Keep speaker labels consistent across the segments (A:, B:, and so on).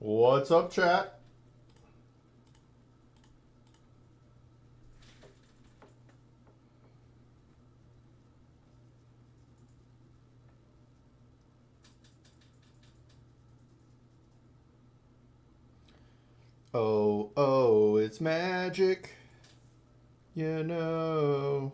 A: What's up, chat? Oh, oh, it's magic, you know.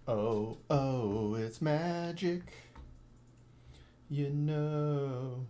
A: Oh, oh, it's magic, you know.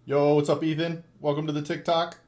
A: Yo, what's up, Ethan? Welcome to the TikTok.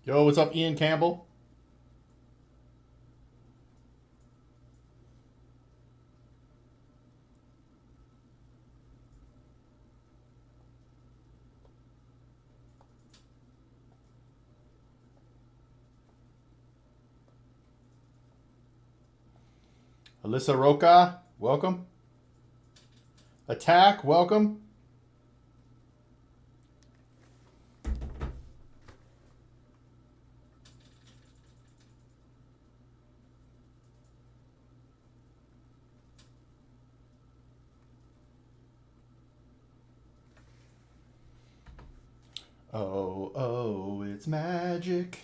A: Yo, what's up, Ian Campbell? Alyssa Roca, welcome. Attack, welcome. Oh, oh, it's magic.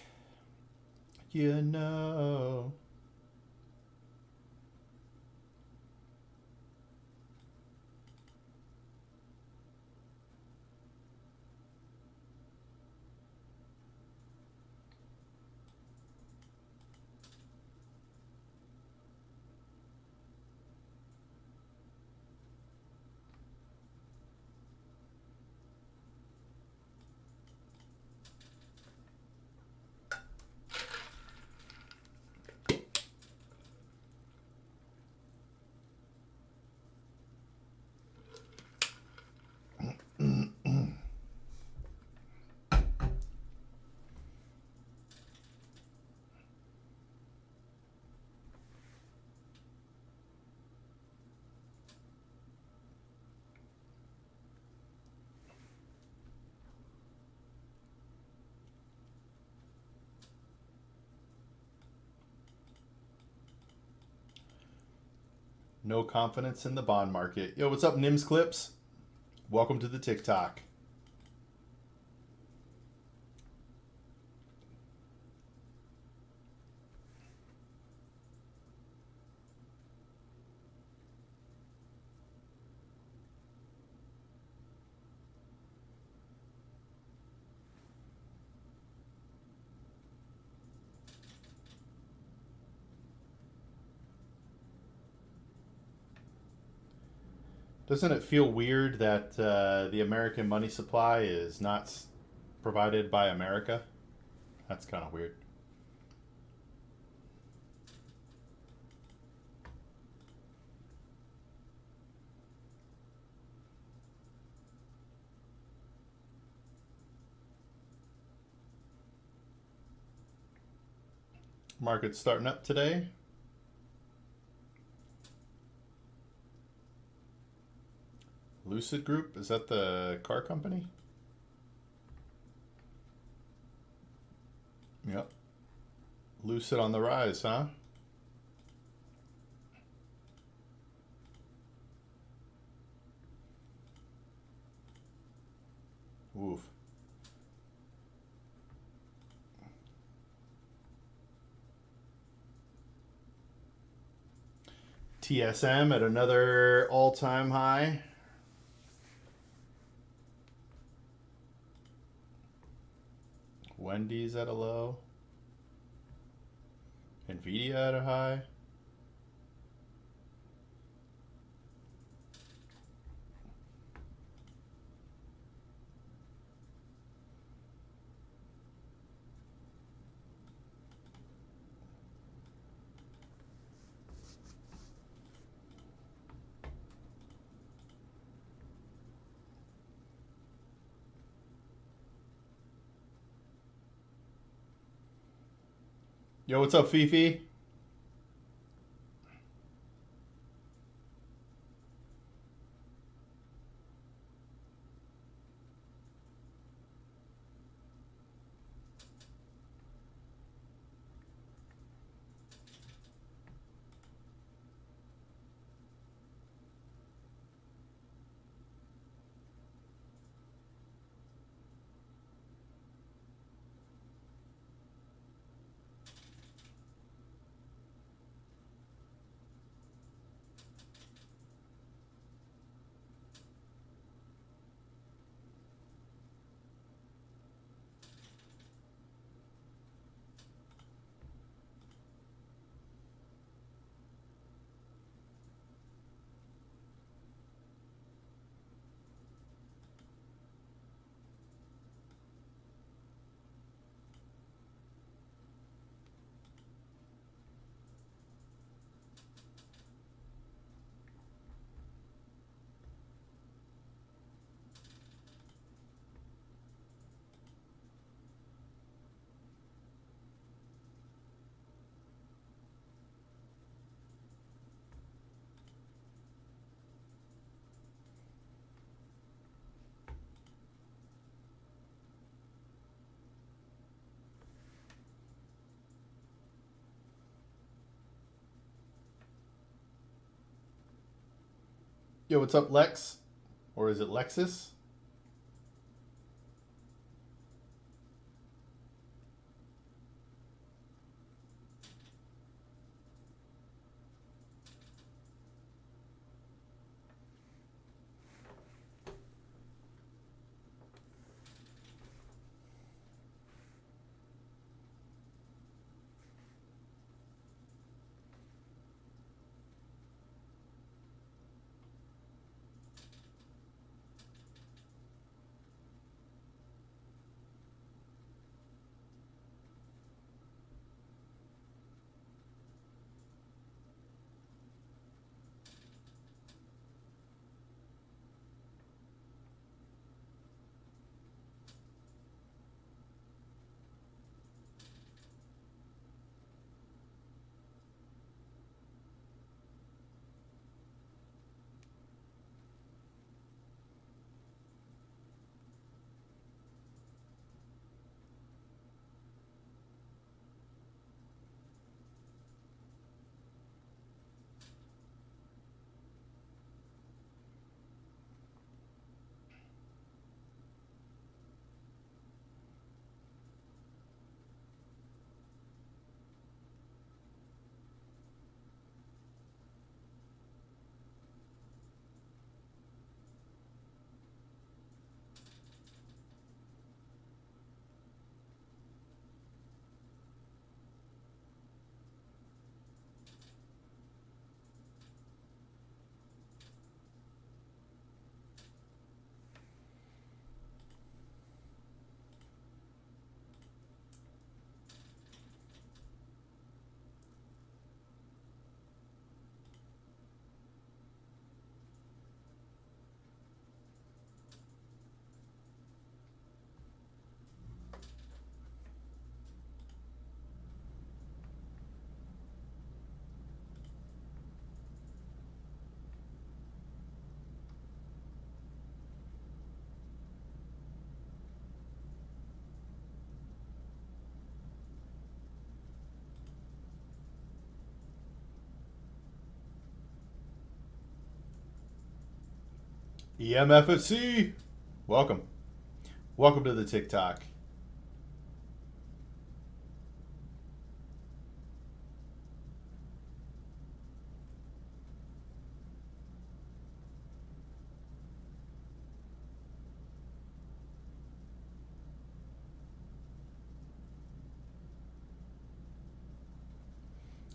A: You know. No confidence in the bond market. Yo, what's up, Nims Clips? Welcome to the TikTok. Doesn't it feel weird that the American money supply is not provided by America? That's kind of weird. Market's starting up today. Lucid Group, is that the car company? Yep. Lucid on the rise, huh? Oof. TSM at another all-time high. Wendy's at a low. Nvidia at a high. Yo, what's up, Fifi? Yo, what's up, Lex? Or is it Lexus? EMFFC! Welcome. Welcome to the TikTok.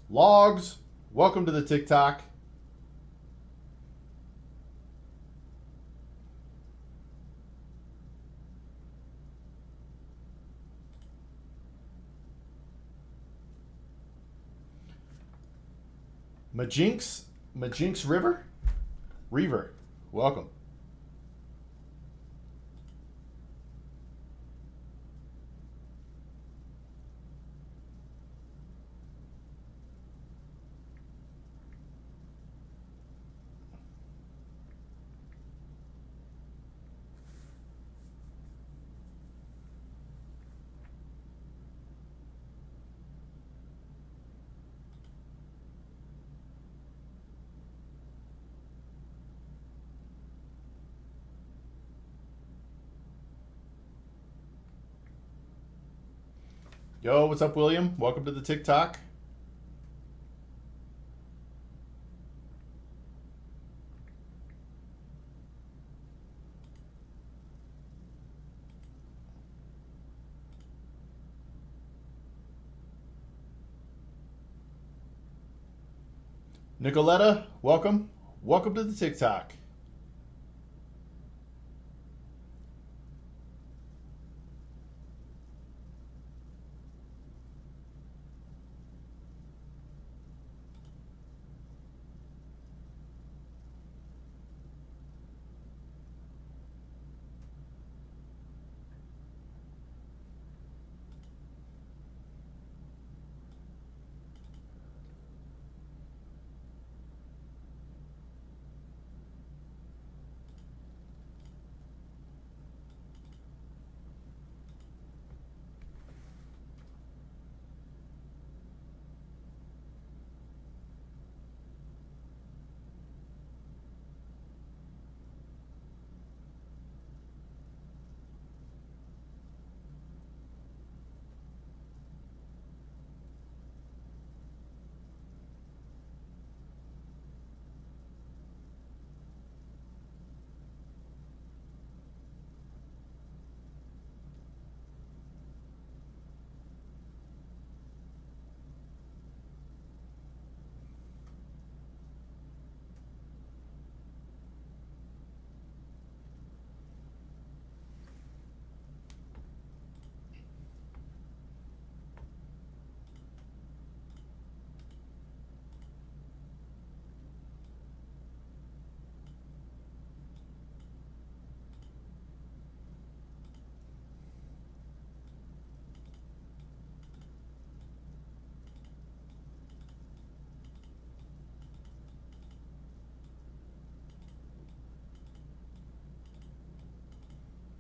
A: Logs, welcome to the TikTok. Majinx River? Reaver, welcome. Yo, what's up, William? Welcome to the TikTok. Nicoletta, welcome. Welcome to the TikTok.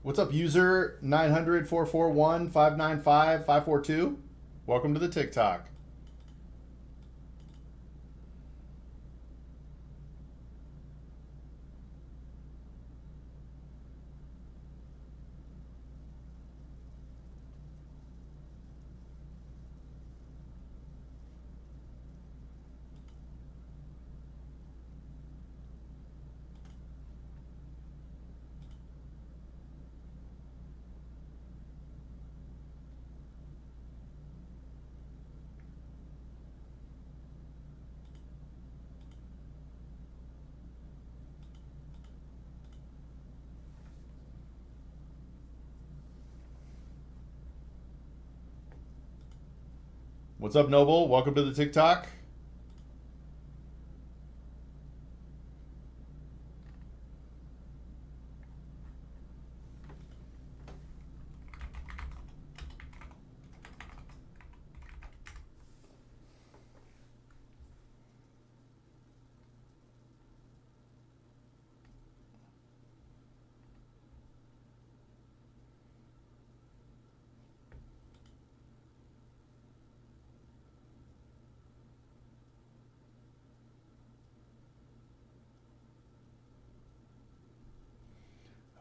A: What's up, user 900-441-595-542? Welcome to the TikTok. What's up, Noble? Welcome to the TikTok.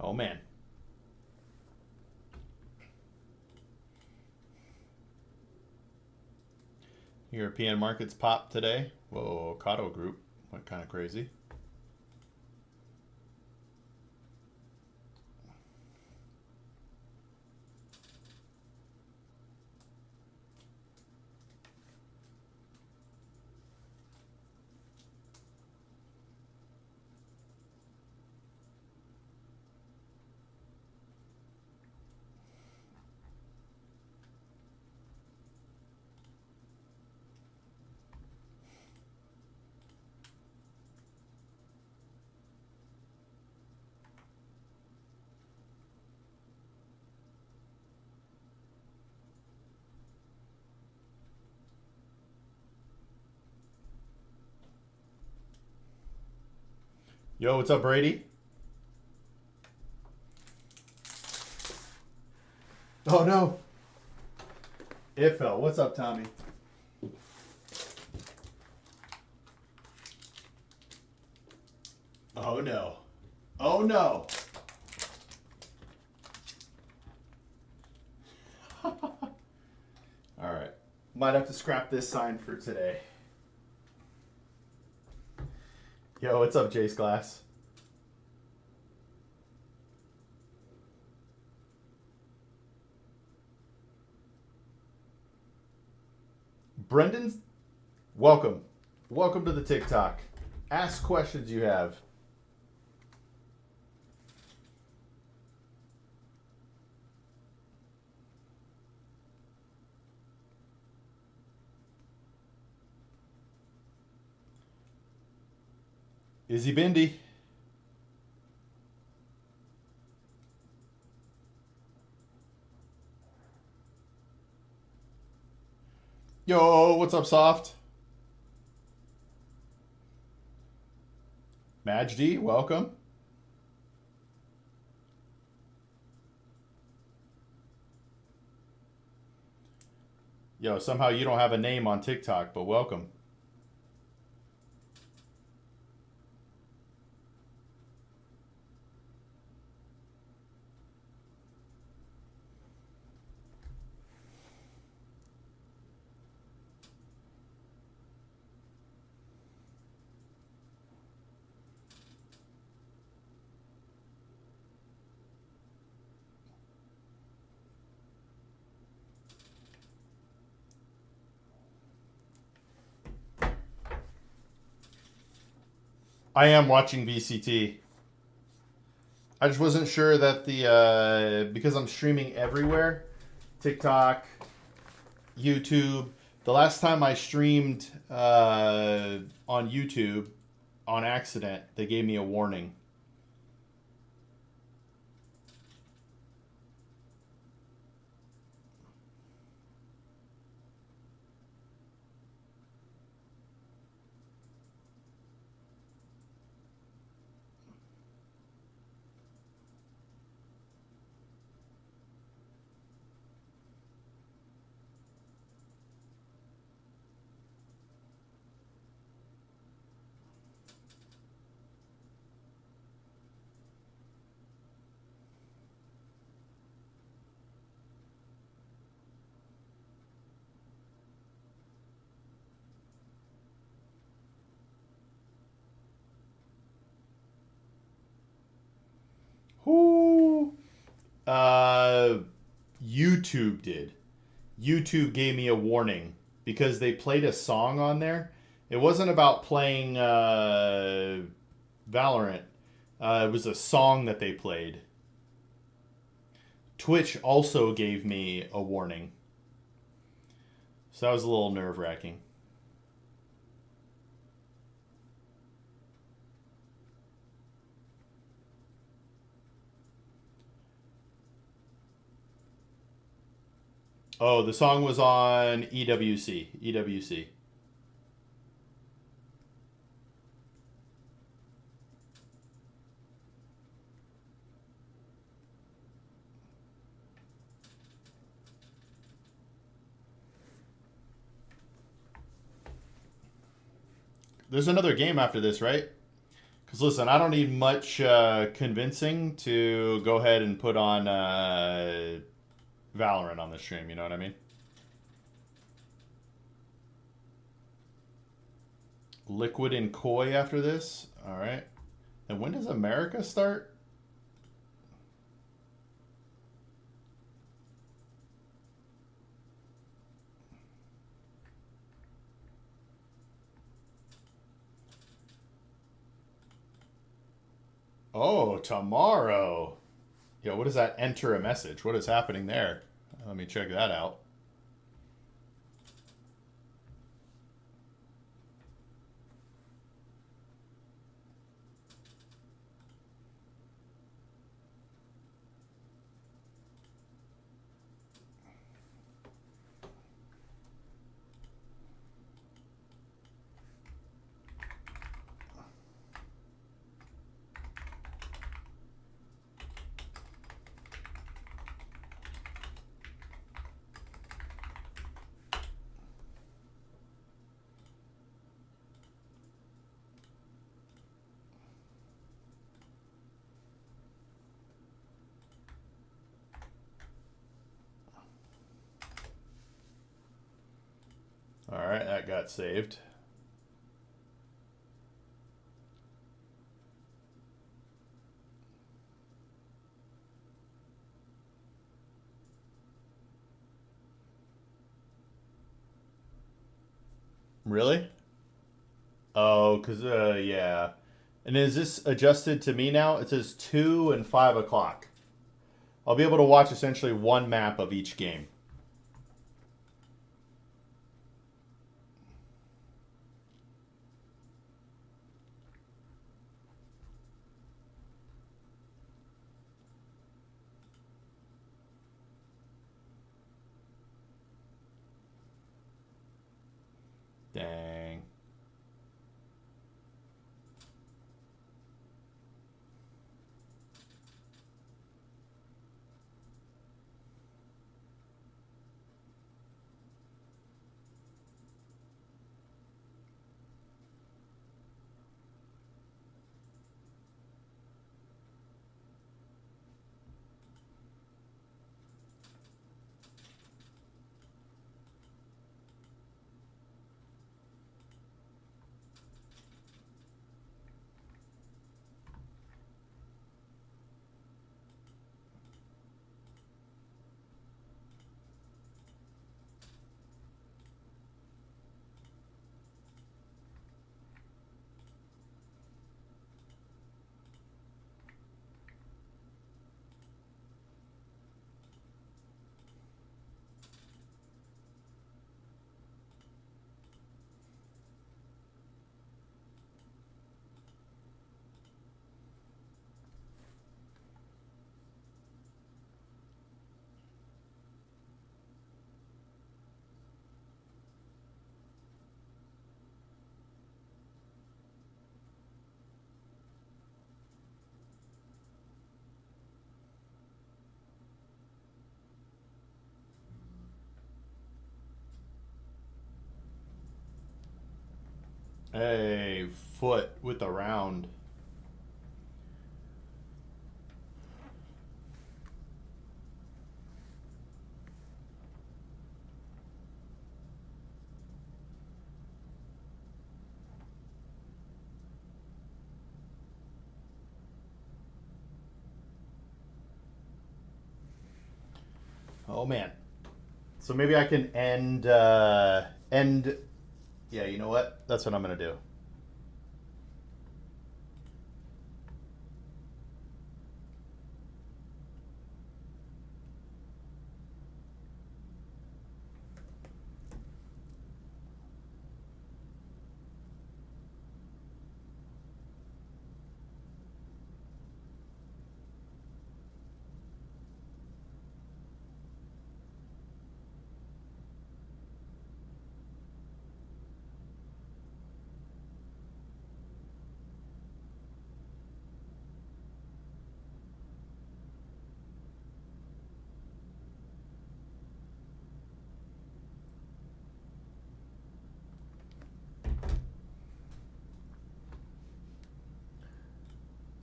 A: Oh, man. European markets popped today. Whoa, Cotto Group went kind of crazy. Yo, what's up, Brady? Oh, no. It fell. What's up, Tommy? Oh, no. Oh, no. All right. Might have to scrap this sign for today. Yo, what's up, Jace Glass? Brendan's welcome. Welcome to the TikTok. Ask questions you have. Izzy Bindi. Yo, what's up, Soft? Majdi, welcome. Yo, somehow you don't have a name on TikTok, but welcome. I am watching VCT. I just wasn't sure that because I'm streaming everywhere, TikTok, YouTube. The last time I streamed on YouTube on accident, they gave me a warning. YouTube did. YouTube gave me a warning because they played a song on there. It wasn't about playing Valorant. It was a song that they played. Twitch also gave me a warning. So that was a little nerve-wracking. Oh, the song was on EWC. EWC. There's another game after this, right? Because listen, I don't need much convincing to go ahead and put on Valorant on the stream. You know what I mean? Liquid and Koi after this. All right. And when does America start? Oh, tomorrow. Yo, what does that enter a message? What is happening there? Let me check that out. All right, that got saved. Really? Oh, because, yeah. And is this adjusted to me now? It says 2 and 5 o'clock. I'll be able to watch essentially one map of each game. Dang. Hey, foot with a round. Oh man. So maybe I can end. Yeah, you know what? That's what I'm gonna do.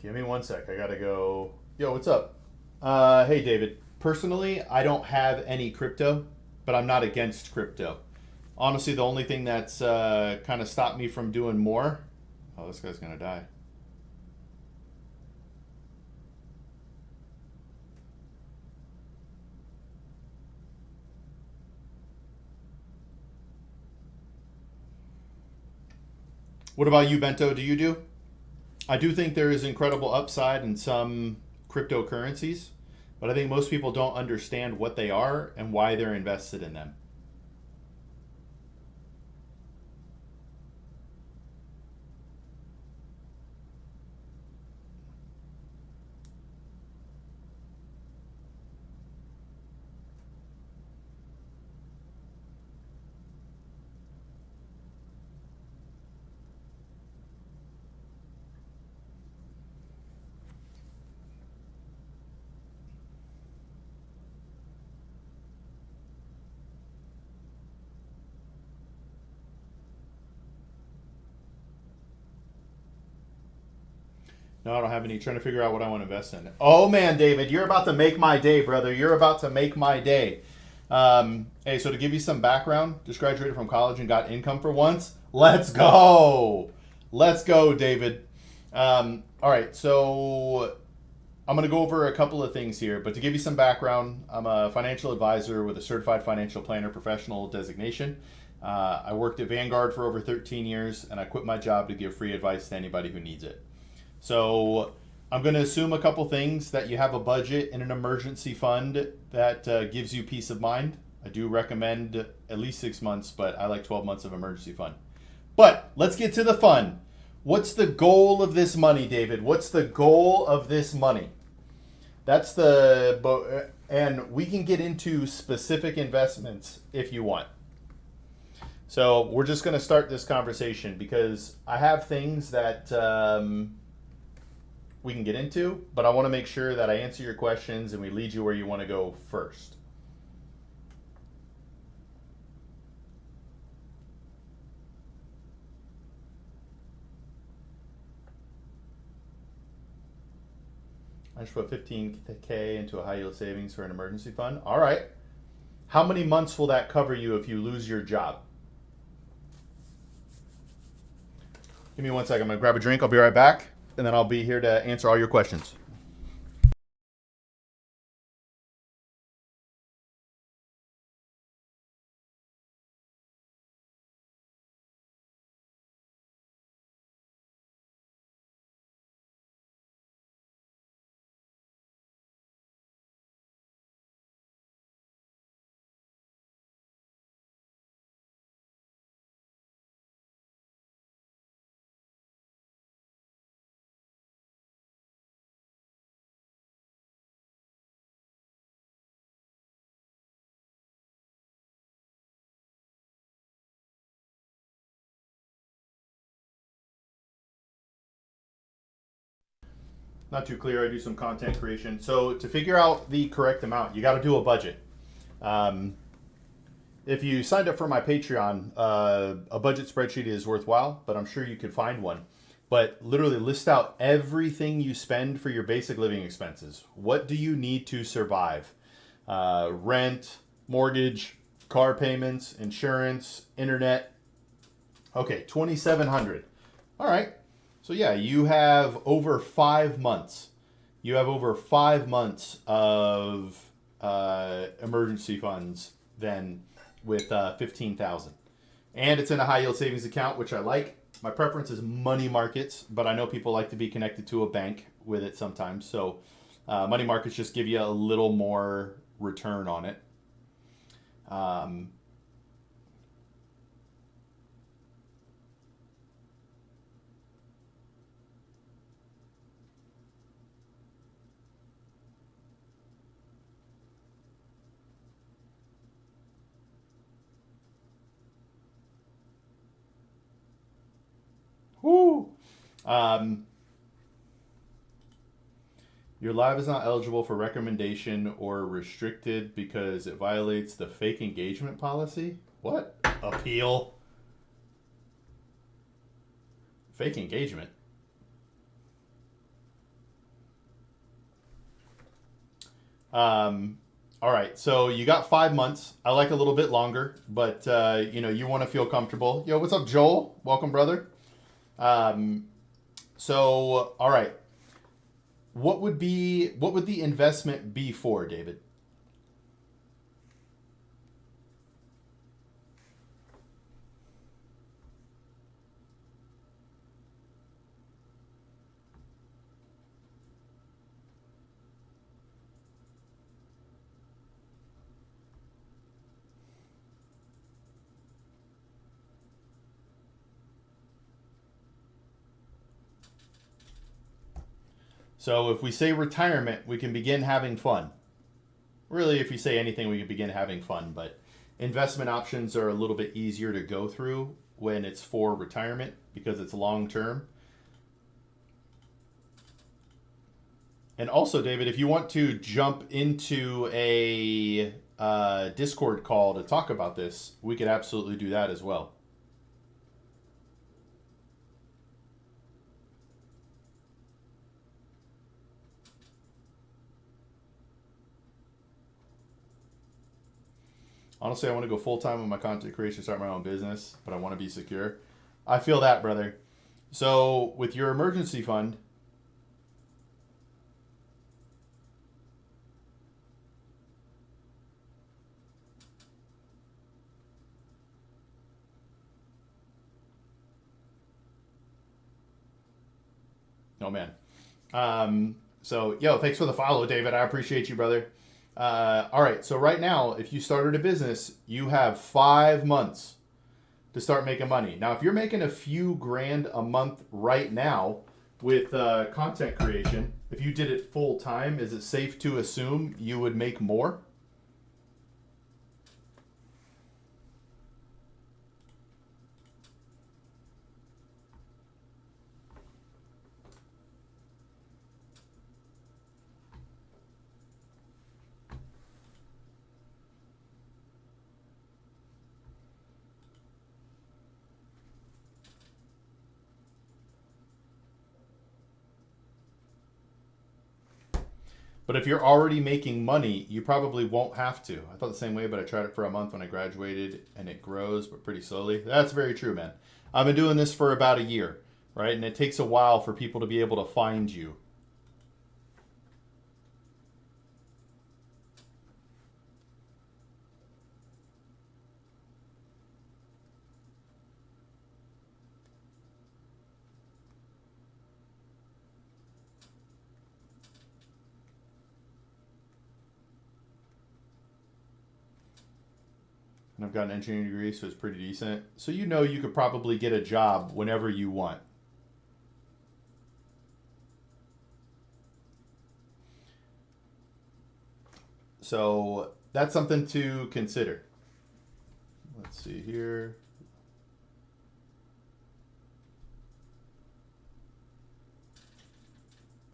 A: Give me one sec. I gotta go. Yo, what's up? Hey, David. Personally, I don't have any crypto, but I'm not against crypto. Honestly, the only thing that's kind of stopped me from doing more. Oh, this guy's gonna die. What about you, Bento? Do you do? I do think there is incredible upside in some cryptocurrencies, but I think most people don't understand what they are and why they're invested in them. No, I don't have any. Trying to figure out what I want to invest in. Oh man, David, you're about to make my day, brother. You're about to make my day. Hey, so to give you some background, just graduated from college and got income for once. Let's go. Let's go, David. All right, so I'm going to go over a couple of things here, but to give you some background, I'm a financial advisor with a certified financial planner professional designation. I worked at Vanguard for over 13 years, and I quit my job to give free advice to anybody who needs it. So I'm going to assume a couple things: that you have a budget and an emergency fund that gives you peace of mind. I do recommend at least 6 months, but I like 12 months of emergency fund. But let's get to the fun. What's the goal of this money, David? What's the goal of this money? That's and we can get into specific investments if you want. So we're just going to start this conversation because I have things that we can get into, but I want to make sure that I answer your questions and we lead you where you want to go first. I just put 15K into a high yield savings for an emergency fund. All right. How many months will that cover you if you lose your job? Give me one second. I'm going to grab a drink. I'll be right back, and then I'll be here to answer all your questions. Not too clear. I do some content creation. So to figure out the correct amount, you got to do a budget. If you signed up for my Patreon, a budget spreadsheet is worthwhile, but I'm sure you could find one. But literally list out everything you spend for your basic living expenses. What do you need to survive? Rent, mortgage, car payments, insurance, internet. Okay, 2,700. All right. So yeah, you have over 5 months. You have over 5 months of emergency funds than with 15,000. And it's in a high yield savings account, which I like. My preference is money markets, but I know people like to be connected to a bank with it sometimes. So money markets just give you a little more return on it. Um, whoo! Um, your live is not eligible for recommendation or restricted because it violates the fake engagement policy. What? Appeal? Fake engagement? All right, so you got 5 months. I like a little bit longer, but you want to feel comfortable. Yo, what's up, Joel? Welcome, brother. Um, all right, what would the investment be for, David? So if we say retirement, we can begin having fun. Really, if you say anything, we can begin having fun. But investment options are a little bit easier to go through when it's for retirement because it's long term. And also, David, if you want to jump into a Discord call to talk about this, we could absolutely do that as well. Honestly, I want to go full time on my content creation, start my own business, but I want to be secure. I feel that, brother. So, with your emergency fund, oh man. Thanks for the follow, David. I appreciate you, brother. All right, so right now, if you started a business, you have 5 months to start making money. Now, if you're making a few grand a month right now with content creation, if you did it full time, is it safe to assume you would make more? But if you're already making money, you probably won't have to. I thought the same way, but I tried it for a month when I graduated and it grows, but pretty slowly. That's very true, man. I've been doing this for about a year, right? And it takes a while for people to be able to find you. And I've got an engineering degree, so it's pretty decent. So you could probably get a job whenever you want. So that's something to consider. Let's see here.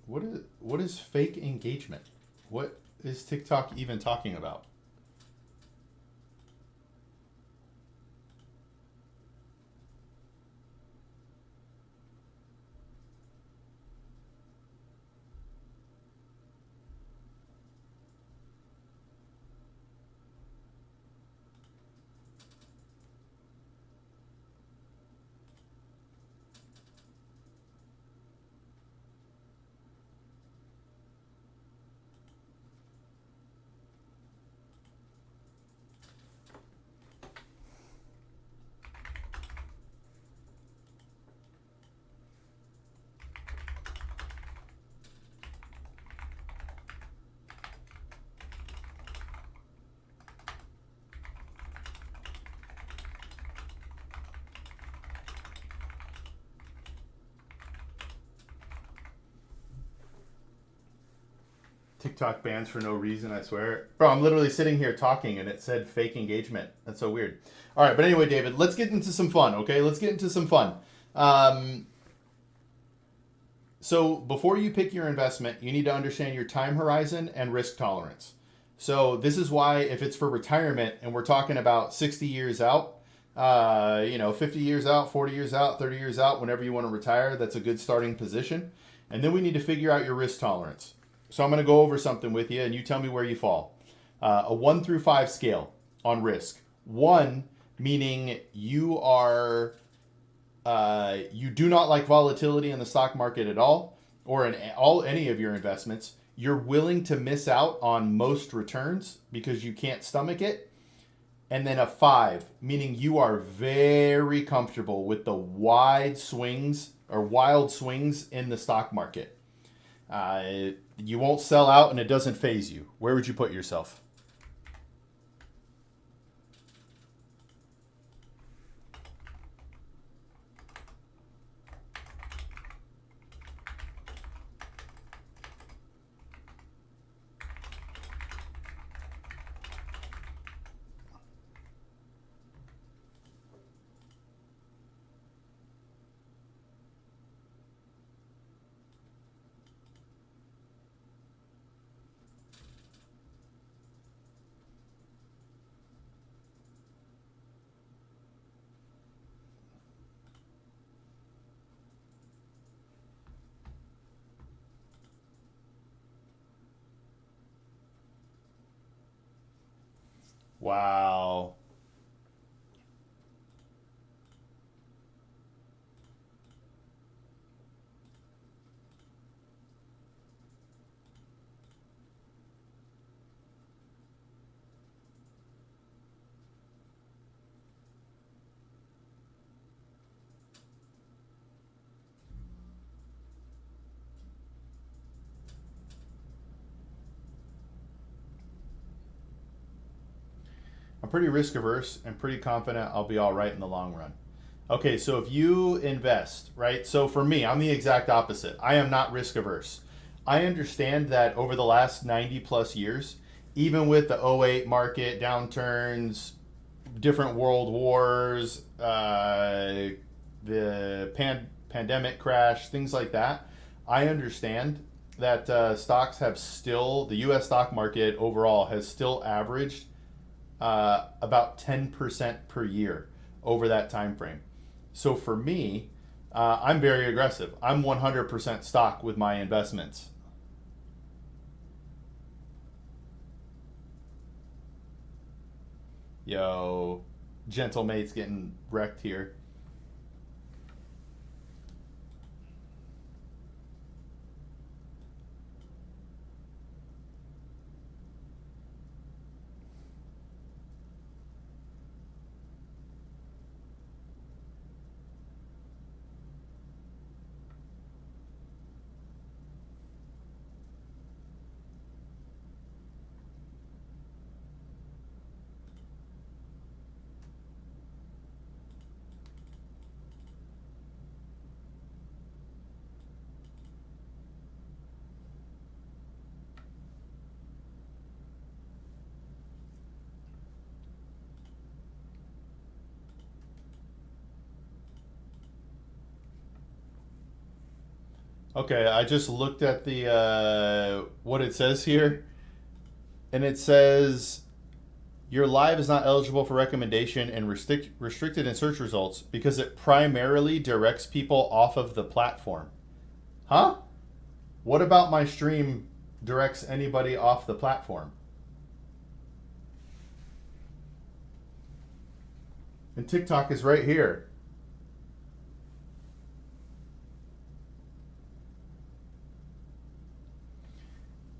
A: What is fake engagement? What is TikTok even talking about? TikTok bans for no reason, I swear. Bro, I'm literally sitting here talking and it said fake engagement. That's so weird. All right, but anyway, David, let's get into some fun, okay? Let's get into some fun. So before you pick your investment, you need to understand your time horizon and risk tolerance. So this is why if it's for retirement and we're talking about 60 years out, 50 years out, 40 years out, 30 years out, whenever you want to retire, that's a good starting position. And then we need to figure out your risk tolerance. So I'm going to go over something with you and you tell me where you fall. A 1 through 5 scale on risk. 1 meaning you are you do not like volatility in the stock market at all, or in any of your investments. You're willing to miss out on most returns because you can't stomach it. And then a 5, meaning you are very comfortable with the wild swings in the stock market. You won't sell out and it doesn't faze you. Where would you put yourself? Wow. I'm pretty risk averse and pretty confident I'll be all right in the long run. Okay, so if you invest, right? So for me, I'm the exact opposite. I am not risk averse. I understand that over the last 90 plus years, even with the '08 market downturns, different world wars, the pandemic crash, things like that, I understand that stocks have still, the US stock market overall has still averaged about 10% per year over that time frame. So for me, I'm very aggressive. I'm 100% stock with my investments. Yo, gentle mate's getting wrecked here. Okay, I just looked at the what it says here, and it says your live is not eligible for recommendation and restricted in search results because it primarily directs people off of the platform. Huh? What about my stream directs anybody off the platform? And TikTok is right here.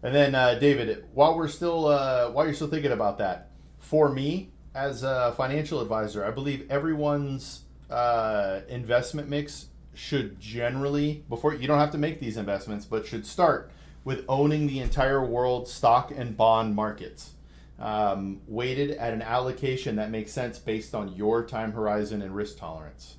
A: And then David, while you're still thinking about that, for me as a financial advisor, I believe everyone's investment mix should generally, before you don't have to make these investments, but should start with owning the entire world stock and bond markets, weighted at an allocation that makes sense based on your time horizon and risk tolerance.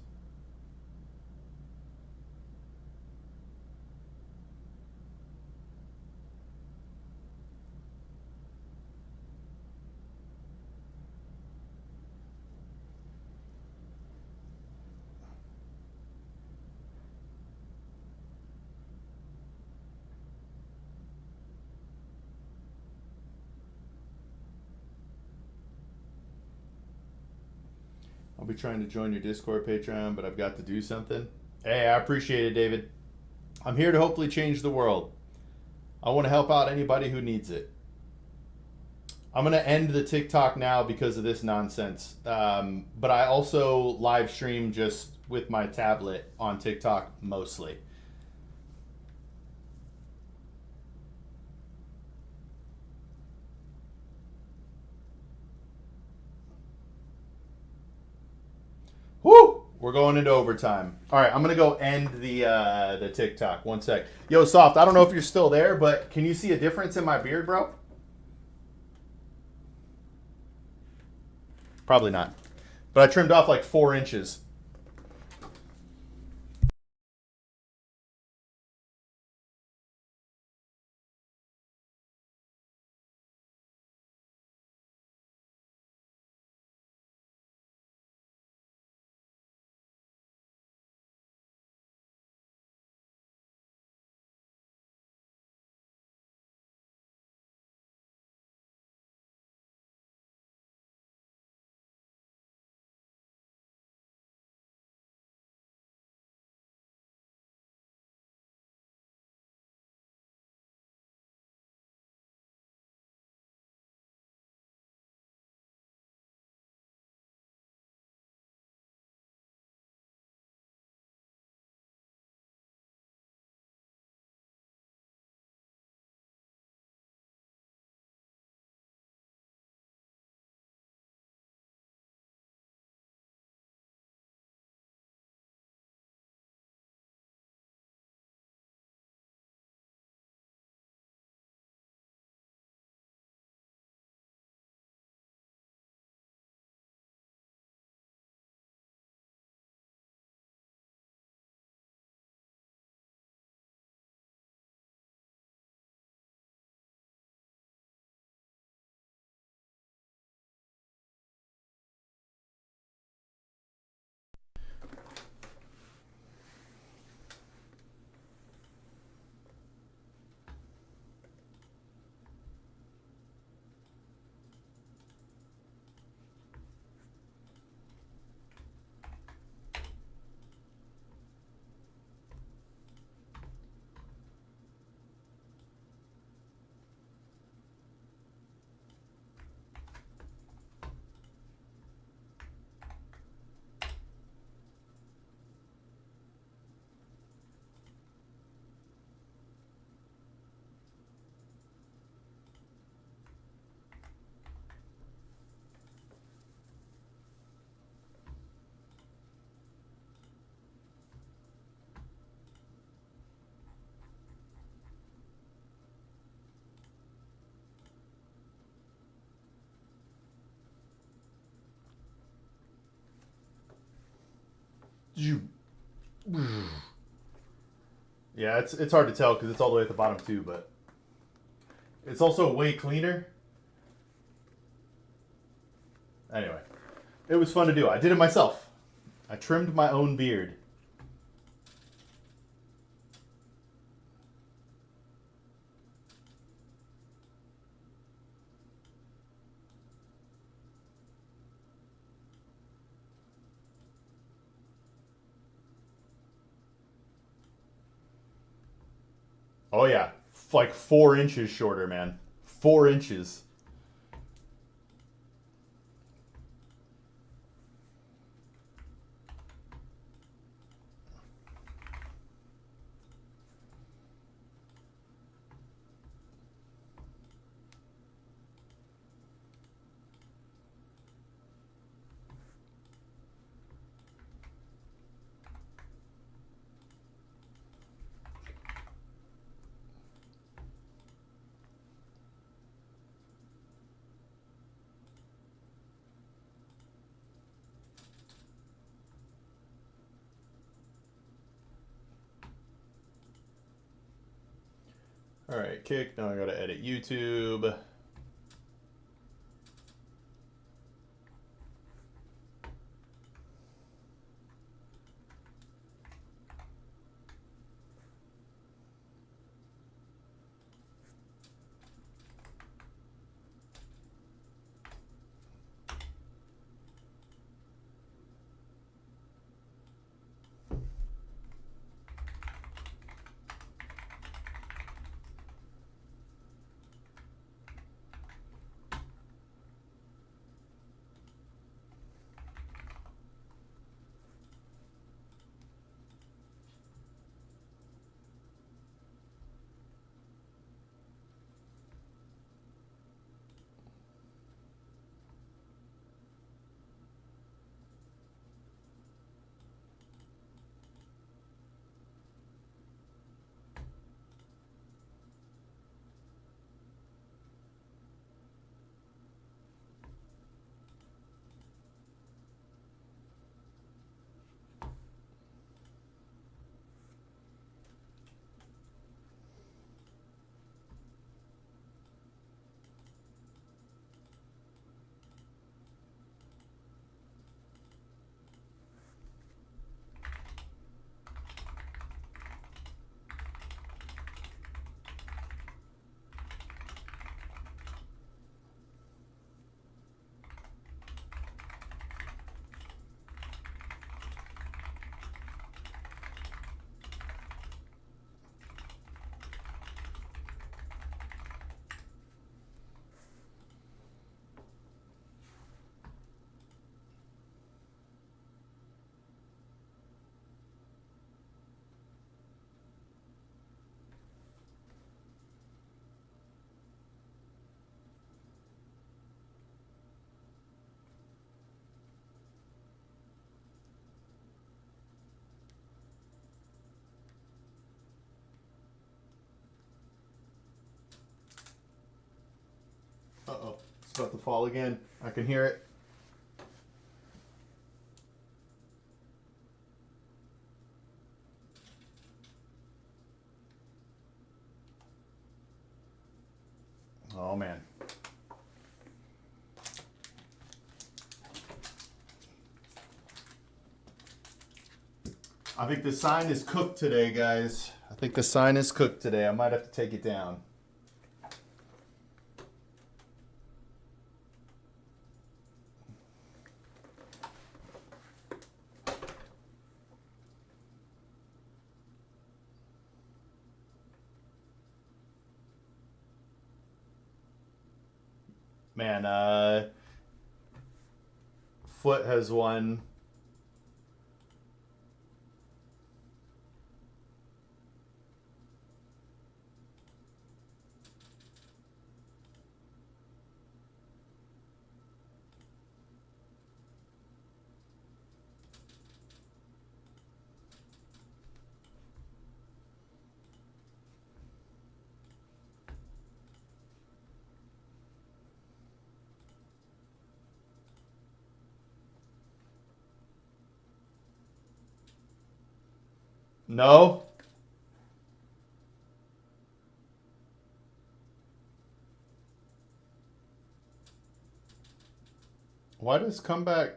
A: I'll be trying to join your Discord Patreon, but I've got to do something. Hey, I appreciate it, David. I'm here to hopefully change the world. I want to help out anybody who needs it. I'm going to end the TikTok now because of this nonsense. But I also live stream just with my tablet on TikTok mostly. Woo! We're going into overtime. All right, I'm going to go end the TikTok. One sec. Yo, Soft, I don't know if you're still there, but can you see a difference in my beard, bro? Probably not. But I trimmed off like 4 inches. Yeah, it's hard to tell because it's all the way at the bottom too, but it's also way cleaner. Anyway, it was fun to do. I did it myself. I trimmed my own beard. Oh yeah, like 4 inches shorter, man. 4 inches. All right, kick. Now I gotta edit YouTube. Uh-oh. It's about to fall again. I can hear it. Oh, man. I think the sign is cooked today, guys. I think the sign is cooked today. I might have to take it down. Man, Foot has won. No? Why does comeback...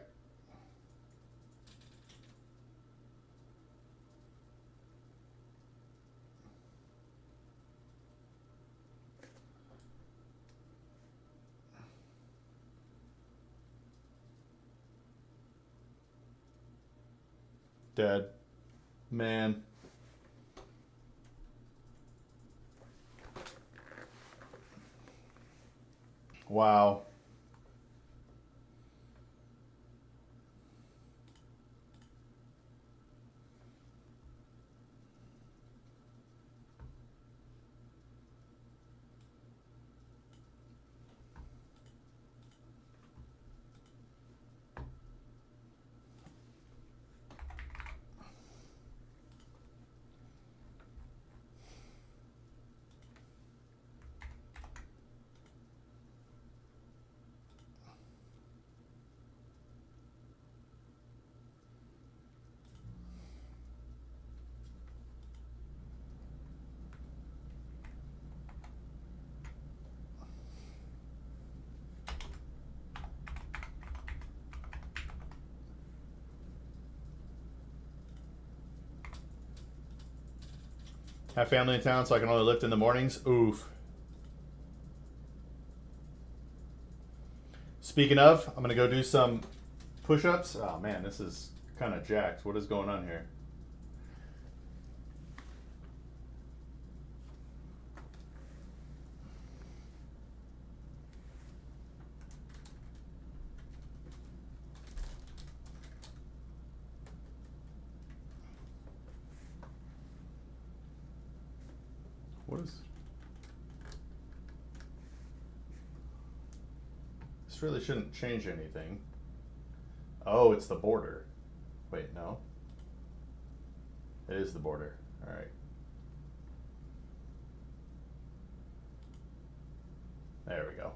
A: Dead. Man. Wow. Have family in town so I can only lift in the mornings. Oof. Speaking of, I'm going to go do some push-ups. Oh, man, this is kind of jacked. What is going on here? What is... This really shouldn't change anything. Oh, it's the border. Wait, no. It is the border. All right. There we go.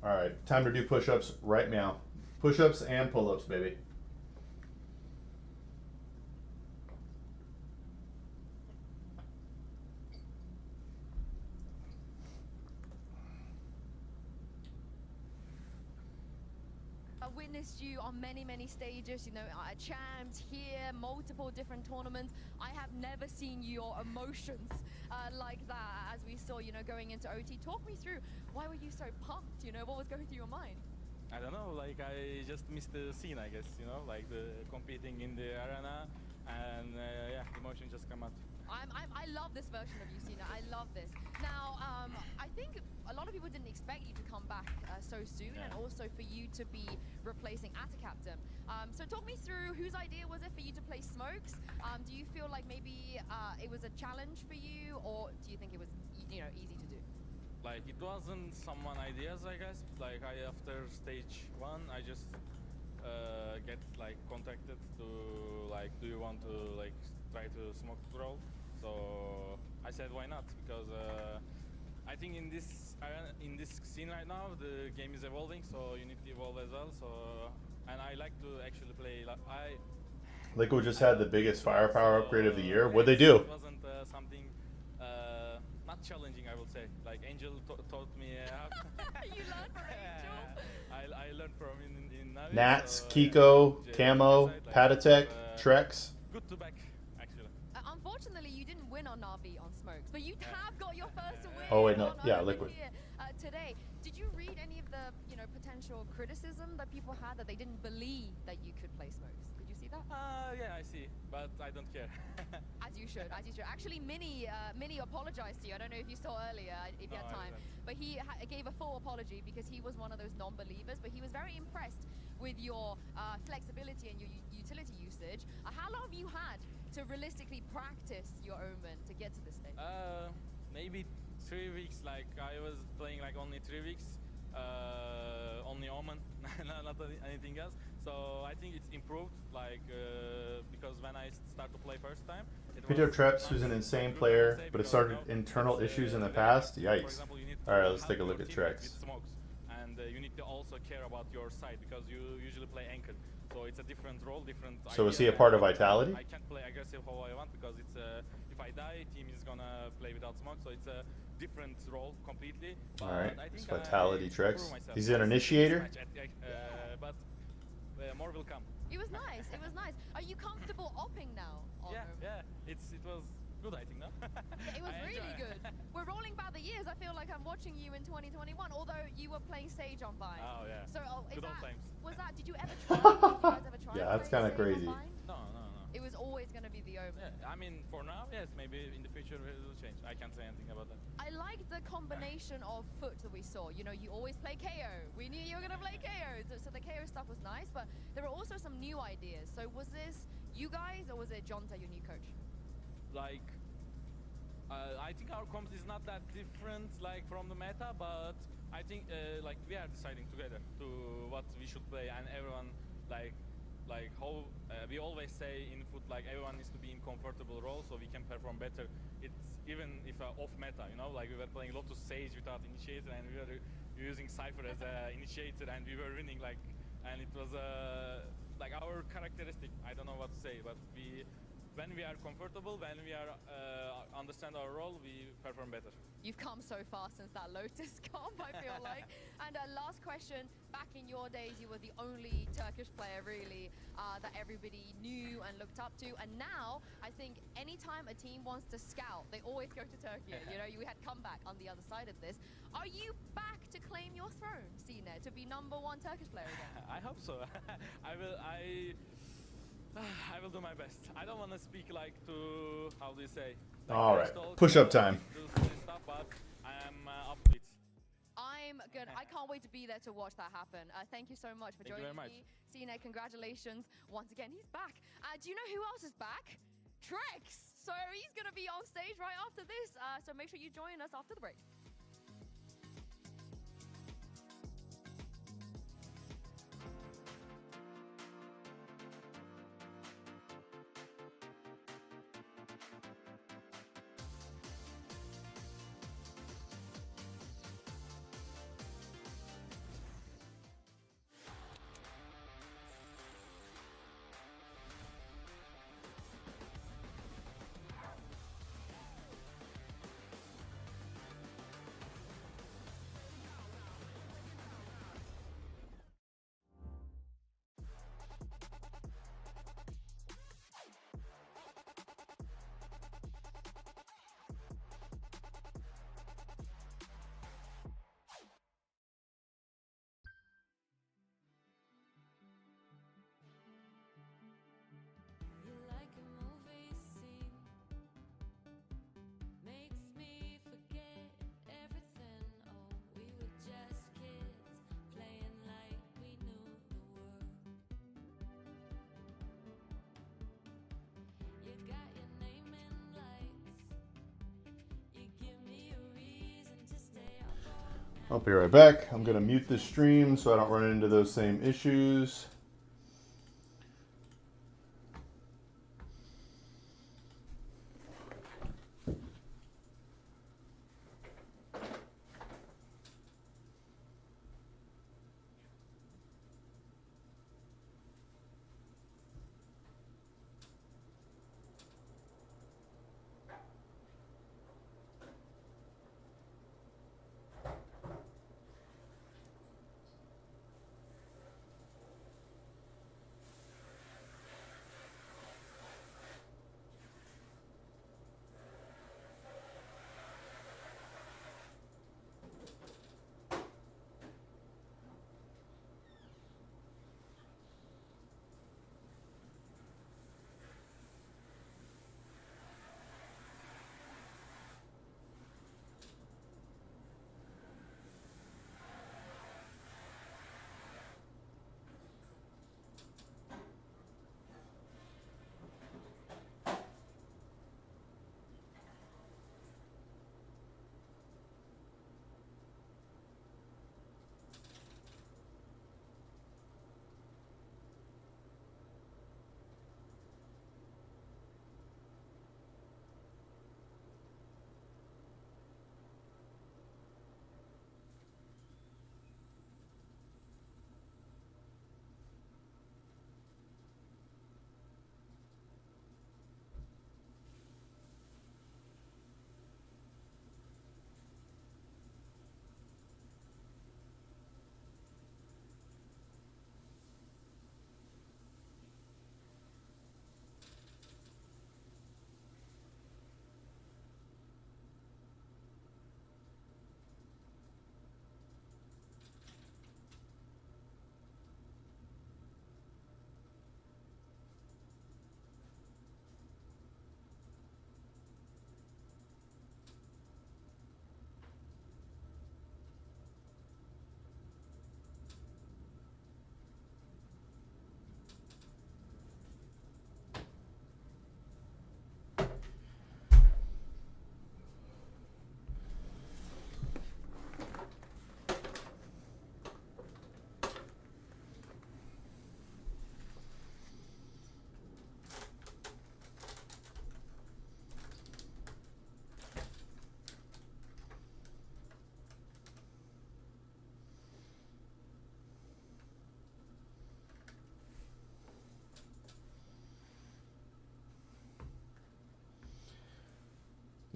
A: All right, time to do push-ups right now. Push-ups and pull-ups, baby.
B: I've witnessed you on many stages, you know, at champs, here, multiple different tournaments. I have never seen your emotions like that, as we saw, you know, going into OT. Talk me through, why were you so pumped, you know, what was going through your mind?
C: I don't know, like I just missed the scene, I guess, you know, like the competing in the arena, and yeah, emotion just come out.
B: I love this version of you, Sina. I love this. Now, I think a lot of people didn't expect you to come back so soon, and also for you to be replacing Atta Captain. So talk me through, whose idea was it for you to play Smokes? Do you feel like maybe it was a challenge for you, or do you think it was, you know, easy to do?
C: Like it wasn't someone ideas, I guess. Like after stage 1, I just get like contacted to like, do you want to like try to smoke role? So I said why not, because I think in this scene right now, the game is evolving, so you need to evolve as well. So, and I like to actually play. Like
A: Liquid just had the biggest firepower upgrade of the year. What'd they
C: it
A: do?
C: wasn't something not challenging, I would say. Like Angel taught me.
B: You learned from Angel.
C: I learned from in Navi.
A: Nats,
C: so,
A: Kiko,
C: yeah,
A: Camo,
C: side, like,
A: Patatech,
C: uh,
A: Trex.
C: Good to back, actually.
B: Unfortunately, you didn't win on Navi on Smokes, but you have got your first win.
A: Oh, wait, no.
B: on
A: Yeah,
B: over
A: Liquid.
B: Here, today. Did you read any of the potential criticism that people had that they didn't believe that you could play Smokes? Did you see that?
C: Yeah, I see, but I don't care.
B: As you should, as you should. Actually, Mini apologized to you. I don't know if you saw earlier, if you had
C: No, I
B: time,
C: didn't.
B: but he gave a full apology because he was one of those non-believers. But he was very impressed with your flexibility and your utility usage. How long have you had to realistically practice your Omen to get to this stage?
C: Maybe 3 weeks. Like I was playing like only 3 weeks, only Omen, not anything else. So I think it's improved. Like because when I start to play first time,
A: Peter Treps, who's an insane player, but has started internal issues in the past. Yikes. All right, let's take a look at Trex.
C: And you need to also care about your side because you usually play anchored. So it's a different role, different.
A: So is he
C: idea,
A: a part of
C: and
A: Vitality?
C: I can't play aggressive how I want because it's if I die, team is gonna play without smoke. So it's a different role completely.
A: All right,
C: I
A: it's
C: think
A: Vitality
C: I
A: Trex.
C: prove myself
A: He's an
C: this
A: initiator.
C: match but more will come.
B: It was nice. It was nice. Are you comfortable opping now? On
C: Yeah,
B: Omen?
C: yeah. It was good, I think, no?
B: Yeah, it was
C: I
B: really
C: enjoy
B: good. We're rolling back the years. I feel like I'm watching you in 2021, although you were playing Sage on Vine.
C: Oh, yeah.
B: So is
C: Good old
B: that,
C: times.
B: was that, did you ever try? Did you guys ever try?
A: Yeah,
B: to
A: that's
B: play
A: kinda
B: Sage on
A: crazy.
B: Vine?
C: No.
B: It was always going to be the Omen.
C: Yeah, I mean, for now, yes. Maybe in the future it will change. I can't say anything about that.
B: I like the combination of foot that we saw. You know, you always play KO. We knew you were going to play KO. So the KO stuff was nice, but there were also some new ideas. So was this you guys or was it Jonta, your new coach?
C: Like, I think our comp is not that different, like, from the meta, but I think, like, we are deciding together to what we should play, and everyone, like how we always say in foot, like, everyone needs to be in comfortable role so we can perform better. It's even if off meta, you know, like we were playing Lotus Sage without initiator, and we were using Cypher as an initiator, and we were winning, like, and it was like our characteristic. I don't know what to say, but when we are comfortable, when we are understand our role, we perform better.
B: You've come so far since that Lotus comp, I feel like. And last question, back in your days, you were the only Turkish player really that everybody knew and looked up to. And now, I think anytime a team wants to scout, they always go to Turkey. You know, we had comeback on the other side of this. Are you back to claim your throne, Sine, to be #1 Turkish player again?
C: I hope so. I will do my best. I don't want to speak like to, how do you say? Like
A: All right,
C: talk,
A: push-up time.
C: do silly stuff, but I am up to it.
B: I'm good. I can't wait to be there to watch that happen. Thank you so much for
C: Thank you
B: joining
C: very
B: me. Sine, congratulations. Once again, he's back. Do you know who else is back? Trex. So he's going to be on stage right after this. So make sure you join us after the break.
A: I'll be right back. I'm going to mute this stream so I don't run into those same issues.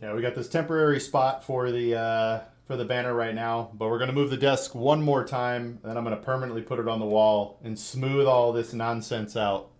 A: Yeah, we got this temporary spot for the banner right now, but we're gonna move the desk one more time, and then I'm gonna permanently put it on the wall and smooth all this nonsense out.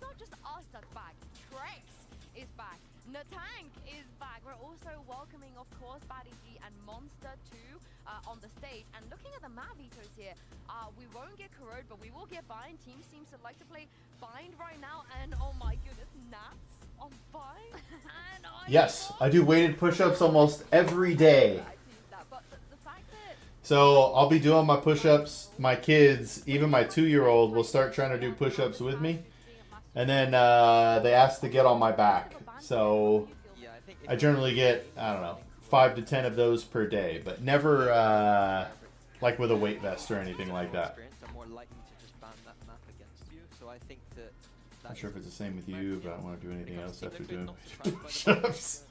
B: it's not just us that's back. Trex is back. Natank is back. We're also welcoming, of course, Batty G and Monster 2 on the stage. And looking at the map vetoes here, we won't get Corrode, but we will get Bind. Team seems to like to play Bind right now. And oh my goodness, Nats on Bind. And
A: Yes, I do weighted push-ups almost every day.
B: I teased that, but the fact that
A: So I'll be doing my push-ups. My kids, even my 2-year-old, will start trying to do push-ups with me. And then they ask to get on my back. So I generally get, I don't know, 5 to 10 of those per day. But never like with a weight vest or anything like that. Not sure if it's the same with you, but I don't want to do anything else after doing push-ups.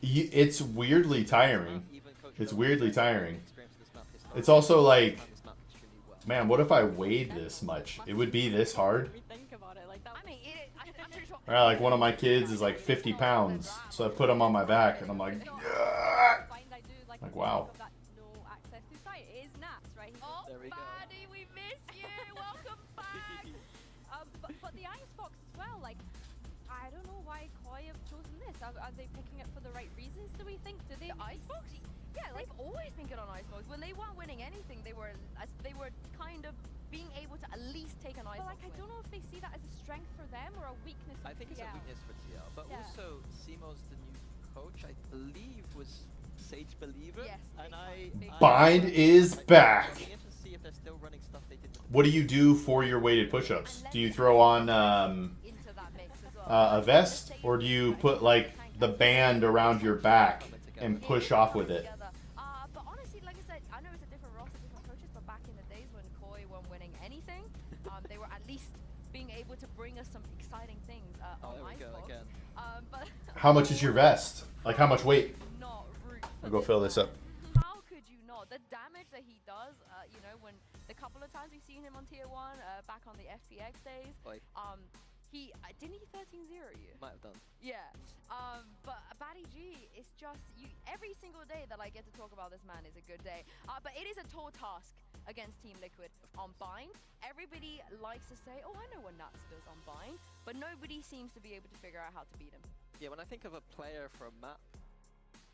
A: It's weirdly tiring. It's weirdly tiring. It's also like, man, what if I weighed this much? It would be this hard.
B: I mean, I'm pretty sure.
A: Right, like one of my kids is like 50 pounds, so I put him on my back, and I'm like, "Ugh." Like wow.
B: Oh,
D: There we go.
B: Buddy, we miss you. Welcome back.
E: But the icebox as well, like, I don't know why Koi have chosen this. Are they picking it for the right reasons, do we think? Do they
B: The Icebox? Yeah, they've always been good on Icebox. When they weren't winning anything, they were kind of being able to at least take an
E: But
B: Icebox
E: like, I don't know if they see that as a strength for them or a weakness for
D: I think it's a
E: TL.
D: weakness for TL, but
E: Yeah.
D: also Simo's the new coach. I believe was Sage Believer,
B: Yes,
D: and
B: big time.
A: Bind is back.
D: I'm interested to see if they're still running stuff they did.
A: What do you do for your weighted push-ups? Do you throw on
B: into that mix as well.
A: a vest, or do you put like the band around your back and push off with it?
B: But honestly, like I said, I know it's a different roster, different coaches, but back in the days when Koi weren't winning anything, they were at least being able to bring us some exciting things on
D: there we go
B: Icebox.
D: again.
B: But
A: How much is your vest? Like how much weight?
B: not root for
A: I'll go fill this up.
B: How could you not? The damage that he does, you know, when the couple of times we've seen him on tier 1, back on the FPX days,
D: Like,
B: he didn't he 13-0 you?
D: might have done.
B: Yeah. But Batty G is just every single day that I get to talk about this man is a good day. But it is a tall task against Team Liquid on Bind. Everybody likes to say, "Oh, I know what Nuts does on Bind," but nobody seems to be able to figure out how to beat him.
D: Yeah, when I think of a player for a map,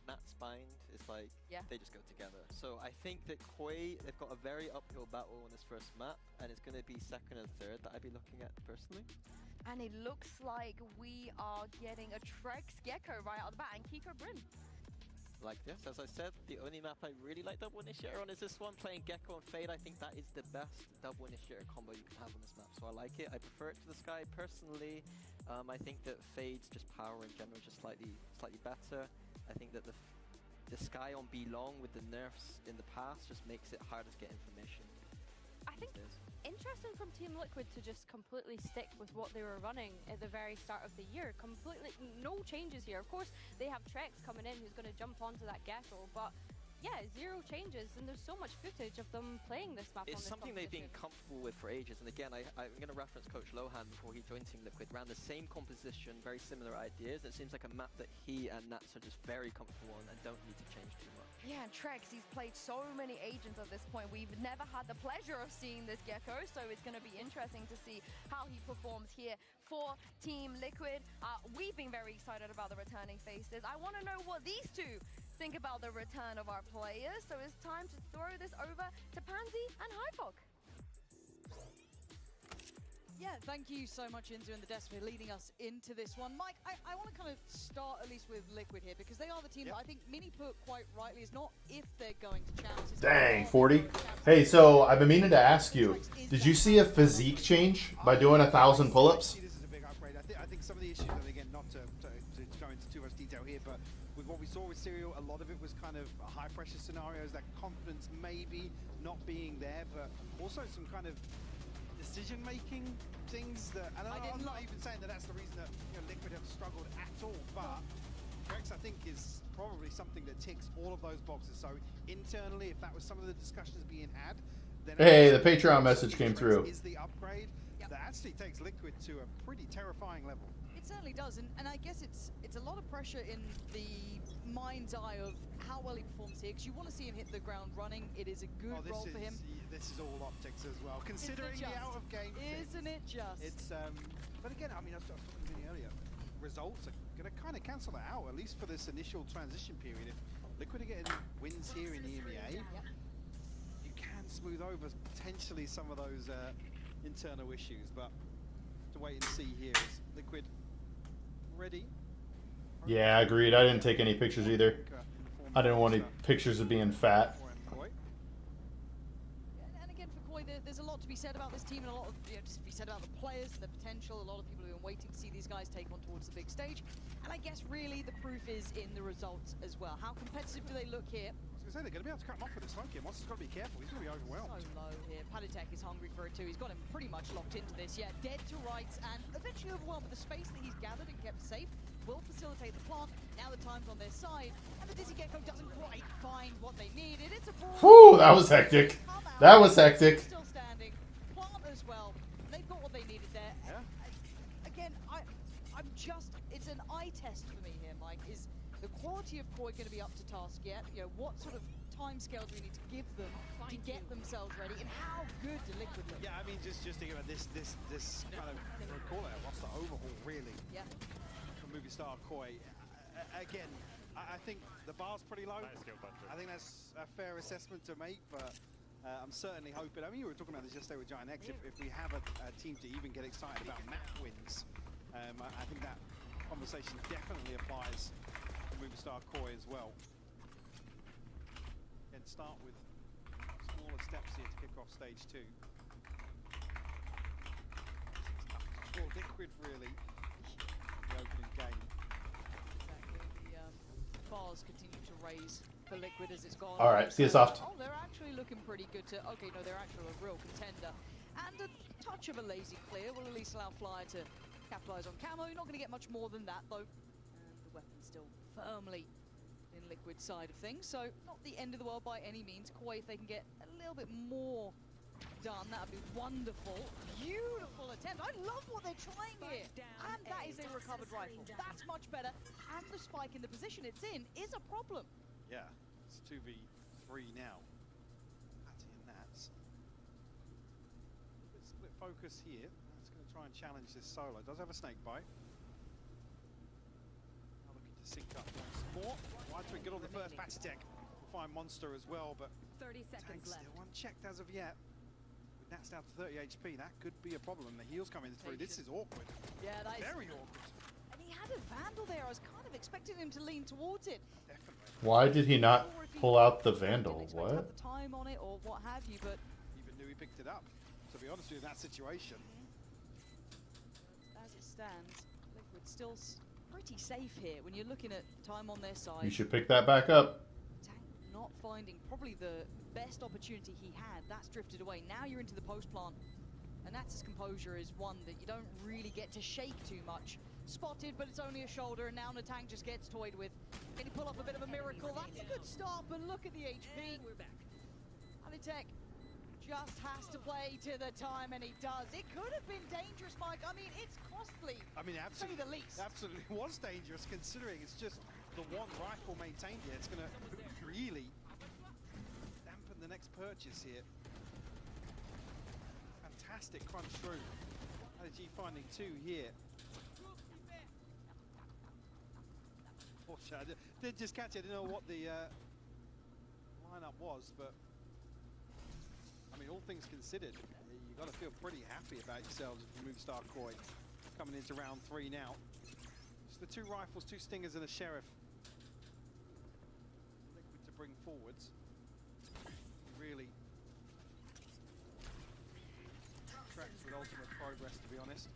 D: Nat's Bind is like,
B: Yeah.
D: they just go together. So I think that Koi, they've got a very uphill battle on this first map, and it's going to be second and third that I'd be looking at personally.
B: And it looks like we are getting a Trex Gecko right out of the bat and Kiko Bryn.
D: Like this, as I said, the only map I really like double initiator on is this one. Playing Gecko and Fade, I think that is the best double initiator combo you can have on this map. So I like it. I prefer it to the Sky personally. I think that Fade's just power in general is just slightly better. I think that the Sky on B-Long with the nerfs in the past just makes it harder to get information.
E: I think interesting from Team Liquid to just completely stick with what they were running at the very start of the year. Completely no changes here. Of course, they have Trex coming in who's going to jump onto that Gecko, but yeah, 0 changes, and there's so much footage of them playing this map.
D: It's
E: on this
D: something they've been
E: competition.
D: comfortable with for ages, and again, I'm going to reference Coach Lohan before he joined Team Liquid. Ran the same composition, very similar ideas. It seems like a map that he and Nats are just very comfortable on and don't need to change too much.
B: Yeah, and Trex, he's played so many agents at this point. We've never had the pleasure of seeing this Gecko, so it's going to be interesting to see how he performs here for Team Liquid. We've been very excited about the returning faces. I want to know what these two think about the return of our players, so it's time to throw this over to Pansy and Hypok.
F: Yeah, thank you so much, Inzu and the desk, for leading us into this one. Mike, I want to kind of start at least with Liquid here, because they are the team that I think Mini put quite rightly is not if they're going to chance. it's
A: Dang,
F: not
A: 40.
F: if they're going to chance.
A: Hey, so I've been meaning to ask you, did you see a physique change by doing 1,000 pull-ups?
G: This is a big upgrade. I think some of the issues, and again, not to go into too much detail here, but with what we saw with Serial, a lot of it was kind of high pressure scenarios, that confidence maybe not being there, but also some kind of decision-making things that, and I'm not even saying that that's the reason that Liquid have struggled at all, but Trex, I think, is probably something that ticks all of those boxes. So internally, if that was some of the discussions being had, then
A: Hey, the Patreon message came
G: Trex
A: through.
G: is the upgrade that actually takes Liquid to a pretty terrifying level.
F: It's certainly does, and I guess it's a lot of pressure in the mind's eye of how well he performs here, because you want to see him hit the ground running. It is a good role for him.
G: This is all optics as well, considering the out of game.
F: Isn't it just?
G: It's but again, I mean, I was talking to you earlier. Results are going to kind of cancel that out, at least for this initial transition period. If Liquid are getting wins here in EMEA, you can smooth over potentially some of those internal issues, but to wait and see here. Is Liquid ready?
A: Yeah, agreed. I didn't take any pictures either. I didn't want any pictures of being fat.
F: And again, for Koi, there's a lot to be said about this team, and a lot of, to be said about the players, the potential. A lot of people have been waiting to see these guys take on towards the big stage. And I guess really the proof is in the results as well. How competitive do they look here?
G: I was going to say, they're going to be able to cut him off with the smoke here. Monster's got to be careful. He's going to be overwhelmed.
F: So low here. Paditek is hungry for it too. He's got him pretty much locked into this. Yeah, dead to rights and eventually overwhelmed. But the space that he's gathered and kept safe will facilitate the plant. Now the time's on their side, and the Dizzy Gecko doesn't quite find what they needed. It's a brawl.
A: Whew, that was hectic. That was hectic.
F: Still standing. Plant as well. They've got what they needed there.
G: Yeah.
F: Again, I'm just, it's an eye test for me here, Mike. Is the quality of Koi going to be up to task yet? What sort of time scale do we need to give them to get themselves ready, and how good do Liquid look?
G: Yeah, I mean, just thinking about this kind of, call it a roster overhaul, really.
F: Yeah.
G: Movie star Koi. Again, I think the bar's pretty low. I think that's a fair assessment to make, but I'm certainly hoping. I mean, you were talking about this yesterday with Giant X. If we have a team to even get excited about map wins, I think that conversation definitely applies to movie star Koi as well. And start with smaller steps here to kick off stage 2. It's for Liquid, really. The opening game.
F: Exactly. The bars continue to raise for Liquid as it's gone.
A: All right, see you soft.
F: Oh, they're actually looking pretty good to. Okay, no, they're actually a real contender. And a touch of a lazy clear will at least allow Flyer to capitalize on camo. You're not going to get much more than that, though. And the weapon's still firmly in Liquid side of things, so not the end of the world by any means. Koi, if they can get a little bit more done, that would be wonderful. Beautiful attempt. I love what they're trying here. And that is a recovered rifle. That's much better. And the spike in the position it's in is a problem.
G: Yeah, it's 2v3 now. Patty and Nats. Split focus here. That's going to try and challenge this solo. Does have a snake bite. Now looking to sync up once more. Right, we good on the first Patty Tech. We'll find Monster as well, but
H: 30 seconds left.
G: Still unchecked as of yet. That's down to 30 HP. That could be a problem. The heal's coming through. This is awkward.
F: Yeah, that is
G: very awkward.
F: And he had a Vandal there. I was kind of expecting him to lean towards it.
G: Definitely.
A: Why did he not pull out the Vandal?
F: Didn't expect to
A: What?
F: have the time on it or what have you, but
G: Even knew he picked it up. To be honest with you, in that situation.
F: as it stands, Liquid still pretty safe here. When you're looking at time on their side,
A: You should pick that back up.
F: Tank not finding probably the best opportunity he had. That's drifted away. Now you're into the post plant, and Nats's composure is one that you don't really get to shake too much. Spotted, but it's only a shoulder, and now the tank just gets toyed with. Can he pull up a bit of a miracle? That's a good start, but look at the HP.
H: And we're back.
F: Alitech just has to play to the time, and he does. It could have been dangerous, Mike. I mean, it's costly.
G: I mean,
F: to say
G: absolutely,
F: the least.
G: absolutely was dangerous considering it's just the one rifle maintained here. It's going to really dampen the next purchase here. Fantastic crunch through. LG finding 2 here. Unfortunately, I did just catch it. I didn't know what the lineup was, but I mean, all things considered, you've got to feel pretty happy about yourselves if you move Star Koi. Coming into round 3 now. Just the 2 rifles, 2 stingers, and a sheriff. Liquid to bring forwards. Really tracks with ultimate progress, to be honest.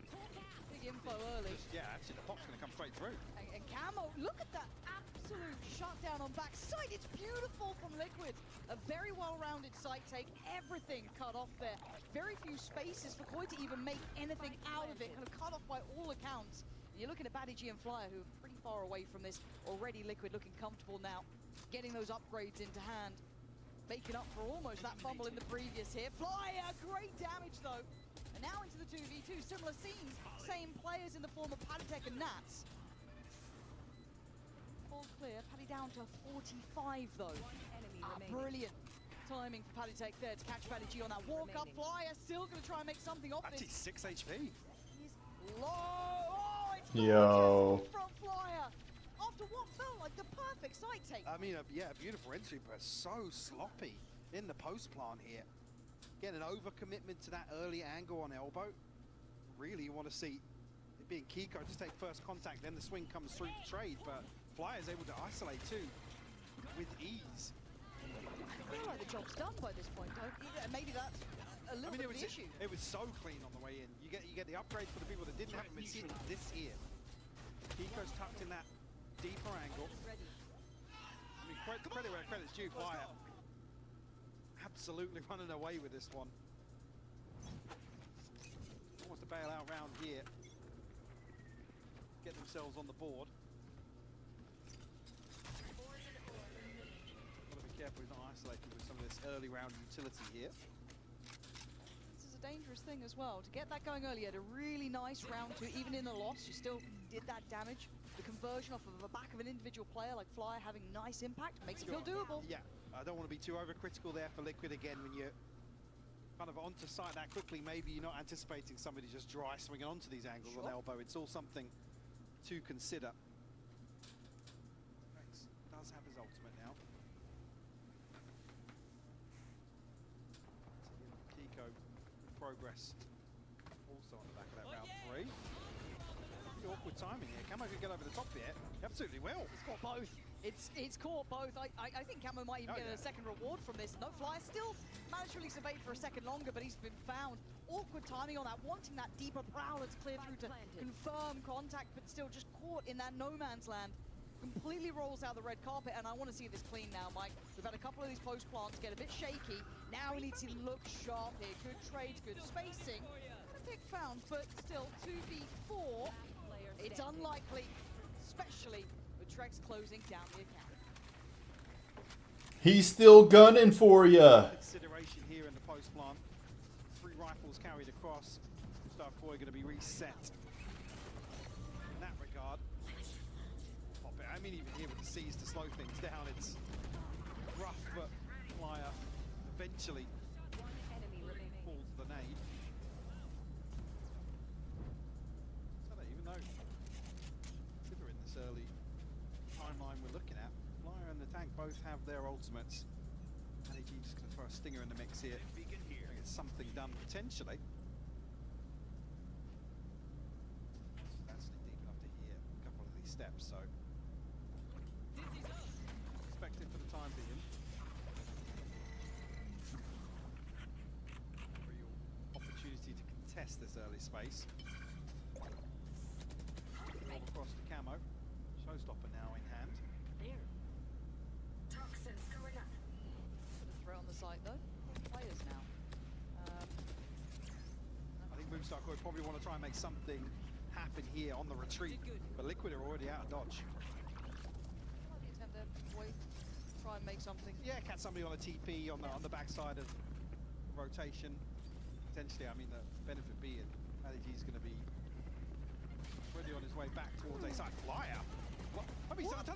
F: Big info early.
G: Yeah, actually, the pop's going to come straight through.
F: And Camo, look at that absolute shutdown on backside. It's beautiful from Liquid. A very well-rounded site take. Everything cut off there. Very few spaces for Koi to even make anything out of it. Kind of cut off by all accounts. And you're looking at Batty G and Flyer, who are pretty far away from this. Already Liquid looking comfortable now. Getting those upgrades into hand. Making up for almost that fumble in the previous hit. Flyer, great damage though. And Now into the 2v2, similar scenes, same players in the form of Paddytech and Nats. All clear, Paddy down to 45 though. Brilliant timing for Paddytech there to catch Paddy G on that walk up. Flyer still going to try and make something of
G: Actually,
F: this.
G: 6 HP.
F: He's low. Oh, it's
A: Yo.
F: gorgeous from Flyer. After what felt like the perfect side take.
G: I mean, yeah, a beautiful entry, but so sloppy in the post plant here. Getting an overcommitment to that early angle on elbow. Really, you want to see it being Kiko just take first contact, then the swing comes through the trade, but Flyer is able to isolate too with ease.
F: I feel like the job's done by this point, though. Yeah, maybe that's a little bit of the issue.
G: It was so clean on the way in. You get the upgrade for the people that didn't have them. It's this here. Kiko's tucked in that deeper angle. I mean, credit where credit's due. Flyer absolutely running away with this one. Wants to bail out round here. Get themselves on the board. Got to be careful he's not isolated with some of this early round utility here.
F: This is a dangerous thing as well. To get that going early, had a really nice round two. Even in the loss, you still did that damage. The conversion off of the back of an individual player like Flyer having nice impact makes it feel doable.
G: Yeah, I don't want to be too overcritical there for Liquid again when you're kind of onto sight that quickly. Maybe you're not anticipating somebody just dry swinging onto these angles on elbow. It's all something to consider. Rex does have his ultimate now. Kiko, progress also on the back of that round 3. Awkward timing here. Camo can get over the top here. He absolutely will.
F: It's got both. It's caught both. I think Camo might even get a second reward from this. No, Flyer still managed to release evade for a second longer, but he's been found. Awkward timing on that, wanting that deeper prowler to clear through to confirm contact, but still just caught in that no man's land. Completely rolls out the red carpet, and I want to see this clean now, Mike. We've had a couple of these post plants get a bit shaky. Now we need to look sharp here. Good trades, good spacing. A pick found, but still 2v4. It's unlikely, especially with Trex closing down the account.
A: He's still gunning for ya.
G: Consideration here in the post plant. 3 rifles carried across. Starkboy going to be reset in that regard. Pop it. I mean, even here with the C's to slow things down, it's rough, but Flyer eventually falls the nade. So that even though considering this early timeline we're looking at, Flyer and the tank both have their ultimates. And he's just going to throw a stinger in the mix here. Get something done potentially. That's deep enough to hear a couple of these steps, so expected for the time being. Real opportunity to contest this early space. Roll across the camo. Showstopper now in hand.
F: Throw on the site though. Players now.
G: I think Moonstar would probably want to try and make something happen here on the retreat, but Liquid are already out of dodge.
F: Might be attempt there, boy. Try and make something.
G: Yeah, catch somebody on a TP on the backside of rotation. Potentially, I mean, the benefit being Matty G's going to be already on his way back towards a side flyer. What? I mean,
F: What the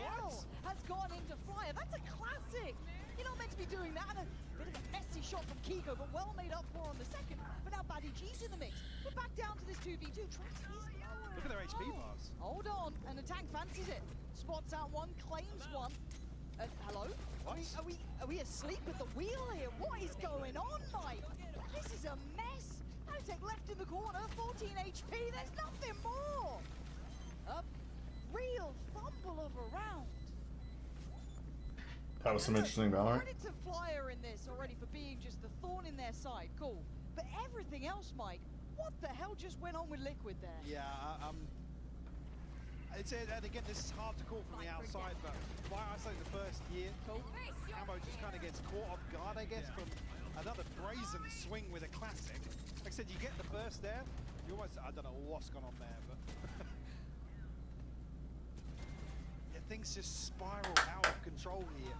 F: hell has gone into Flyer? That's a classic! You're not meant to be doing that. And a bit of a messy shot from Kiko, but well made up for on the second. But now Baddy G's in the mix. We're back down to this 2v2. Trax is lower.
G: Look at their HP bars.
F: Hold on, and the tank fancies it. Spots out one, claims one. Hello?
G: What?
F: Are we asleep at the wheel here? What is going on, Mike? This is a mess. Aztec left in the corner, 14 HP. There's nothing more. A real fumble of a round.
A: That was some interesting Valorant.
F: Credit to Flyer in this already for being just the thorn in their side. Cool. But everything else, Mike, what the hell just went on with Liquid there?
G: Yeah, and again, this is hard to call from the outside, but Flyer isolated the first year. Camo just kind of gets caught off guard, I guess, from another brazen swing with a classic. Like I said, you get the burst there, you almost, I don't know what's gone on there, but yeah, things just spiral out of control here.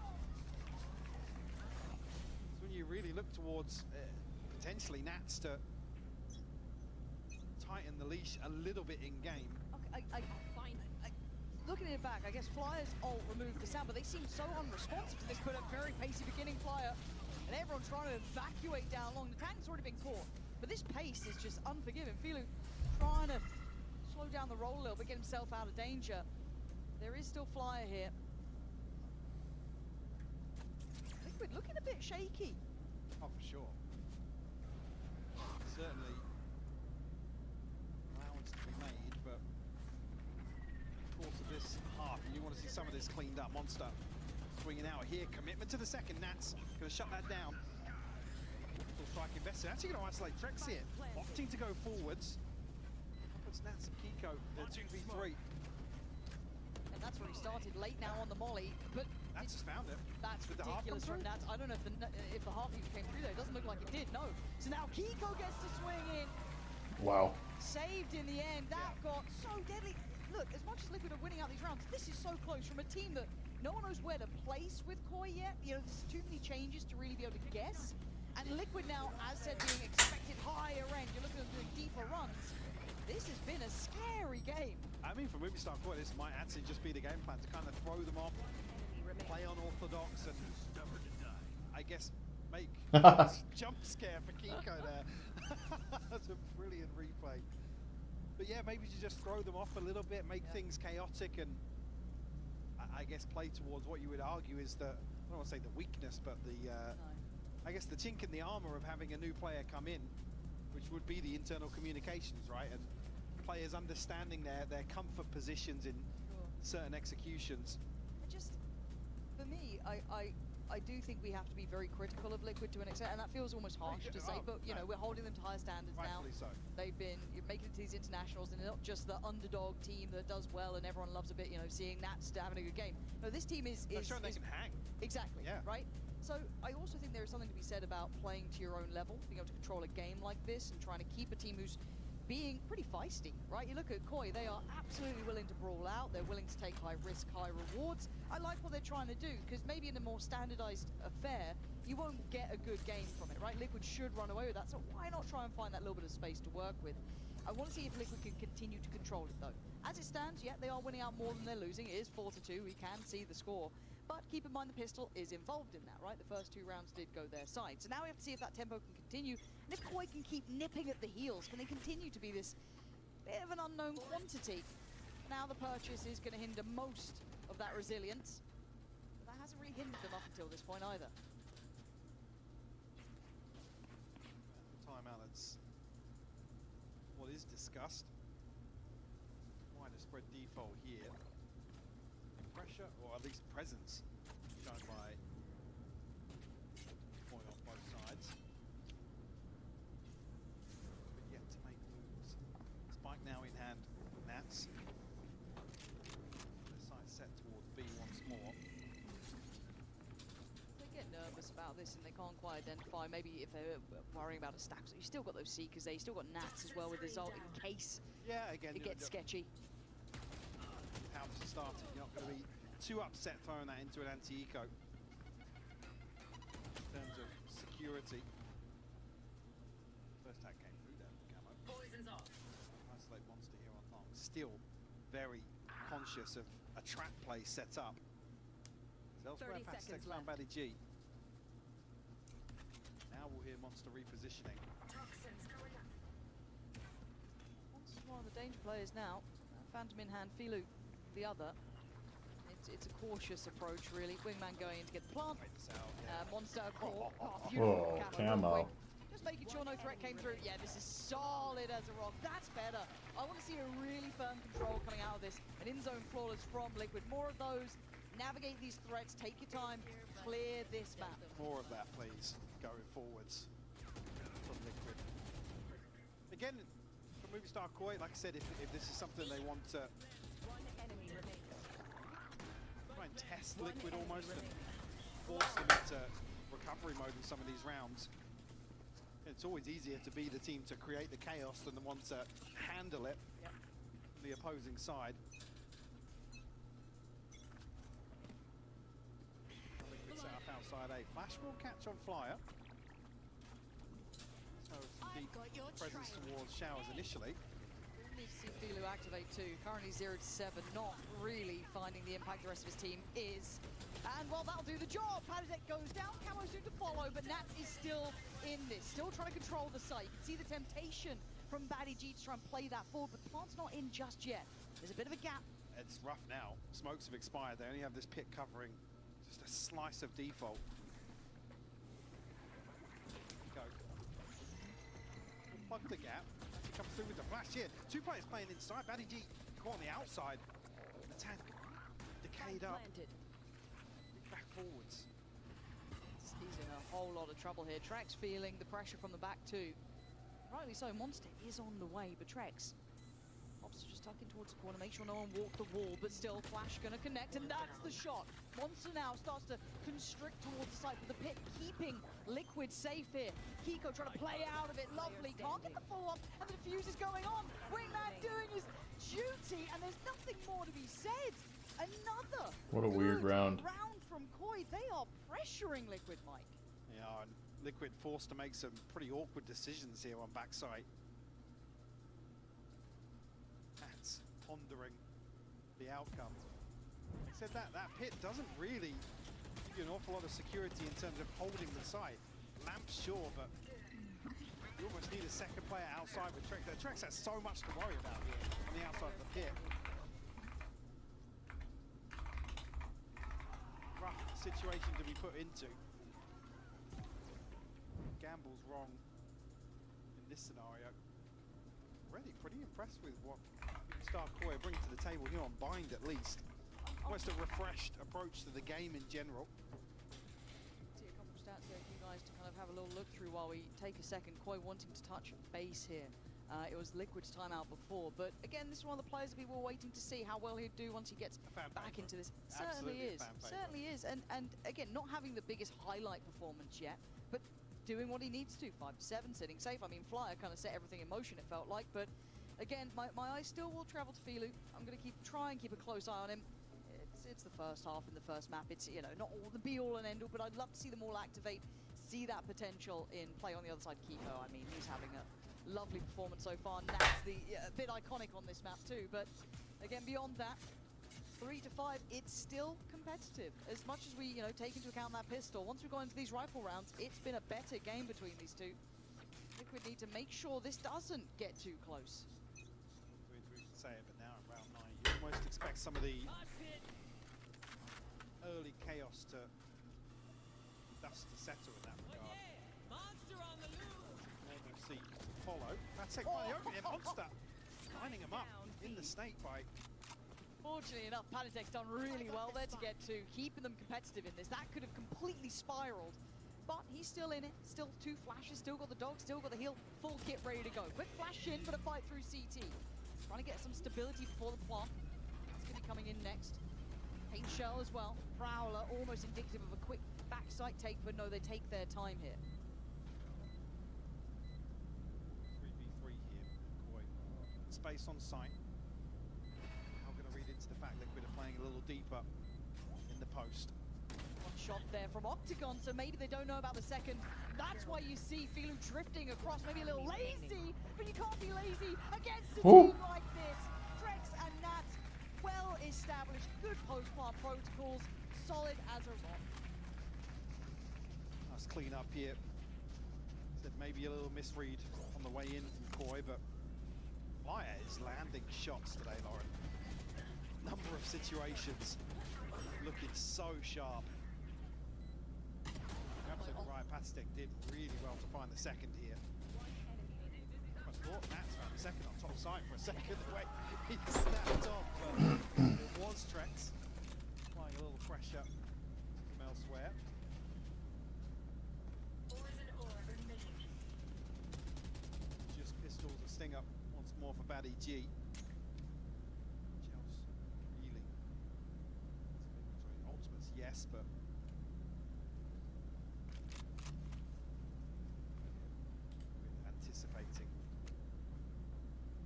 G: So when you really look towards potentially Nats to tighten the leash a little bit in game.
F: Okay, looking at it back, I guess Flyer's ult removed the sound, but they seem so unresponsive to this, but a very pacey beginning Flyer. And everyone's trying to evacuate down long. The tank's already been caught, but this pace is just unforgiving. Filu trying to slow down the roll a little bit, get himself out of danger. There is still Flyer here. Liquid looking a bit shaky.
G: Oh, for sure. Certainly allowance to be made, but in the course of this half, you want to see some of this cleaned up. Monster swinging out here. Commitment to the second. Nats going to shut that down. Full strike invested. Actually going to isolate Trex here. Opting to go forwards. Puts Nats and Kiko. They're 2v3.
F: And that's where he started late now on the molly, but
G: Nats has found it.
F: that's
G: Did the half come
F: ridiculous from
G: through?
F: Nats. I don't know if the half even came through there. It doesn't look like it did, no. So now Kiko gets to swing in.
A: Wow.
F: Saved in the end. That got so deadly. Look, as much as Liquid are winning out these rounds, this is so close from a team that no one knows where to place with Koi yet. You know, there's too many changes to really be able to guess. And Liquid now, as said, being expected higher end. You're looking at them doing deeper runs. This has been a scary game.
G: I mean, for Movie-Star Court, this might actually just be the game plan to kind of throw them off, play unorthodox, and I guess make a jump scare for Kiko there. That's a brilliant replay. But yeah, maybe to just throw them off a little bit, make things chaotic, and I guess play towards what you would argue is the, I don't want to say the weakness, but the, I guess the chink in the armor of having a new player come in, which would be the internal communications, right? And players understanding their comfort positions in certain executions.
F: Just, for me, I do think we have to be very critical of Liquid to an extent, and that feels almost harsh to say, but you know, we're holding them to higher standards now.
G: Rightfully so.
F: They've been making it to these internationals, and they're not just the underdog team that does well and everyone loves a bit, you know, seeing Nats having a good game. No, this team is
G: showing they can hang.
F: Exactly,
G: Yeah.
F: right? So I also think there is something to be said about playing to your own level, being able to control a game like this and trying to keep a team who's being pretty feisty, right? You look at Koi, they are absolutely willing to brawl out. They're willing to take high risk, high rewards. I like what they're trying to do, because maybe in a more standardized affair, you won't get a good game from it, right? Liquid should run away with that, so why not try and find that little bit of space to work with? I want to see if Liquid can continue to control it, though. As it stands, yeah, they are winning out more than they're losing. It is 4-2, we can see the score. But keep in mind the pistol is involved in that, right? The first 2 rounds did go their side. So now we have to see if that tempo can continue, and if Koi can keep nipping at the heels. Can they continue to be this bit of an unknown quantity? Now the purchase is going to hinder most of that resilience. But that hasn't really hindered them up until this point either.
G: Timeout, that's what is discussed. Wider spread default here. Pressure, or at least presence, shown by Koi on both sides. But yet to make moves. Spike now in hand, Nats. The side set towards B once more.
F: They get nervous about this and they can't quite identify, maybe if they're worrying about a stack. So you still got those Seekers there, you still got Nats as well with his ult in case
G: Yeah, again,
F: it gets sketchy.
G: how this is started, you're not going to be too upset throwing that into an anti-eco in terms of security. First tag came through there from Camo.
H: Poison's off.
G: Isolate Monster here on long. Still very conscious of a trap play set up. Elsewhere
H: 30
G: past
H: seconds
G: found
H: left.
G: Baddy G. Now we'll hear Monster repositioning.
H: Toxins going up.
F: Monster's one of the danger players now. Phantom in hand, Filu the other. It's a cautious approach, really. Wingman going in to get the plant.
G: Wait this out. Yeah.
F: Monster caught. Oh, beautiful
A: camo.
F: Just making sure no threat came through. Yeah, this is solid as a rock. That's better. I want to see a really firm control coming out of this. An in-zone flawless from Liquid. More of those. Navigate these threats. Take your time. Clear this map.
G: More of that, please, going forwards from Liquid. Again, for Movie-Star Koi, like I said, if this is something they want to
H: One enemy remaining.
G: try and test Liquid almost and force them into recovery mode in some of these rounds, it's always easier to be the team to create the chaos than the one to handle it from the opposing side. Liquid set up outside A. Flash will catch on Flyer. So some deep presence towards Showers initially.
F: to activate too. Currently 0-7, not really finding the impact the rest of his team is. And well, that'll do the job. Padidek goes down, Camo soon to follow, but Nat is still in this, still trying to control the site. You can see the temptation from Batty G to try and play that forward, but Plant's not in just yet. There's a bit of a gap.
G: It's rough now. Smokes have expired. They only have this pit covering just a slice of default. Go. Plug the gap. He comes through with the flash here. Two players playing inside. Batty G caught on the outside. The tank decayed up. Back forwards.
F: He's in a whole lot of trouble here. Trex feeling the pressure from the back too. Rightly so, Monster is on the way, but Trex Monster just tucking towards the corner, make sure no one walked the wall, but still Flash gonna connect, and that's the shot. Monster now starts to constrict towards the side, with the pit keeping Liquid safe here. Kiko trying to play out of it, lovely, can't get the follow-up, and the defuse is going on. Wingman doing his duty, and there's nothing more to be said. Another
A: What a weird
F: good
A: round.
F: from Koi. They are pressuring Liquid, Mike.
G: Yeah, and Liquid forced to make some pretty awkward decisions here on backside. That's pondering the outcome. He said that pit doesn't really give you an awful lot of security in terms of holding the site. Lamps, sure, but you almost need a second player outside with Trex. Trex has so much to worry about here on the outside of the pit. Rough situation to be put into. Gamble's wrong in this scenario. Already pretty impressed with what Star Koi bring to the table here on Bind, at least. Almost a refreshed approach to the game in general.
F: See a couple of stats there for you guys to kind of have a little look through while we take a second. Koi wanting to touch base here. It was Liquid's timeout before, but again, this is one of the players that people were waiting to see how well he'd do once he gets back into this. Certainly is, certainly is. And again, not having the biggest highlight performance yet, but doing what he needs to. 5-7, sitting safe. I mean, Flyer kind of set everything in motion, it felt like, but again, my eyes still will travel to Filu. I'm going to try and keep a close eye on him. It's the first half in the first map. It's, you know, not all the be-all and end-all, but I'd love to see them all activate, see that potential in play on the other side. Kiko, I mean, he's having a lovely performance so far. Nat's a bit iconic on this map too, but again, beyond that, 3-5, it's still competitive. As much as we, you know, take into account that pistol, once we've gone into these rifle rounds, it's been a better game between these two. Liquid need to make sure this doesn't get too close.
G: We can say it, but now in round 9, you almost expect some of the early chaos to dust to settle in that regard.
C: Monster on the loose.
G: We'll see follow. That's it. Monster lining him up in the snake bite.
F: Fortunately enough, Padidek's done really well there to get to keeping them competitive in this. That could have completely spiraled, but he's still in it. Still 2 flashes, still got the dog, still got the heal, full kit ready to go. Quick flash in, but a fight through CT. Trying to get some stability before the plant. It's going to be coming in next. Paint shell as well. Prowler, almost indicative of a quick backside take, but no, they take their time here.
G: 3v3 here. Koi. Space on site. I'm going to read into the fact Liquid are playing a little deeper in the post.
F: One shot there from Octagon, so maybe they don't know about the second. That's why you see Filu drifting across, maybe a little lazy, but you can't be lazy against a team like this. Trex and Nat, well established, good post-plant protocols, solid as a rock.
G: Nice clean up here. Said maybe a little misread on the way in from Koi, but Flyer is landing shots today, Lauren. Number of situations looking so sharp. You're absolutely right, Patstek did really well to find the second here. I thought Nat's found the second on top side for a second, the way he snapped off, but it was Trex applying a little pressure from elsewhere. Just pistols a sting up once more for Batty G. Chels really. Sorry, ultimates, yes, but anticipating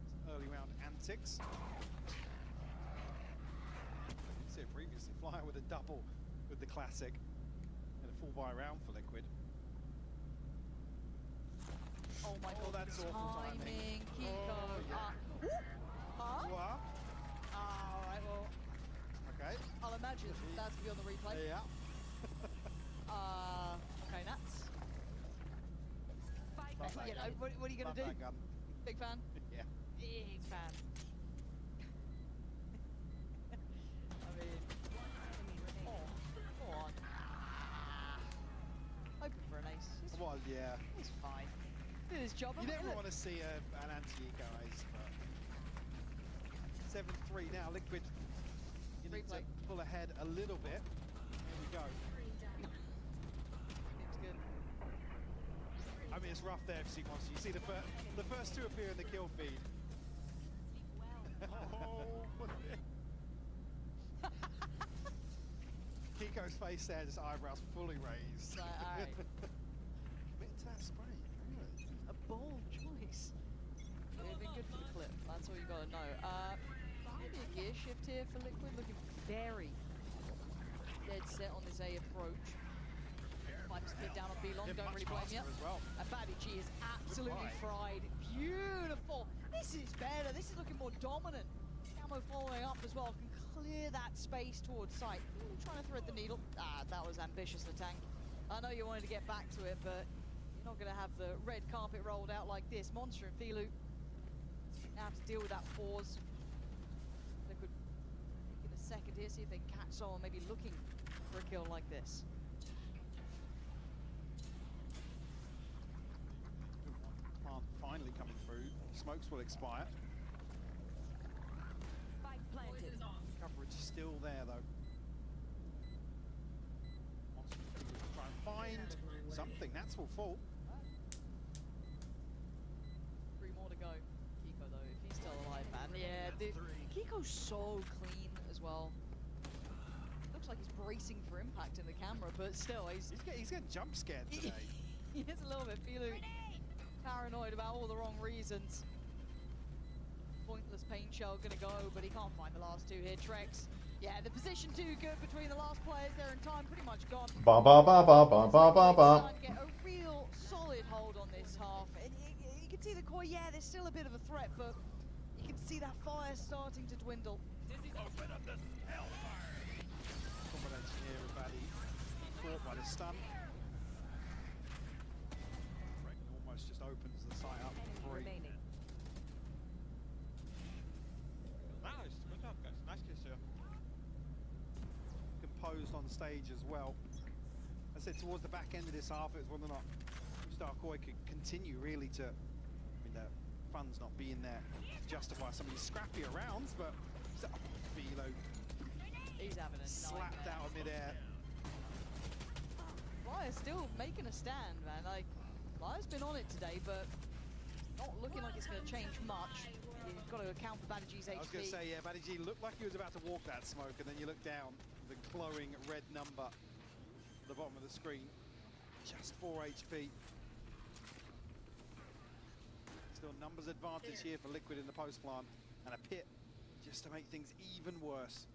G: some early round antics. You see it previously, Flyer with a double with the classic and a full buy round for Liquid.
F: Oh my god,
G: that's awful timing.
F: Kiko.
G: Oh, yeah. What?
F: Alright, well,
G: Okay.
F: I'll imagine that's going to be on the replay.
G: Yeah.
F: Okay, Nats.
G: Love that
F: You know,
G: gun.
F: what are you going
G: Love
F: to do?
G: that gun.
F: Big fan?
G: Yeah.
F: Big fan. I mean, oh, come on. Hoping for an ace.
G: Well, yeah.
F: He's fine. Did his job.
G: You
F: Look,
G: never
F: look.
G: want to see an anti-eco ace, but 7-3 now. Liquid, you need
F: Replay.
G: to pull ahead a little bit. Here we go.
F: Seems good.
G: I mean, it's rough there if you want to. You see the first two appear in the kill feed. Kiko's face there, just eyebrows fully raised.
F: Right, alright.
G: Commit to that spray, really.
F: A bold choice. It would have been good for the clip. That's all you got to know. Maybe a gear shift here for Liquid. Looking very dead set on this A approach. Might just split down on B-Long.
G: Yeah,
F: Don't
G: much
F: really blame you.
G: faster as well.
F: And Batty G is absolutely fried. Beautiful. This is better. This is looking more dominant. Camo following up as well. Can clear that space towards sight. Ooh, trying to thread the needle. That was ambitious, the tank. I know you wanted to get back to it, but you're not going to have the red carpet rolled out like this. Monster and Filu now have to deal with that pause. Liquid taking a second here, see if they can catch someone maybe looking for a kill like this.
G: Plant finally coming through. Smokes will expire.
H: Spike planted.
G: Coverage still there though. Monster will try and find something. Nats will fall.
F: 3 more to go. Kiko though, if he's still alive, man. Yeah, Kiko's so clean as well. Looks like he's bracing for impact in the camera, but still, he's
G: getting jump scared today.
F: he is a little bit feeling paranoid about all the wrong reasons. Pointless paint shell gonna go, but he can't find the last 2 here. Trex, yeah, the position too good between the last players there, and time pretty much gone.
A: Ba ba ba ba ba ba ba ba.
F: Trying to get a real solid hold on this half. And you can see the core, yeah, there's still a bit of a threat, but you can see that fire starting to dwindle.
G: Combination here with Baddy. Caught by the stun. Almost just opens the site up for 3.
H: Remaining.
I: Nice, good job guys, nice kiss here.
G: Composed on stage as well. I said towards the back end of this half, it was whether or not Starkoi could continue really to, I mean, the funds not being there to justify some of these scrappier rounds, but Philo
F: He's having a
G: slapped
F: nightmare.
G: out of midair.
F: Flyer's still making a stand, man. Like, Flyer's been on it today, but not looking like it's going to change much. You've got to account for Badag's HP.
G: I was going to say, yeah, Baddy G looked like he was about to walk that smoke, and then you look down, the glowing red number at the bottom of the screen. Just 4 HP. Still numbers advantage here for Liquid in the post plant, and a pit just to make things even worse.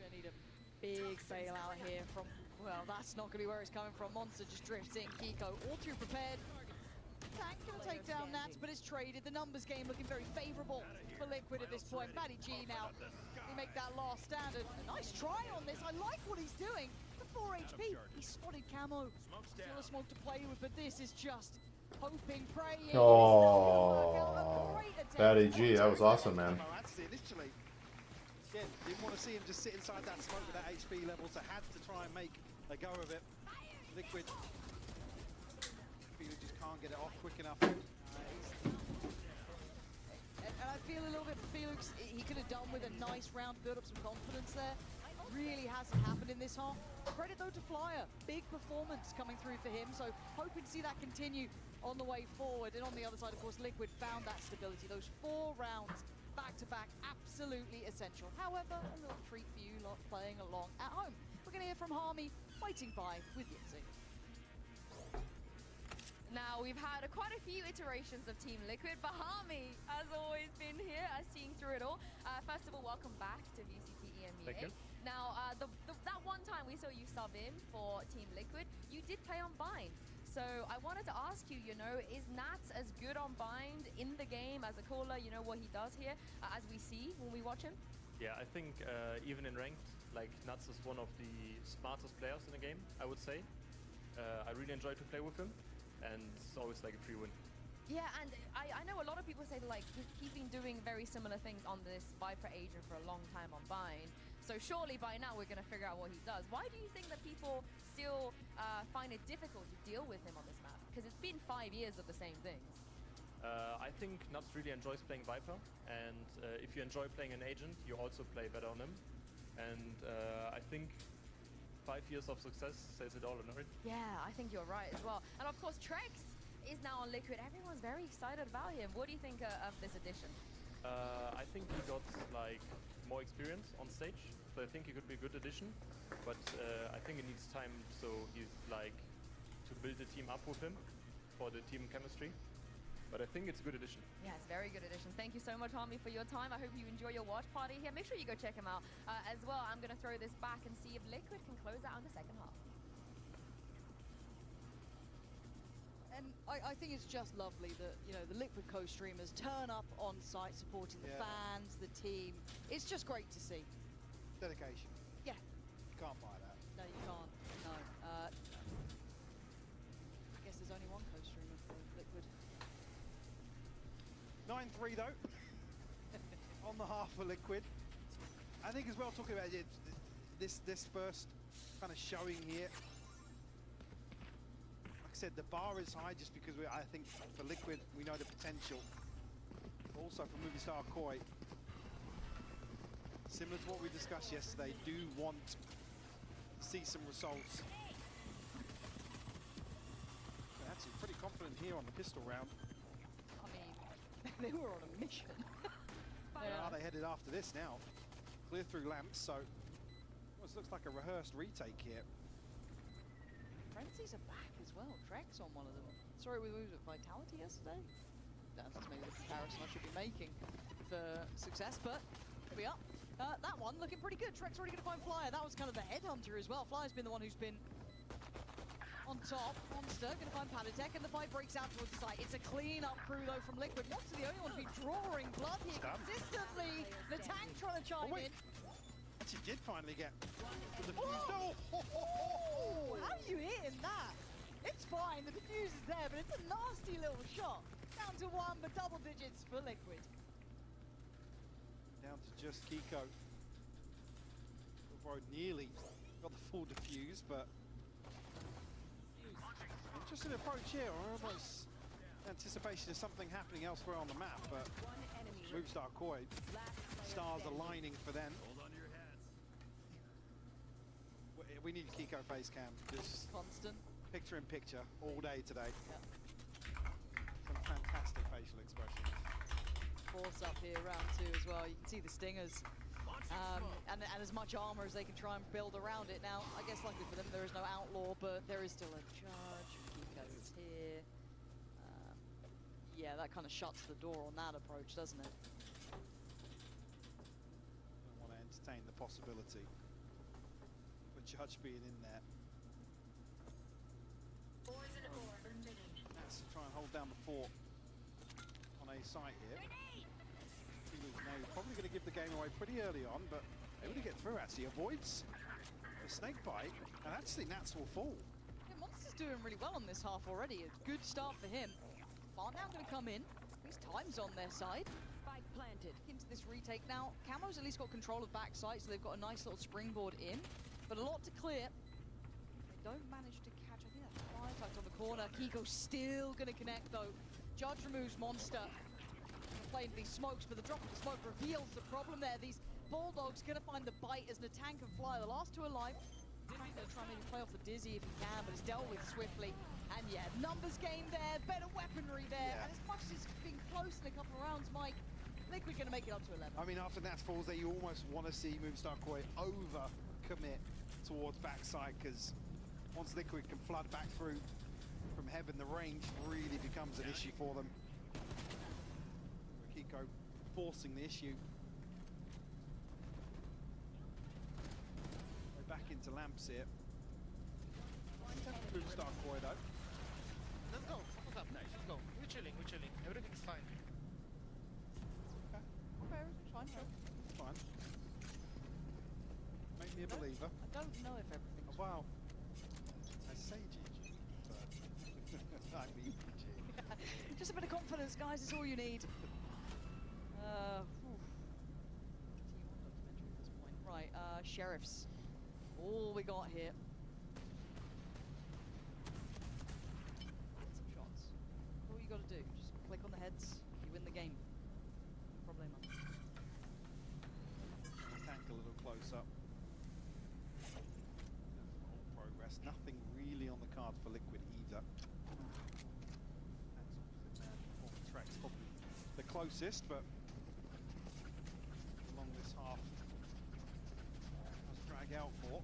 F: Gonna need a big bailout here from, well, that's not gonna be where it's coming from. Monster just drifts in. Kiko all too prepared. Tank gonna take down Nats, but it's traded. The numbers game looking very favorable for Liquid at this point. Batty G now, they make that last stand. A nice try on this. I like what he's doing. The 4 HP, he spotted Camo. Still a smoke to play with, but this is just hoping, praying.
A: Oh, Batty G, that was awesome, man.
G: That's it, literally. Again, didn't want to see him just sit inside that smoke with that HP level, so had to try and make a go of it. Liquid. Felix just can't get it off quick enough.
F: And I feel a little bit for Felix, he could have done with a nice round, build up some confidence there. Really hasn't happened in this half. Credit though to Flyer, big performance coming through for him, so hoping to see that continue on the way forward. And on the other side, of course, Liquid found that stability. Those 4 rounds back-to-back, absolutely essential. However, a little treat for you lot playing along at home. We're going to hear from Harmy, waiting by with Yinzi.
B: Now, we've had quite a few iterations of Team Liquid, but Harmy has always been here, seeing through it all. First of all, welcome back to VCT EMEA.
I: Thank you.
B: Now, that one time we saw you sub in for Team Liquid, you did play on Bind. So I wanted to ask you, is Nats as good on bind in the game as a caller? You know what he does here, as we see when we watch him?
J: Yeah, I think even in ranked, like Nuts is one of the smartest players in the game, I would say. I really enjoy to play with him, and it's always like a free win.
B: Yeah, and I know a lot of people say that, like, he's been doing very similar things on this Viper agent for a long time on bind. So surely by now we're going to figure out what he does. Why do you think that people still find it difficult to deal with him on this map? Because it's been 5 years of the same things.
J: I think Nuts really enjoys playing Viper, and if you enjoy playing an agent, you also play better on him. And I think 5 years of success says it all, right?
B: Yeah, I think you're right as well. And of course, Trex is now on Liquid. Everyone's very excited about him. What do you think of this addition?
J: I think he got like more experience on stage, so I think he could be a good addition. But I think it needs time, so he's like to build the team up with him for the team chemistry. But I think it's a good addition.
B: Yeah, it's a very good addition. Thank you so much, Harmy, for your time. I hope you enjoy your watch party here. Make sure you go check him out as well. I'm going to throw this back and see if Liquid can close out on the second half.
F: And I think it's just lovely that, the Liquid co-streamers turn up on site supporting the fans, the team. It's just great to see.
G: Dedication.
F: Yeah.
G: You can't buy that.
F: No, you can't. No. I guess there's only one co-streamer for Liquid.
G: 9-3 though. On the half for Liquid. I think as well, talking about it, this first kind of showing here. Said the bar is high just because I think for Liquid we know the potential. Also for Movie Star Koi, similar to what we discussed yesterday, do want to see some results. They're actually pretty confident here on the pistol round.
F: I mean, they were on a mission.
G: Where are they headed after this now? Clear through lamps, so this looks like a rehearsed retake here.
F: Frenzies are back as well. Trex on one of them. Sorry, we moved at Vitality yesterday. That's maybe the comparison I should be making for success, but here we are. That one looking pretty good. Trex already going to find Flyer. That was kind of the headhunter as well. Flyer's been the one who's been on top. Monster going to find Palitek, and the fight breaks out towards the site. It's a clean-up crew, though, from Liquid. Monster the only one to be drawing blood here consistently. The tank trying to chime in.
G: She did finally get the defuse.
F: Oh!
G: Oh!
F: How are you hitting that? It's fine, the defuse is there, but it's a nasty little shot. Down to 1, but double digits for Liquid.
G: Down to just Kiko. Bro nearly got the full defuse, but interesting approach here. Almost anticipation of something happening elsewhere on the map, but Movistar Koi, stars aligning for them. We need Kiko face cam. Just
F: constant.
G: Picture in picture all day today.
F: Yep.
G: Some fantastic facial expressions.
F: Force up here, round 2 as well. You can see the stingers. And as much armor as they can try and build around it. Now, I guess luckily for them, there is no outlaw, but there is still a charge. Kiko is here. Yeah, that kind of shuts the door on that approach, doesn't it?
G: I want to entertain the possibility. Judge being in there. Let's try and hold down the fort on a site here. Probably going to give the game away pretty early on, but able to get through actually. Avoids the snake bite, and actually Nats will fall.
F: Yeah, Monster's doing really well on this half already. A good start for him. Far now going to come in. His time's on their side.
H: Spike planted.
F: Into this retake now. Camo's at least got control of backside, so they've got a nice little springboard in. But a lot to clear. They don't manage to catch. I think that's Fly tucked on the corner. Kiko's still going to connect, though. Judge removes Monster. Playing these smokes, but the drop of the smoke reveals the problem there. These Bulldogs going to find the bite as Natank and Fly, the last 2 alive. Going to try and maybe play off the Dizzy if he can, but it's dealt with swiftly. And yeah, numbers game there, better weaponry there.
G: Yeah.
F: And as much as it's been close in a couple of rounds, Mike, I think we're going to make it up to 11.
G: I mean, after Nats falls there, you almost want to see Movistar Koi over commit towards backside, because once Liquid can flood back through from heaven, the range really becomes an issue for them. Kiko forcing the issue. We're back into lamps here. Movistar Koi though.
K: up, guys. Let's go. We're chilling. Everything's fine.
F: Okay, everything's fine, sure.
G: It's fine. Make me a believer.
F: I don't know if everything's
G: Oh, wow. I say GG, but I mean GG.
F: Just a bit of confidence, guys, is all you need. T1 documentary at this point. Right, sheriffs. All we got here. Get some shots. All you gotta do, just click on the heads, you win the game. No problemo.
G: Tank a little close up. Progress. Nothing really on the card for Liquid either. Tank's opposite man. Off the track's probably the closest, but along this half must drag out for.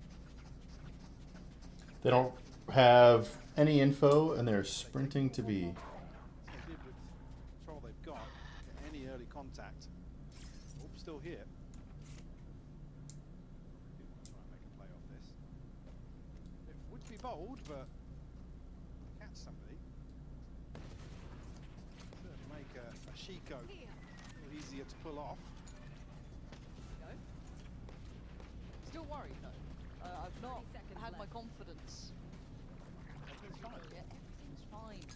A: They don't have any info, and they're sprinting to B.
G: So they did with control they've got. Get any early contact. Oh, still here. Do want to try and make a play off this. It would be bold, but catch somebody. Certainly make a Shiko a little easier to pull off.
F: Go. Still worried though. I've not had my confidence.
G: Everything's fine.
F: Yeah, everything's fine.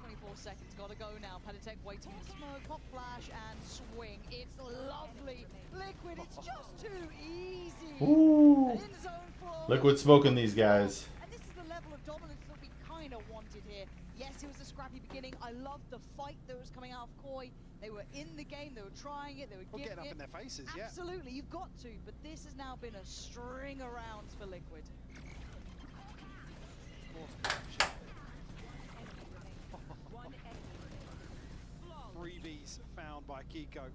F: 24 seconds, gotta go now. Panitek waits on the smoke, pop flash, and swing. It's lovely. Liquid, it's just too easy.
A: Ooh.
F: In zone floor.
A: Liquid smoking these guys.
F: And this is the level of dominance that we kind of wanted here. Yes, it was a scrappy beginning. I loved the fight that was coming out of Koi. They were in the game, they were trying it, they were giving
G: Getting up
F: it.
G: in their faces, yeah.
F: Absolutely, you've got to. But this has now been a string of rounds for Liquid.
G: Freebies found by Kiko.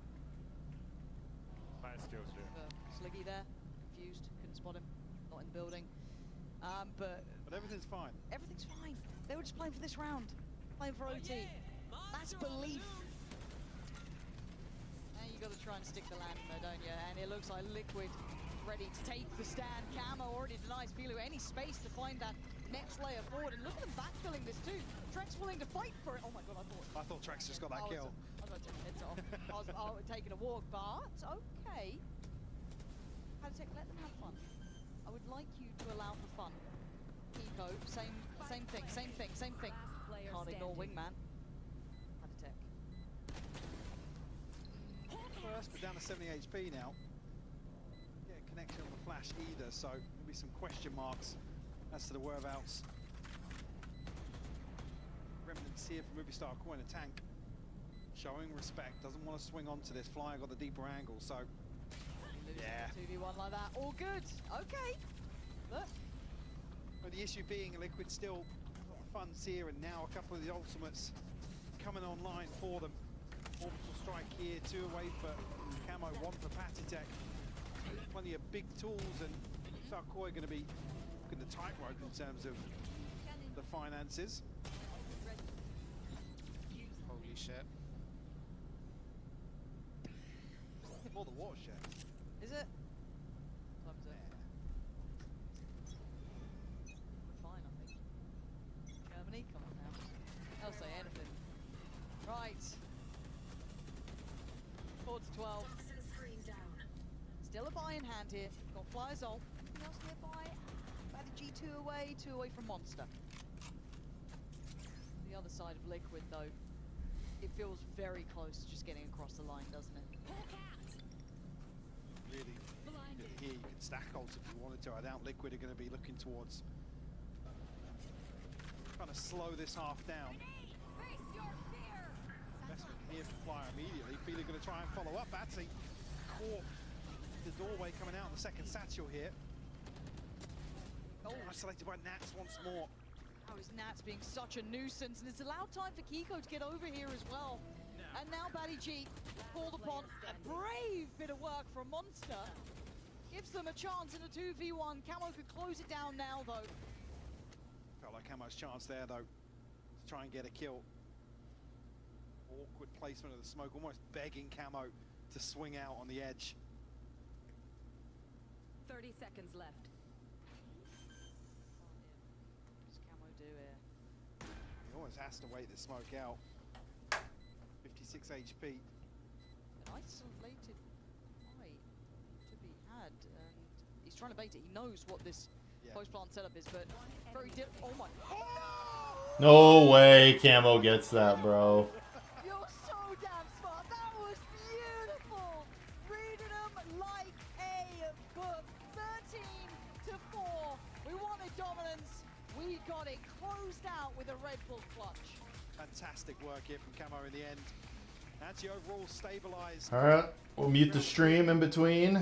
J: Nice kills,
F: Sliggy there, confused, couldn't spot him, not in the building. But
G: everything's fine.
F: Everything's fine. They were just playing for this round, playing for OT. That's belief. Now you got to try and stick the landing there, don't you? And it looks like Liquid ready to take the stand. Camo already denies Filu any space to find that next layer forward. And look at them backfilling this too. Trex willing to fight for it. Oh my god,
G: I thought Trex just got that kill.
F: I was about to take my heads off. I was taking a walk, but okay. Panitek, let them have fun. I would like you to allow for fun. Kiko, same thing. Can't ignore Wingman. Panitek.
G: First, but down to 70 HP now. Get a connection on the flash either, so there'll be some question marks as to the whereabouts. Remnants here from Movistar Coin, a tank. Showing respect, doesn't want to swing onto this. Flyer got the deeper angle, so yeah.
F: 2v1 like that, all good. Okay. Look.
G: But the issue being Liquid still got the funds here, and now a couple of the ultimates coming online for them. Orbital strike here, 2 away for Camo, 1 for Patitek. Plenty of big tools, and Sarkoi going to be looking the tightrope in terms of the finances.
K: Holy shit.
G: For the watershed.
F: Is it? What time is it? We're fine, I think. Germany, come on now. I'll say anything. Right. 4 to 12. Still a buy in hand here. Got Flyers ult. Anything else nearby? About a G2 away, 2 away from Monster. The other side of Liquid, though, it feels very close to just getting across the line, doesn't it?
G: Really, here you can stack ults if you wanted to. I doubt Liquid are going to be looking towards trying to slow this half down. Investment here for Flyer immediately. Feeling going to try and follow up. Batsy caught the doorway coming out in the second satchel here. Oh, isolated by Nats once more.
F: How is Nats being such a nuisance, and it's allowed time for Kiko to get over here as well. And now Batty G called upon. A brave bit of work from Monster. Gives them a chance in a 2v1. Camo could close it down now, though.
G: Felt like Camo's chance there, though, to try and get a kill. Awkward placement of the smoke, almost begging Camo to swing out on the edge.
H: 30 seconds left.
F: What does Camo do here?
G: He almost has to wait the smoke out. 56 HP.
F: An isolated fight to be had, and he's trying to bait it. He knows what this post-plant setup is, but very oh my.
A: No way Camo gets that, bro.
F: You're so damn smart. That was beautiful. Reading them like a book. 13-4. We wanted dominance. We got it closed out with a Red Bull clutch.
G: Fantastic work here from Camo in the end. Actually overall stabilized.
A: All right, we'll mute the stream in between.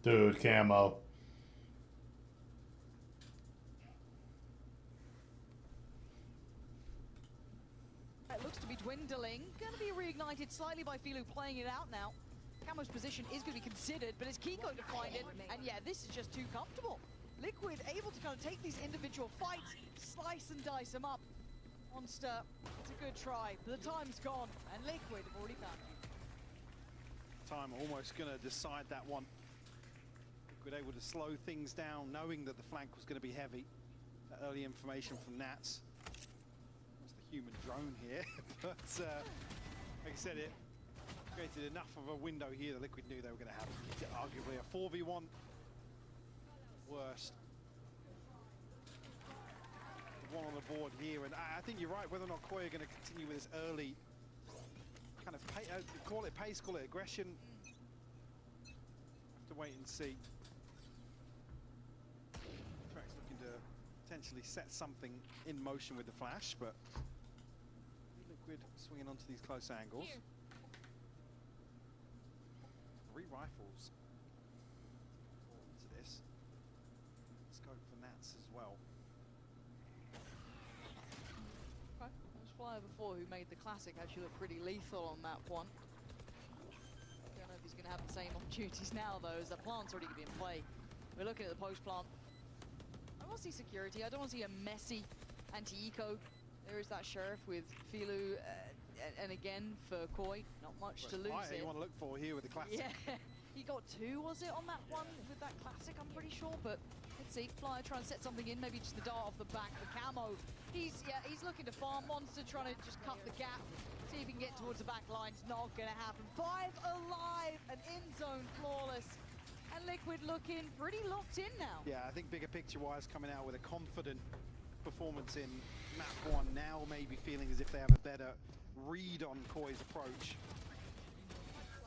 A: Dude, camo.
F: It looks to be dwindling. Going to be reignited slightly by Filu playing it out now. Camo's position is going to be considered, but it's Kiko to find it. And yeah, this is just too comfortable. Liquid able to kind of take these individual fights, slice and dice them up. Monster, it's a good try, but the time's gone, and Liquid have already found you.
G: Time almost going to decide that one. Liquid able to slow things down, knowing that the flank was going to be heavy. That early information from Nats. That's the human drone here, but like I said, it created enough of a window here that Liquid knew they were going to have arguably a 4v1 worst. One on the board here, and I think you're right, whether or not Koi are going to continue with this early kind of call it pace, call it aggression. Have to wait and see. Track's looking to potentially set something in motion with the flash, but Liquid swinging onto these close angles.
B: Here.
G: 3 rifles into this. Scope for Nats as well.
F: Okay. There was Flyer before who made the classic actually look pretty lethal on that one. Don't know if he's going to have the same opportunities now though, as the plant's already going to be in play. We're looking at the post plant. I want to see security. I don't want to see a messy anti-eco. There is that sheriff with Filu, and again for Koi, not much to lose
G: You
F: here.
G: want to look for here with the classic.
F: Yeah, he got 2, was it, on that one with that classic, I'm pretty sure, but let's see. Flyer trying to set something in, maybe just the dart off the back for Camo. He's looking to farm. Monster trying to just cut the gap, see if he can get towards the back line. It's not going to happen. 5 alive and in zone flawless. And Liquid looking pretty locked in now.
G: Yeah, I think bigger picture-wise coming out with a confident performance in map 1, now maybe feeling as if they have a better read on Koi's approach.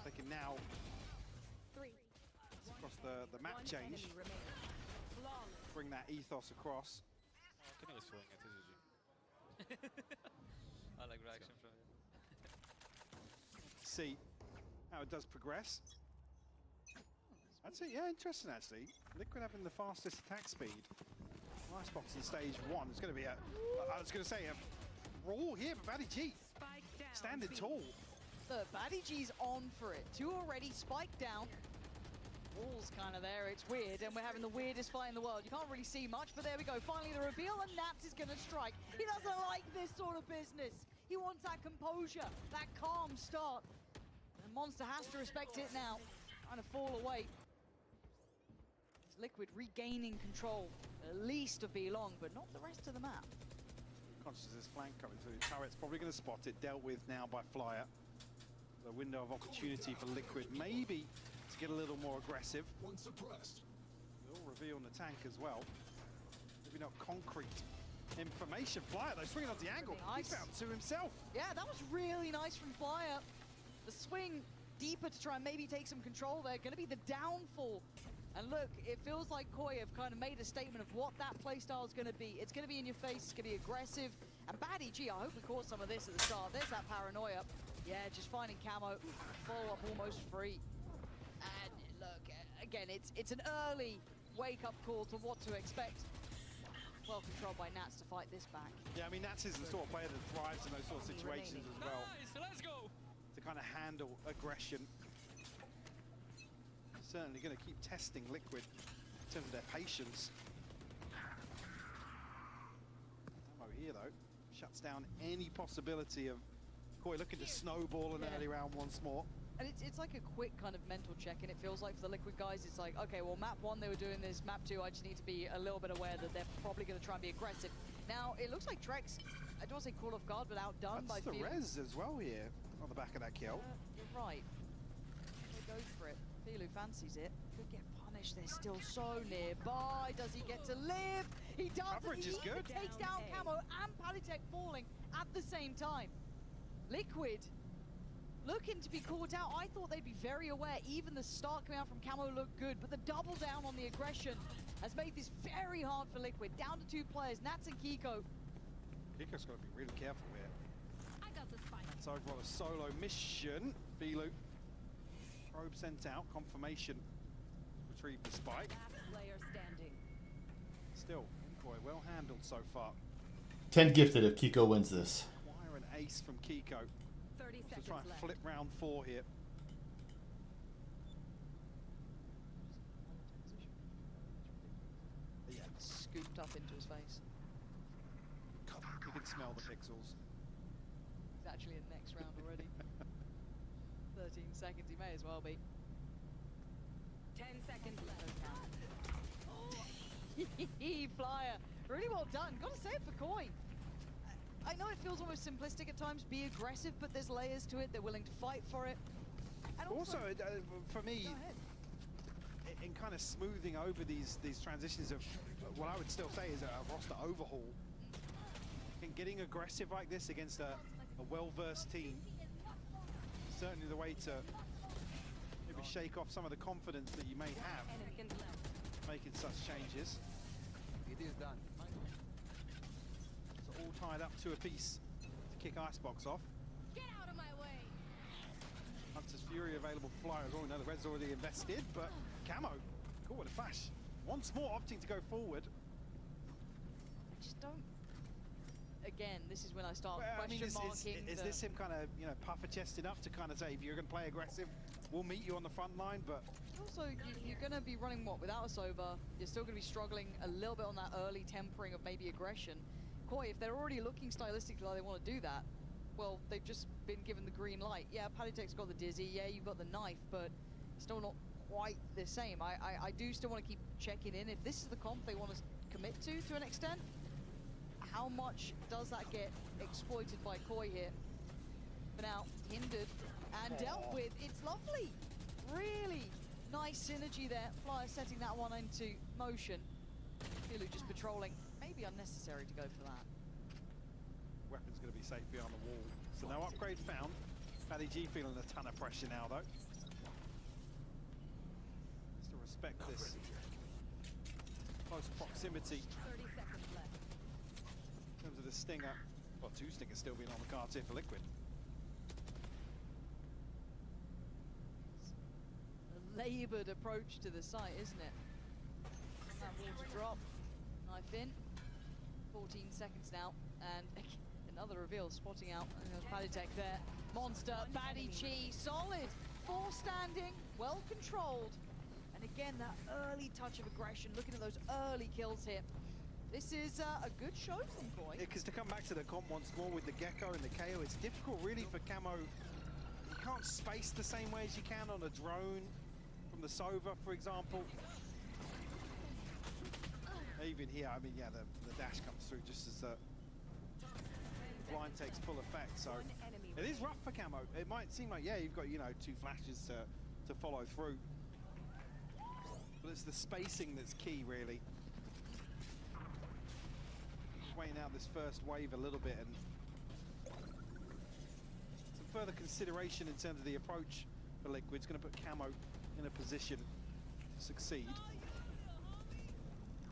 G: They can now, across the map change, bring that ethos across.
I: Can you swing it, I like reaction from him.
G: See how it does progress. That's it, yeah, interesting actually. Liquid having the fastest attack speed. Nice box in stage 1. It's going to be a, I was going to say a brawl here, but Batty G standing tall.
F: The Batty G's on for it. 2 already, spiked down. Wall's kind of there, it's weird, and we're having the weirdest fight in the world. You can't really see much, but there we go. Finally the reveal, and Nats is going to strike. He doesn't like this sort of business. He wants that composure, that calm start. And Monster has to respect it now. Trying to fall away. Liquid regaining control, at least of B-Long, but not the rest of the map.
G: Conscious of this flank coming through. Turret's probably going to spot it, dealt with now by Flyer. The window of opportunity for Liquid, maybe to get a little more aggressive.
L: One suppressed.
G: They'll reveal on the tank as well. Maybe not concrete information. Flyer though, swinging on the angle. He found 2 himself.
F: Yeah, that was really nice from Flyer. The swing deeper to try and maybe take some control there. Going to be the downfall. And look, it feels like Koi have kind of made a statement of what that playstyle is going to be. It's going to be in your face, it's going to be aggressive. And Batty G, I hope we caught some of this at the start. There's that paranoia. Yeah, just finding Camo, follow-up almost free. And look, again, it's an early wake-up call to what to expect. Well controlled by Nats to fight this back.
G: Yeah, I mean, Nats is the sort of player that thrives in those sort of situations as well.
C: Nice, let's go!
G: To kind of handle aggression. Certainly going to keep testing Liquid in terms of their patience. Ammo here though, shuts down any possibility of Koi looking to snowball an early round once more.
F: And it's like a quick kind of mental check, and it feels like for the Liquid guys, it's like, okay, well, map 1 they were doing this, map 2 I just need to be a little bit aware that they're probably going to try and be aggressive. Now, it looks like Trex, I don't want to say caught off guard, but outdone by
G: That's the
F: Filu.
G: res as well here on the back of that kill.
F: You're right. He goes for it. Filu fancies it. Could get punished. They're still so nearby. Does he get to live? He does.
G: Coverage is good.
F: Takes down Camo and Palitek falling at the same time. Liquid looking to be caught out. I thought they'd be very aware. Even the start coming out from Camo looked good, but the double down on the aggression has made this very hard for Liquid. Down to 2 players, Nats and Kiko.
G: Kiko's got to be really careful here.
B: I got the spike.
G: That's over on a solo mission. Filu. Probe sent out, confirmation. retrieve the spike.
H: Last player standing.
G: Still, boy, well handled so far.
A: 10 gifted if Kiko wins this.
G: Wire an ace from Kiko
H: 30
G: to
H: seconds
G: try and
H: left.
G: flip round 4 here.
F: Yeah, scooped up into his face.
G: You can smell the pixels.
F: He's actually in next round already. 13 seconds, he may as well be.
H: 10 seconds left.
F: Flyer, really well done. Gotta say it for Koi. I know it feels almost simplistic at times, be aggressive, but there's layers to it. They're willing to fight for it. And
G: Also, for me,
F: go ahead.
G: in kind of smoothing over these transitions of what I would still say is a roster overhaul, and getting aggressive like this against a well-versed team, certainly the way to maybe shake off some of the confidence that you may have making such changes.
D: It is done.
G: So all tied up to a piece to kick Icebox off.
B: Get out of my way.
G: Hunter's Fury available for Flyer as well. We know the Red's already invested, but Camo, cool with a flash. Once more opting to go forward.
F: I just don't. Again, this is when I start
G: Well, I mean,
F: question marking.
G: is this him kind of, puffer chested up to kind of say, if you're going to play aggressive, we'll meet you on the front line, but
F: Also, you're going to be running what without a Sova. You're still going to be struggling a little bit on that early tempering of maybe aggression. Koi, if they're already looking stylistically like they want to do that, well, they've just been given the green light. Yeah, Palitek's got the dizzy. Yeah, you've got the knife, but still not quite the same. I do still want to keep checking in. If this is the comp they want to commit to an extent, how much does that get exploited by Koi here? For now, hindered and dealt with. It's lovely. Really nice synergy there. Flyer setting that one into motion. Filu just patrolling. Maybe unnecessary to go for that.
G: weapon's going to be safe behind the wall. So no upgrade found. Paddy G feeling a ton of pressure now, though. Just to respect this close proximity
H: 30 seconds left.
G: in terms of the stinger. Well, 2 stingers still being on the cards here for Liquid.
F: A laboured approach to the site, isn't it? That water drop. Knife in. 14 seconds now. And another reveal, spotting out Palitek there. Monster, Paddy Chi, solid. 4 standing, well controlled. And again, that early touch of aggression, looking at those early kills here. This is a good show from Koi.
G: Because to come back to the comp once more with the Gecko and the KO, it's difficult really for Camo. You can't space the same way as you can on a drone from the Sova, for example. Even here, I mean, yeah, the dash comes through just as the blind takes full effect. So it is rough for Camo. It might seem like, yeah, you've got, 2 flashes to follow through. But it's the spacing that's key, really. Just waiting out this first wave a little bit, and some further consideration in terms of the approach for Liquid's going to put Camo in a position to succeed.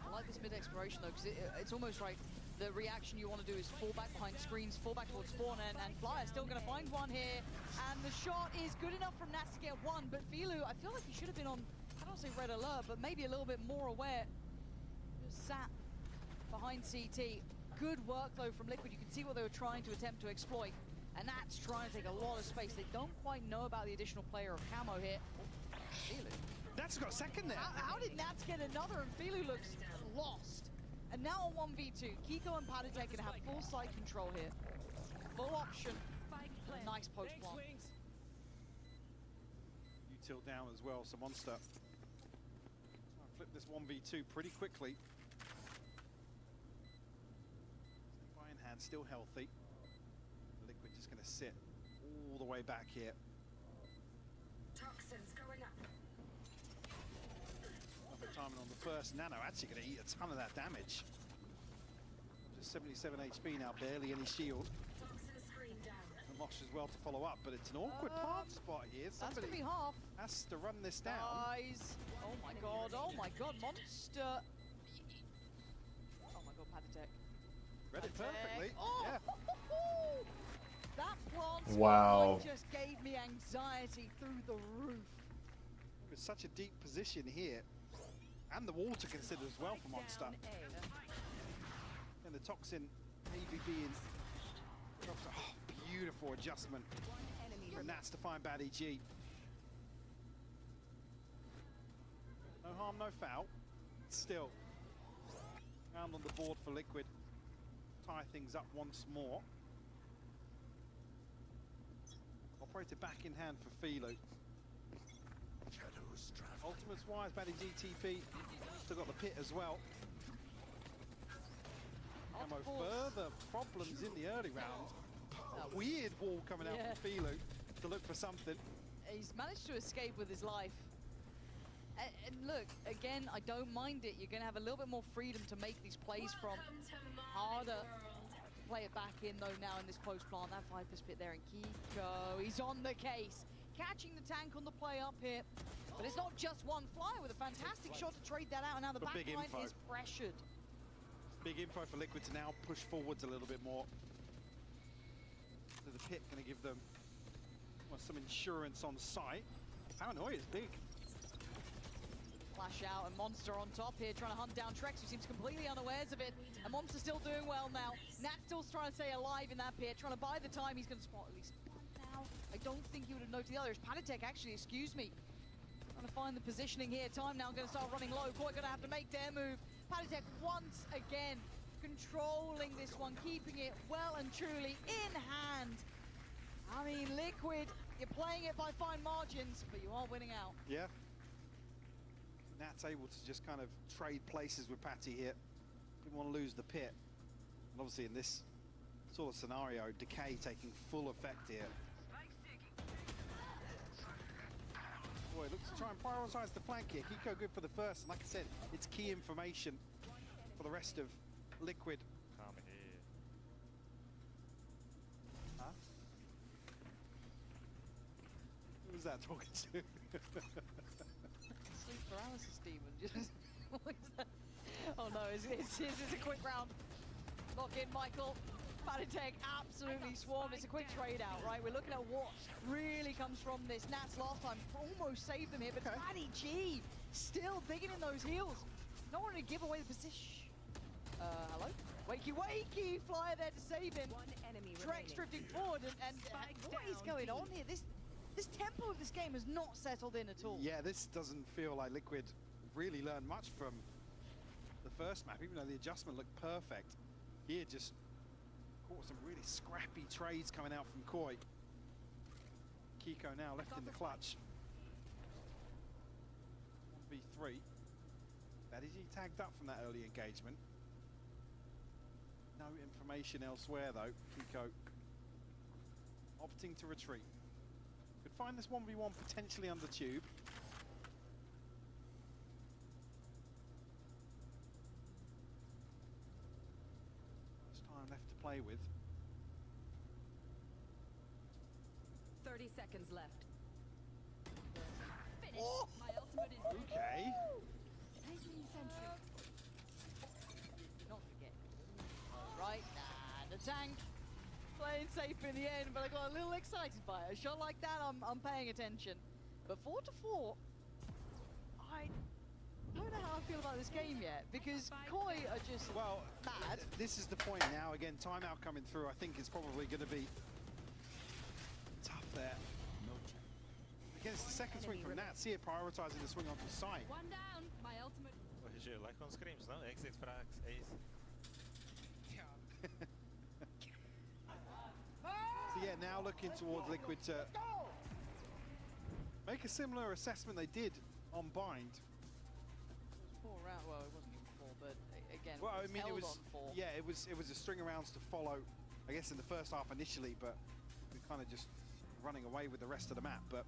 F: I like this mid-exploration though, because it's almost like the reaction you want to do is fall back behind screens, fall back towards spawn, and Flyer still going to find one here. And the shot is good enough from Nats to get one, but Filu, I feel like he should have been on, I don't want to say red alert, but maybe a little bit more aware. Just sat behind CT. Good work though from Liquid. You can see what they were trying to attempt to exploit. And Nats trying to take a lot of space. They don't quite know about the additional player of Camo here. Oh, Filu.
G: Nats got a second there.
F: How did Nats get another? And Filu looks lost. And now on 1v2, Kiko and Palitek can have full site control here. Full option. Nice post one.
G: You tilt down as well, so Monster. Try and flip this 1v2 pretty quickly. By in hand, still healthy. Liquid just going to sit all the way back here.
H: Toxins going up.
G: Perfect timing on the first. Nano actually going to eat a ton of that damage. Just 77 HP now, barely any shield.
H: Toxin screen down.
G: And Mosh as well to follow up, but it's an awkward path spot here.
F: That's going to
G: Somebody
F: be half.
G: has to run this down.
F: Guys. Oh my god, Monster. Oh my god, Palitek.
G: Read it perfectly.
F: Oh,
G: Yeah.
F: that plant
A: Wow.
F: just gave me anxiety through the roof.
G: with such a deep position here. And the wall to consider as well for Monster. And the Toxin maybe being... Oh, beautiful adjustment for Nats to find Baddy G. No harm, no foul. Still, round on the board for Liquid. Tie things up once more. Operated back in hand for Philo. Ultimates wise, Baddy GTP. Still got the pit as well. Camo further problems in the early round. A weird wall coming out from Philo to look for something.
F: He's managed to escape with his life. And look, again, I don't mind it. You're going to have a little bit more freedom to make these plays from. Harder. Play it back in, though, now in this post-plant. That Viper's pit there, and Kiko, he's on the case. Catching the tank on the play up here. But it's not just one flyer with a fantastic shot to trade that out, and now the backline is pressured.
G: Big info for Liquid to now push forwards a little bit more. So the pit going to give them some insurance on site. Paranoia is big.
F: Flash out, and Monster on top here, trying to hunt down Trex, who seems completely unawares of it. And Monster still doing well now. Nat still trying to stay alive in that pit, trying to buy the time. He's going to spot at least now. I don't think he would have noted the other. It's Panatek, actually, excuse me. Trying to find the positioning here. Time now going to start running low. Koi going to have to make their move. Panatek once again controlling this one, keeping it well and truly in hand. I mean, Liquid, you're playing it by fine margins, but you are winning out.
G: Yeah. Nat's able to just kind of trade places with Patty here. Didn't want to lose the pit. And obviously in this sort of scenario, Decay taking full effect here. Boy, looks to try and prioritize the flank here. Kiko good for the first, and like I said, it's key information for the rest of Liquid.
J: Come here.
G: Huh? Who was that talking to?
F: Sleep paralysis demon, just what is that? Oh no, it's a quick round. Lock in, Michael. Panatek absolutely swarmed. It's a quick trade out, right? We're looking at what really comes from this. Nats last time almost saved them here, but Baddy G still digging in those heels. Not wanting to give away the position. Hello? Wakey, flyer there to save him.
H: One enemy
F: Trex drifting forward, and what is going on here? This tempo of this game has not settled in at all.
G: Yeah, this doesn't feel like Liquid really learned much from the first map, even though the adjustment looked perfect. Here just caught some really scrappy trades coming out from Koi. Kiko now left in the clutch. 1v3. Baddy G tagged up from that early engagement. No information elsewhere though. Kiko opting to retreat. Could find this 1v1 potentially under tube. Much time left to play with.
H: 30 seconds left. Finish.
G: Oh!
H: My ultimate is
G: Okay.
H: placing sentry.
F: Not forget. Right, the tank playing safe in the end, but I got a little excited by it. A shot like that, I'm paying attention. But 4-4, I don't know how I feel about this game yet, because Koi are just bad.
G: This is the point now. Again, timeout coming through. I think it's probably going to be tough there. Again, it's the second swing from Nats here, prioritizing the swing onto site.
H: One down. My ultimate.
I: What is your like on screams, no? Exit frags, ace.
G: So yeah, now looking towards Liquid to make a similar assessment they did on Bind.
F: 4 round, well, it wasn't even 4, but again,
G: Well, I mean, it
F: held
G: was
F: on 4.
G: yeah, it was a string of rounds to follow. I guess in the first half initially, but we're kind of just running away with the rest of the map. But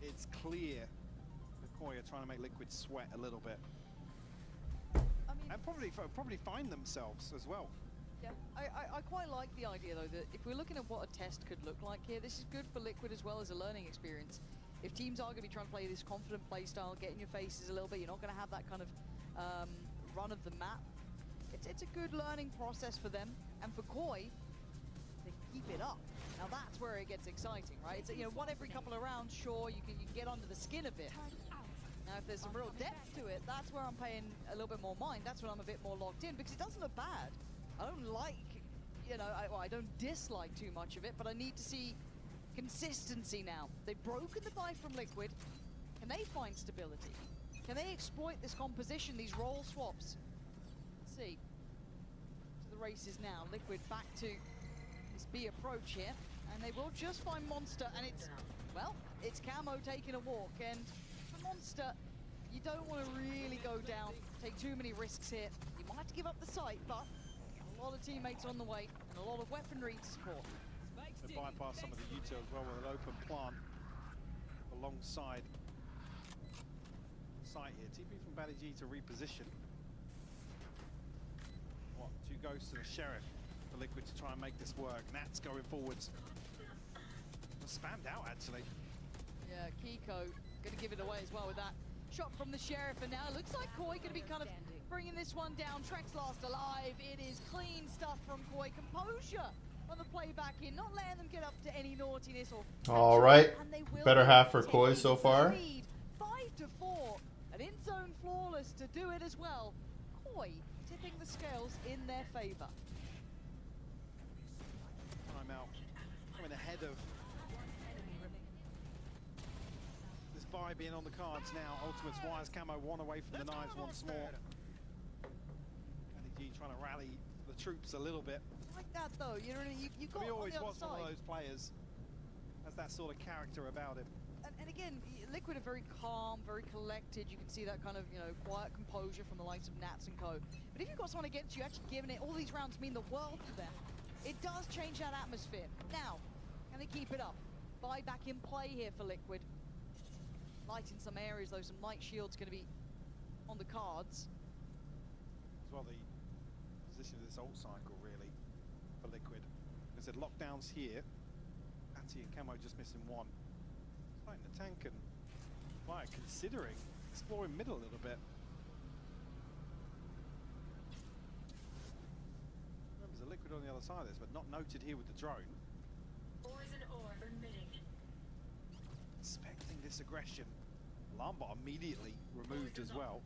G: it's clear that Koi are trying to make Liquid sweat a little bit,
F: I mean,
G: and probably find themselves as well.
F: yeah, I quite like the idea though that if we're looking at what a test could look like here, this is good for Liquid as well as a learning experience. If teams are going to be trying to play this confident play style, get in your faces a little bit, you're not going to have that kind of run of the map. It's a good learning process for them, and for Koi, they keep it up. Now that's where it gets exciting, right? It's, you know, one every couple of rounds, sure, you can get under the skin a bit. Now, if there's some real depth to it, that's where I'm paying a little bit more mind. That's when I'm a bit more locked in, because it doesn't look bad. I don't like, you know, I don't dislike too much of it, but I need to see consistency now. They've broken the buy from Liquid. Can they find stability? Can they exploit this composition, these role swaps? Let's see. To the races now. Liquid back to this B approach here, and they will just find Monster, and it's, well, it's Camo taking a walk, and for Monster, you don't want to really go down, take too many risks here. You might have to give up the site, but a lot of teammates on the way, and a lot of weaponry to support.
G: They bypass some of the util as well with an open plant alongside the site here. TP from Bally G to reposition. What, 2 ghosts and a sheriff for Liquid to try and make this work. Nat's going forwards. Spammed out actually.
F: Yeah, Kiko gonna give it away as well with that shot from the sheriff, and now it looks like Koi gonna be kind of bringing this one down. Trex last alive. It is clean stuff from Koi. Composure on the playback in, not letting them get up to any naughtiness or.
A: All right,
F: and they will
A: better half for Koi
F: take
A: so
F: the
A: far.
F: lead. 5-4, an in zone flawless to do it as well. Koi tipping the scales in their favor.
G: Timeout coming ahead of this buy being on the cards now. Ultimates wires Camo one away from the knives once more. Bally G trying to rally the troops a little bit.
F: Like that though, you know, you got
G: He always
F: on the
G: was
F: other
G: one of
F: side.
G: those players. Has that sort of character about him.
F: And again, Liquid are very calm, very collected. You can see that kind of, you know, quiet composure from the likes of Nats and Co. But if you've got someone against you, actually giving it, all these rounds mean the world to them. It does change that atmosphere. Now, can they keep it up? Buy back in play here for Liquid. Light in some areas though, some light shield's going to be on the cards.
G: As well, the position of this ult cycle really for Liquid. They said lockdowns here. Atty and Camo just missing one. Fighting the tank and Fire considering exploring middle a little bit. There's a Liquid on the other side of this, but not noted here with the drone.
H: Poison orb emitting.
G: Expecting this aggression. Alarm bot immediately removed as well.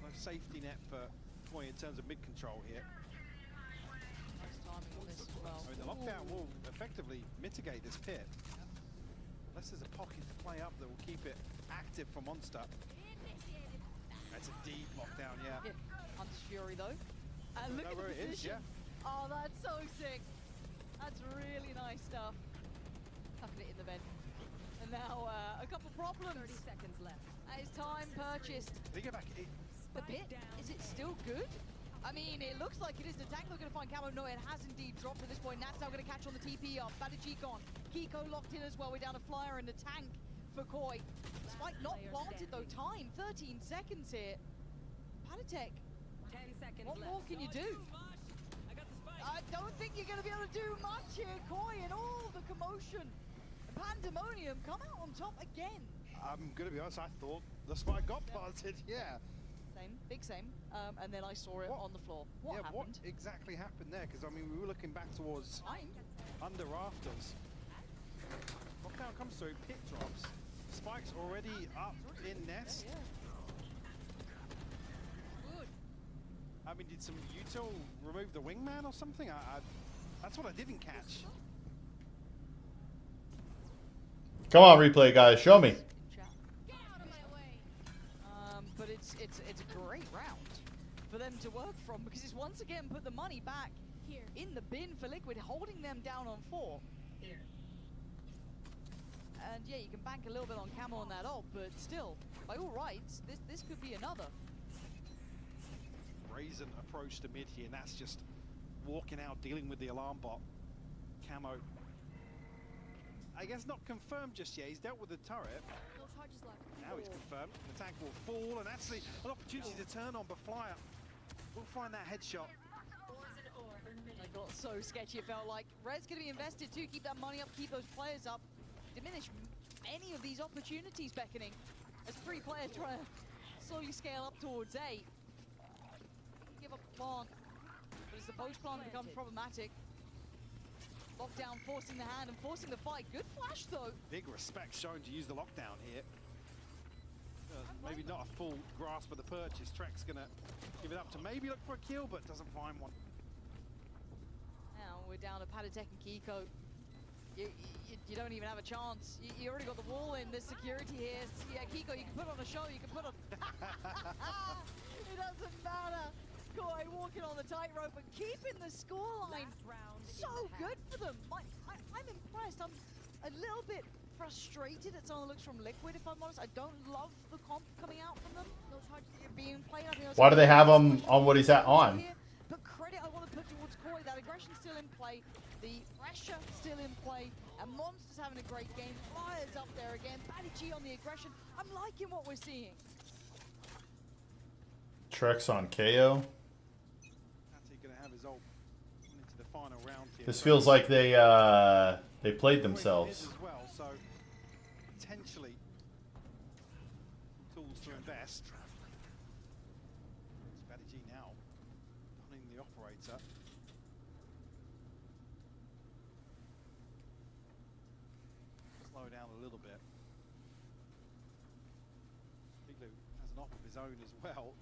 G: No safety net for Koi in terms of mid control here.
F: Nice timing on this as well.
G: I mean, the lockdown will effectively mitigate this pit. Unless there's a pocket to play up that will keep it active for Monster. That's a deep lockdown, yeah.
F: Hunter's Fury though. And look at
G: where
F: the
G: it is,
F: position.
G: yeah.
F: Oh, that's so sick. That's really nice stuff. Tucking it in the vent. And now a couple problems.
H: 30 seconds left.
F: That is time purchased.
G: They go back.
F: The pit, is it still good? I mean, it looks like it is. The tank looking to find Camo. No, it has indeed dropped at this point. Nat's now going to catch on the TP up. Badaji gone. Kiko locked in as well. We're down a flyer in the tank for Koi. Spike not planted though. Time, 13 seconds here. Padatek,
H: 10 seconds
F: what
H: left.
F: more can you do? I don't think you're going to be able to do much here. Koi and all the commotion. Pandemonium come out on top again.
G: I'm going to be honest, I thought the spike got planted, yeah.
F: Same, big same. And then I saw it on the floor. What happened?
G: What exactly happened there? Because I mean, we were looking back towards under rafters. Lockdown comes through, pit drops. Spike's already up in nest.
F: Good.
G: I mean, did some util remove the wingman or something? That's what I didn't catch.
A: Come on, replay guys, show me.
F: Get out of my way. But it's a great round for them to work from, because it's once again put the money back
H: Here.
F: in the bin for Liquid, holding them down on 4.
H: Here.
F: And yeah, you can bank a little bit on Camo on that ult, but still, by all rights, this could be another.
G: Brazen approach to mid here, and that's just walking out, dealing with the alarm bot. Camo, I guess not confirmed just yet. He's dealt with the turret.
B: No charges left.
G: Now he's confirmed. The tank will fall, and actually an opportunity to turn on, but Flyer will find that headshot.
H: Poison orb emitting.
F: That got so sketchy, it felt like. Red's going to be invested too, keep that money up, keep those players up. Diminish any of these opportunities beckoning as 3 players try to slowly scale up towards A. Give up the plant, but as the post plant becomes problematic, Lockdown forcing the hand and forcing the fight. Good flash though.
G: Big respect shown to use the lockdown here. Maybe not a full grasp of the purchase. Trek's gonna give it up to maybe look for a kill, but doesn't find one.
F: Now we're down to Patatek and Kiko. You don't even have a chance. You already got the wall in. There's security here. Yeah, Kiko, you can put on a show. You can put on. It doesn't matter. Koi walking on the tightrope and keeping the scoreline. So good for them. I'm impressed. I'm a little bit frustrated at some of the looks from Liquid, if I'm honest. I don't love the comp coming out from them. Those charges being played. I think
A: Why do they have him on what he's at on?
F: But credit I want to put towards Koi. That aggression still in play. The pressure still in play. And Monster's having a great game. Flyers up there again. Batty G on the aggression. I'm liking what we're seeing.
A: Trex on KO.
G: Gonna have his ult into the final round here.
A: This feels like they played themselves.
G: As well, so potentially tools to invest. Strategy now, hunting the operator. Slow down a little bit. Igloo has an op of his own as well.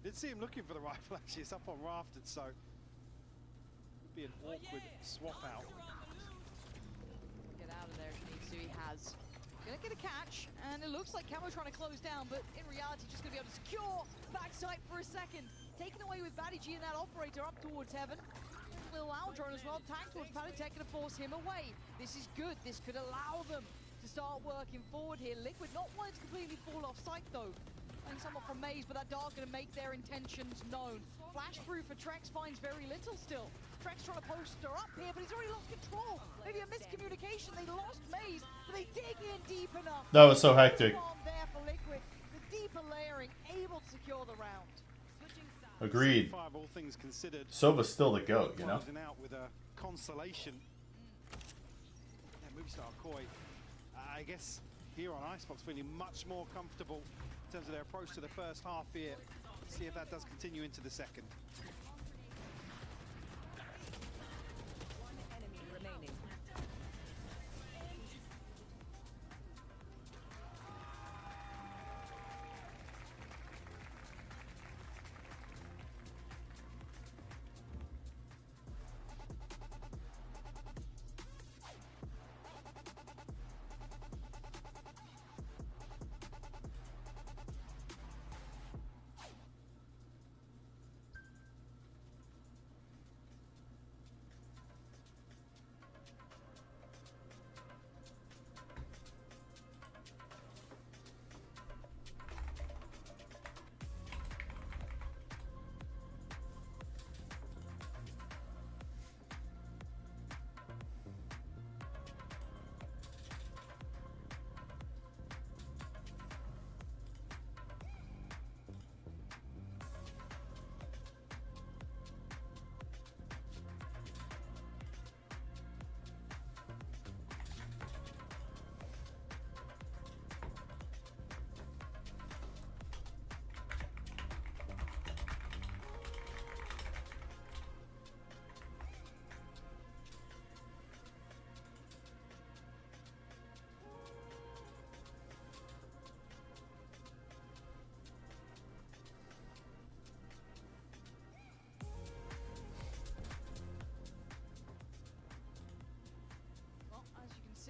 G: Did see him looking for the rifle actually. It's up on rafted, so would be an awkward swap out.
F: Get out of there if he needs to. He has. Gonna get a catch, and it looks like Camo trying to close down, but in reality just gonna be able to secure backside for a second. Taken away with Batty G and that operator up towards heaven. Little Aldron as well, tagged towards Patatek, gonna force him away. This is good. This could allow them to start working forward here. Liquid not wanting to completely fall off sight though. Somewhat from Maze, but that dart going to make their intentions known. Flash through for Trex finds very little still. Trex trying to poster up here, but he's already lost control. Maybe a miscommunication. They lost Maze, but they dig in deep enough.
A: That was so hectic.
F: There for Liquid. The deeper layering, able to secure the round.
A: Agreed.
G: Five, all things considered.
A: Sova's still the GOAT, you know?
G: Closing out with a consolation. Yeah, movie star Koi, I guess here on Icebox feeling much more comfortable in terms of their approach to the first half here. See if that does continue into the second.
H: One enemy remaining.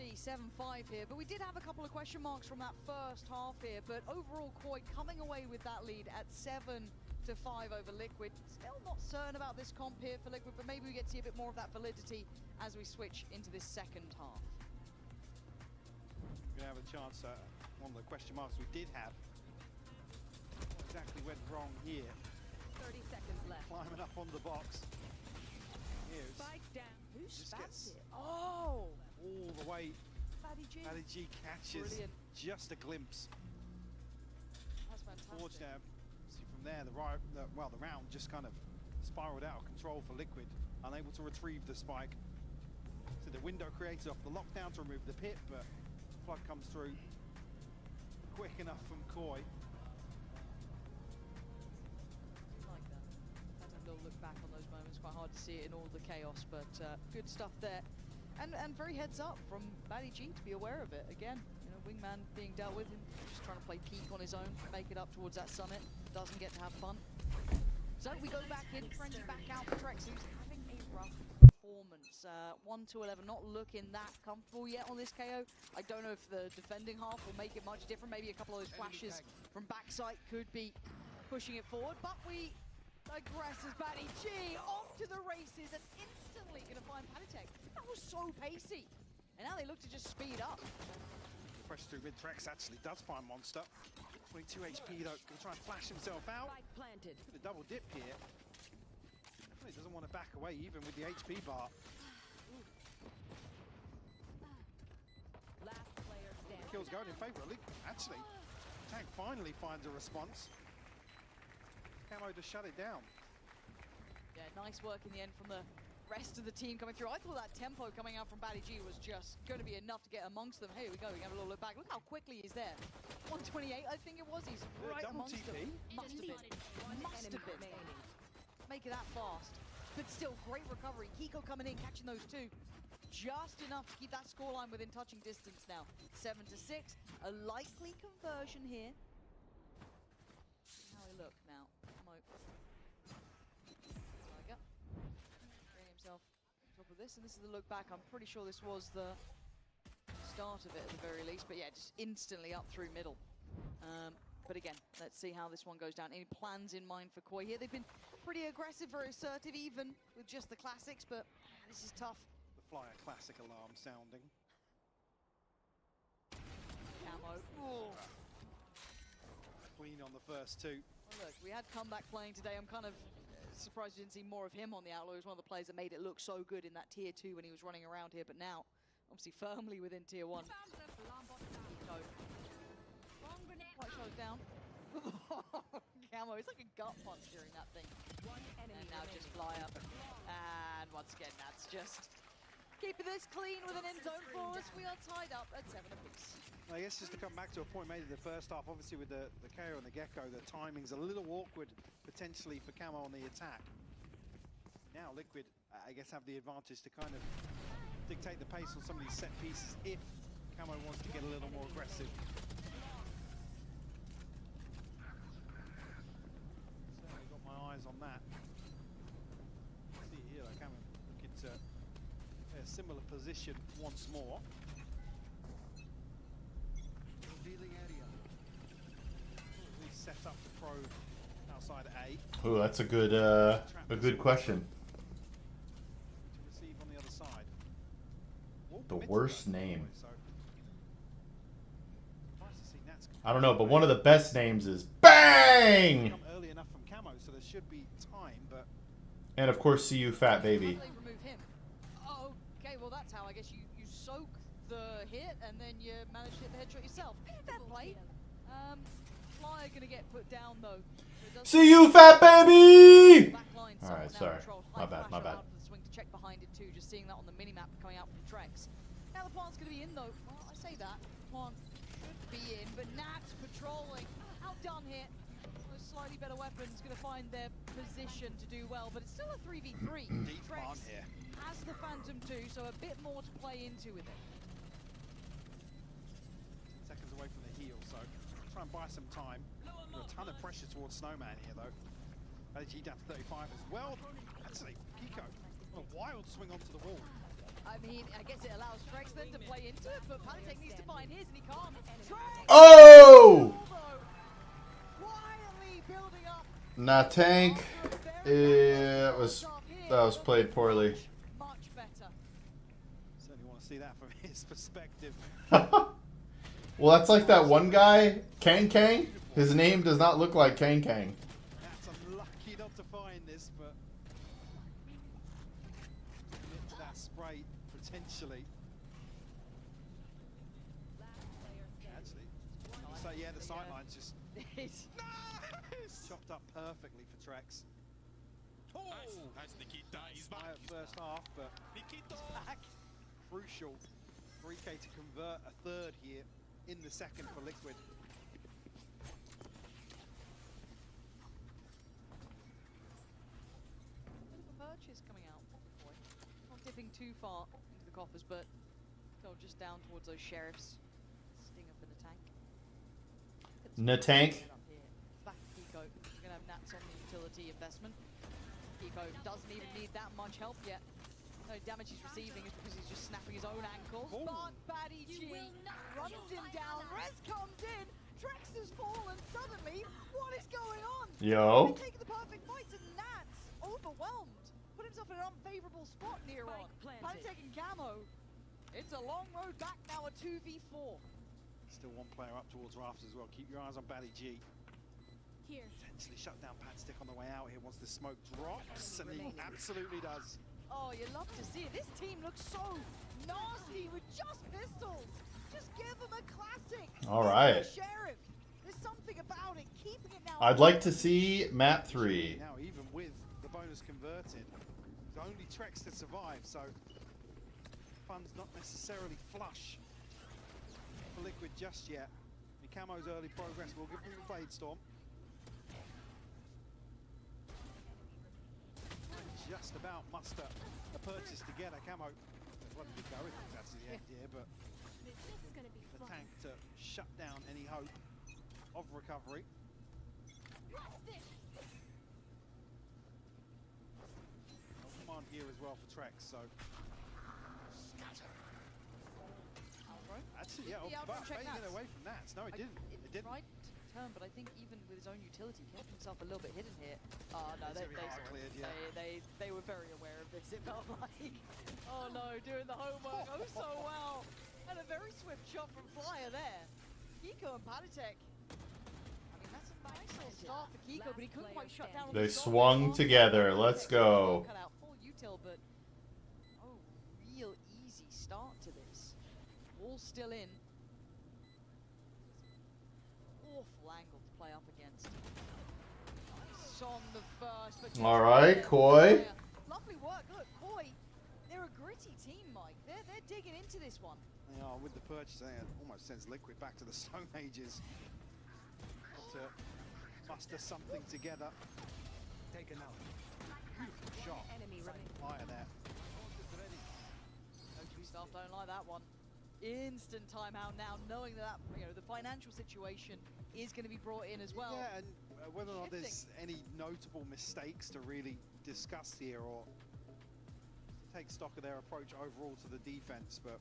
F: see 7-5 here, but we did have a couple of question marks from that first half here, but overall Koi coming away with that lead at 7-5 over Liquid. Still not certain about this comp here for Liquid, but maybe we get to see a bit more of that validity as we switch into this second half.
G: We're going to have a chance at one of the question marks we did have. What exactly went wrong here?
H: 30 seconds left.
G: Climbing up on the box. Here's
H: Spike down.
F: Who
G: just
F: spams
G: gets
F: it? Oh!
G: all the way.
F: Batty G.
G: Batty G catches
F: Brilliant.
G: just a glimpse.
F: That's fantastic.
G: Forge now. See from there, the round just kind of spiraled out of control for Liquid, unable to retrieve the spike. So the window created off the lockdown to remove the pit, but Flood comes through quick enough from Koi.
F: Like that. little look back on those moments. Quite hard to see it in all the chaos, but good stuff there. And very heads up from Batty G to be aware of it. Again, you know, Wingman being dealt with, and just trying to play peak on his own, make it up towards that summit. Doesn't get to have fun. So we go back in, trenching back out for Trex, who's having a rough performance. 1-11, not looking that comfortable yet on this KO. I don't know if the defending half will make it much different. Maybe a couple of those flashes from backside could be pushing it forward, but we digress as Batty G off to the races and instantly going to find Panitek. That was so pacey. And now they look to just speed up.
G: Fresh through mid. Trex actually does find Monster. 22 HP though, gonna try and flash himself out.
H: Planted.
G: Get a double dip here. He doesn't want to back away even with the HP bar.
H: Last player standing.
G: Kills going in favour of Liquid. Actually, Tank finally finds a response. Camo to shut it down.
F: Yeah, nice work in the end from the rest of the team coming through. I thought that tempo coming out from Batty G was just going to be enough to get amongst them. Here we go, we can have a little look back. Look how quickly he's there. 128, I think it was. He's right
G: double
F: amongst
G: TP.
F: them. Must have been. Must have been. Make it that fast. But still, great recovery. Kiko coming in, catching those two. Just enough to keep that scoreline within touching distance now. 7-6. A likely conversion here. See how he look now. Camo. Tiger. Bring himself on top of this, and this is the look back. I'm pretty sure this was the start of it at the very least, but yeah, just instantly up through middle. But again, let's see how this one goes down. Any plans in mind for Koi here? They've been pretty aggressive, very assertive, even with just the classics, but this is tough.
G: The Flyer classic alarm sounding.
F: Camo. Ooh.
G: Queen on the first two.
F: Well, look, we had Comeback playing today. I'm kind of surprised we didn't see more of him on the Outlaw. He was one of the players that made it look so good in that tier 2 when he was running around here, but now, obviously firmly within tier 1. No. Quite shot it down. Camo, it's like a gut punch during that thing. And now just fly up. And once again, that's just keeping this clean with an end zone for us. We are tied up at 7 apiece.
G: I guess just to come back to a point made in the first half, obviously with the KO and the Gecko, the timing's a little awkward potentially for Camo on the attack. Now Liquid, I guess, have the advantage to kind of dictate the pace on some of these set pieces if Camo wants to get a little more aggressive. Certainly got my eyes on that. See here, though, Camo looking to a similar position once more. Revealing area. We set up the probe outside A.
A: Oh, that's a good question.
G: To receive on the other side.
A: The worst name.
G: So, nice to see Nats
A: I don't know, but one of the best names is Bang!
G: come early enough from Camo, so there should be time, but
A: And of course, see you, fat baby.
F: How do they remove him? Oh, okay, well that's how I guess you soak the hit and then you manage to hit the headshot yourself. Fair play. Flyer gonna get put down though.
A: See you, fat baby! All right, sorry. My bad.
F: For the swing to check behind it too. Just seeing that on the minimap coming out from Trex. Now the plant's gonna be in though. Well, I say that. Plant should be in, but Nats patrolling. Outdone here. With slightly better weapons, gonna find their position to do well, but it's still a 3v3.
G: deep
F: Trex
G: on here.
F: has the Phantom too, so a bit more to play into with it.
G: 10 seconds away from the heal, so try and buy some time. Got a ton of pressure towards Snowman here though. LG down to 35 as well. Actually, Kiko, a wild swing onto the wall.
F: I mean, I guess it allows Trex then to play into it, but Panitek needs to find his and he can't. Trex!
A: Oh!
F: Quietly building up.
A: Nah, Tank. That was played poorly.
F: Much better.
G: Certainly want to see that from his perspective.
A: Well, that's like that one guy, Kang Kang. His name does not look like Kang Kang.
G: That's unlucky not to find this, but commit to that spray potentially. Actually, so yeah, the sightline's just chopped up perfectly for Trex.
I: Oh, nice Nikita. He's back.
G: First half, but
I: Nikita.
G: back. Crucial. 3K to convert a third here in the second for Liquid.
F: diving too far into the coffers, but go just down towards those sheriffs. Sting up in the tank.
A: Natank.
F: Back to Kiko. We're gonna have Nats on the utility investment. Kiko doesn't even need that much help yet. The only damage he's receiving is because he's just snapping his own ankles. But Batty G runs him down. Rez comes in. Trex has fallen suddenly. What is going on?
A: Yo.
F: They're taking the perfect fights and Nats overwhelmed. Put himself in an unfavorable spot near on. Batty taking camo. It's a long road back now, a 2v4.
G: Still one player up towards Rafters as well. Keep your eyes on Batty G.
E: Here.
G: Potentially shut down Pat Stick on the way out here once the smoke drops, and he absolutely does.
F: Oh, you love to see it. This team looks so nasty with just pistols. Just give them a classic.
A: All right.
F: Sheriff. There's something about it. Keeping it now.
A: I'd like to see map 3.
G: Now, even with the bonus converted, it's only Trex to survive, so funds not necessarily flush for Liquid just yet. Camo's early progress will give them the Blade Storm. Just about muster a purchase together. Camo, what did he go with? That's the end here, but the tank to shut down any hope of recovery. No command here as well for Trex, so. Actually, yeah, but getting away from that. No, it didn't. It didn't.
F: Right turn, but I think even with his own utility, he kept himself a little bit hidden here. Oh no, they
G: cleared, yeah.
F: they were very aware of this. It felt like, oh no, doing the homework oh so well, and a very swift shot from Flyer there. Kiko and Palitek. I mean, that's a nice little start for Kiko, but he couldn't quite shut down.
A: They swung together. Let's go.
F: Cut out full util, but oh, real easy start to this. All still in. Awful angle to play up against. Nice on the first. But
A: All right, Koi.
F: Lovely work. Look, Koi, they're a gritty team, Mike. They're digging into this one.
G: They are with the purchase. They almost sends Liquid back to the Stone Ages. To muster something together. Take another. Beautiful shot. Fire there.
F: Coaching staff don't like that one. Instant timeout now, knowing that the financial situation is going to be brought in as well.
G: Yeah, and whether or not there's any notable mistakes to really discuss here or take stock of their approach overall to the defense, but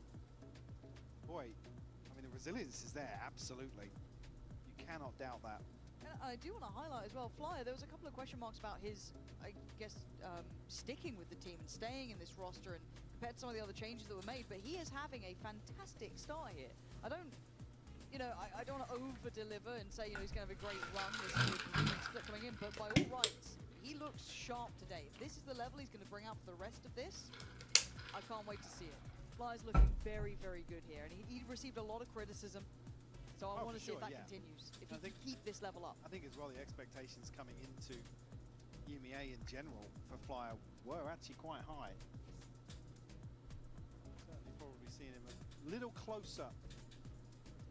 G: boy, I mean the resilience is there, absolutely. You cannot doubt that.
F: And I do want to highlight as well, Flyer, there was a couple of question marks about his, I guess, sticking with the team and staying in this roster and compared to some of the other changes that were made, but he is having a fantastic start here. I don't want to over-deliver and say, he's going to have a great run this split coming in, but by all rights, he looks sharp today. If this is the level he's going to bring out for the rest of this, I can't wait to see it. Flyer's looking very, very good here, and he received a lot of criticism, so I want to see if that continues, if he can keep this level up.
G: I think as well the expectations coming into UMEA in general for Flyer were actually quite high. Certainly probably seeing him a little closer to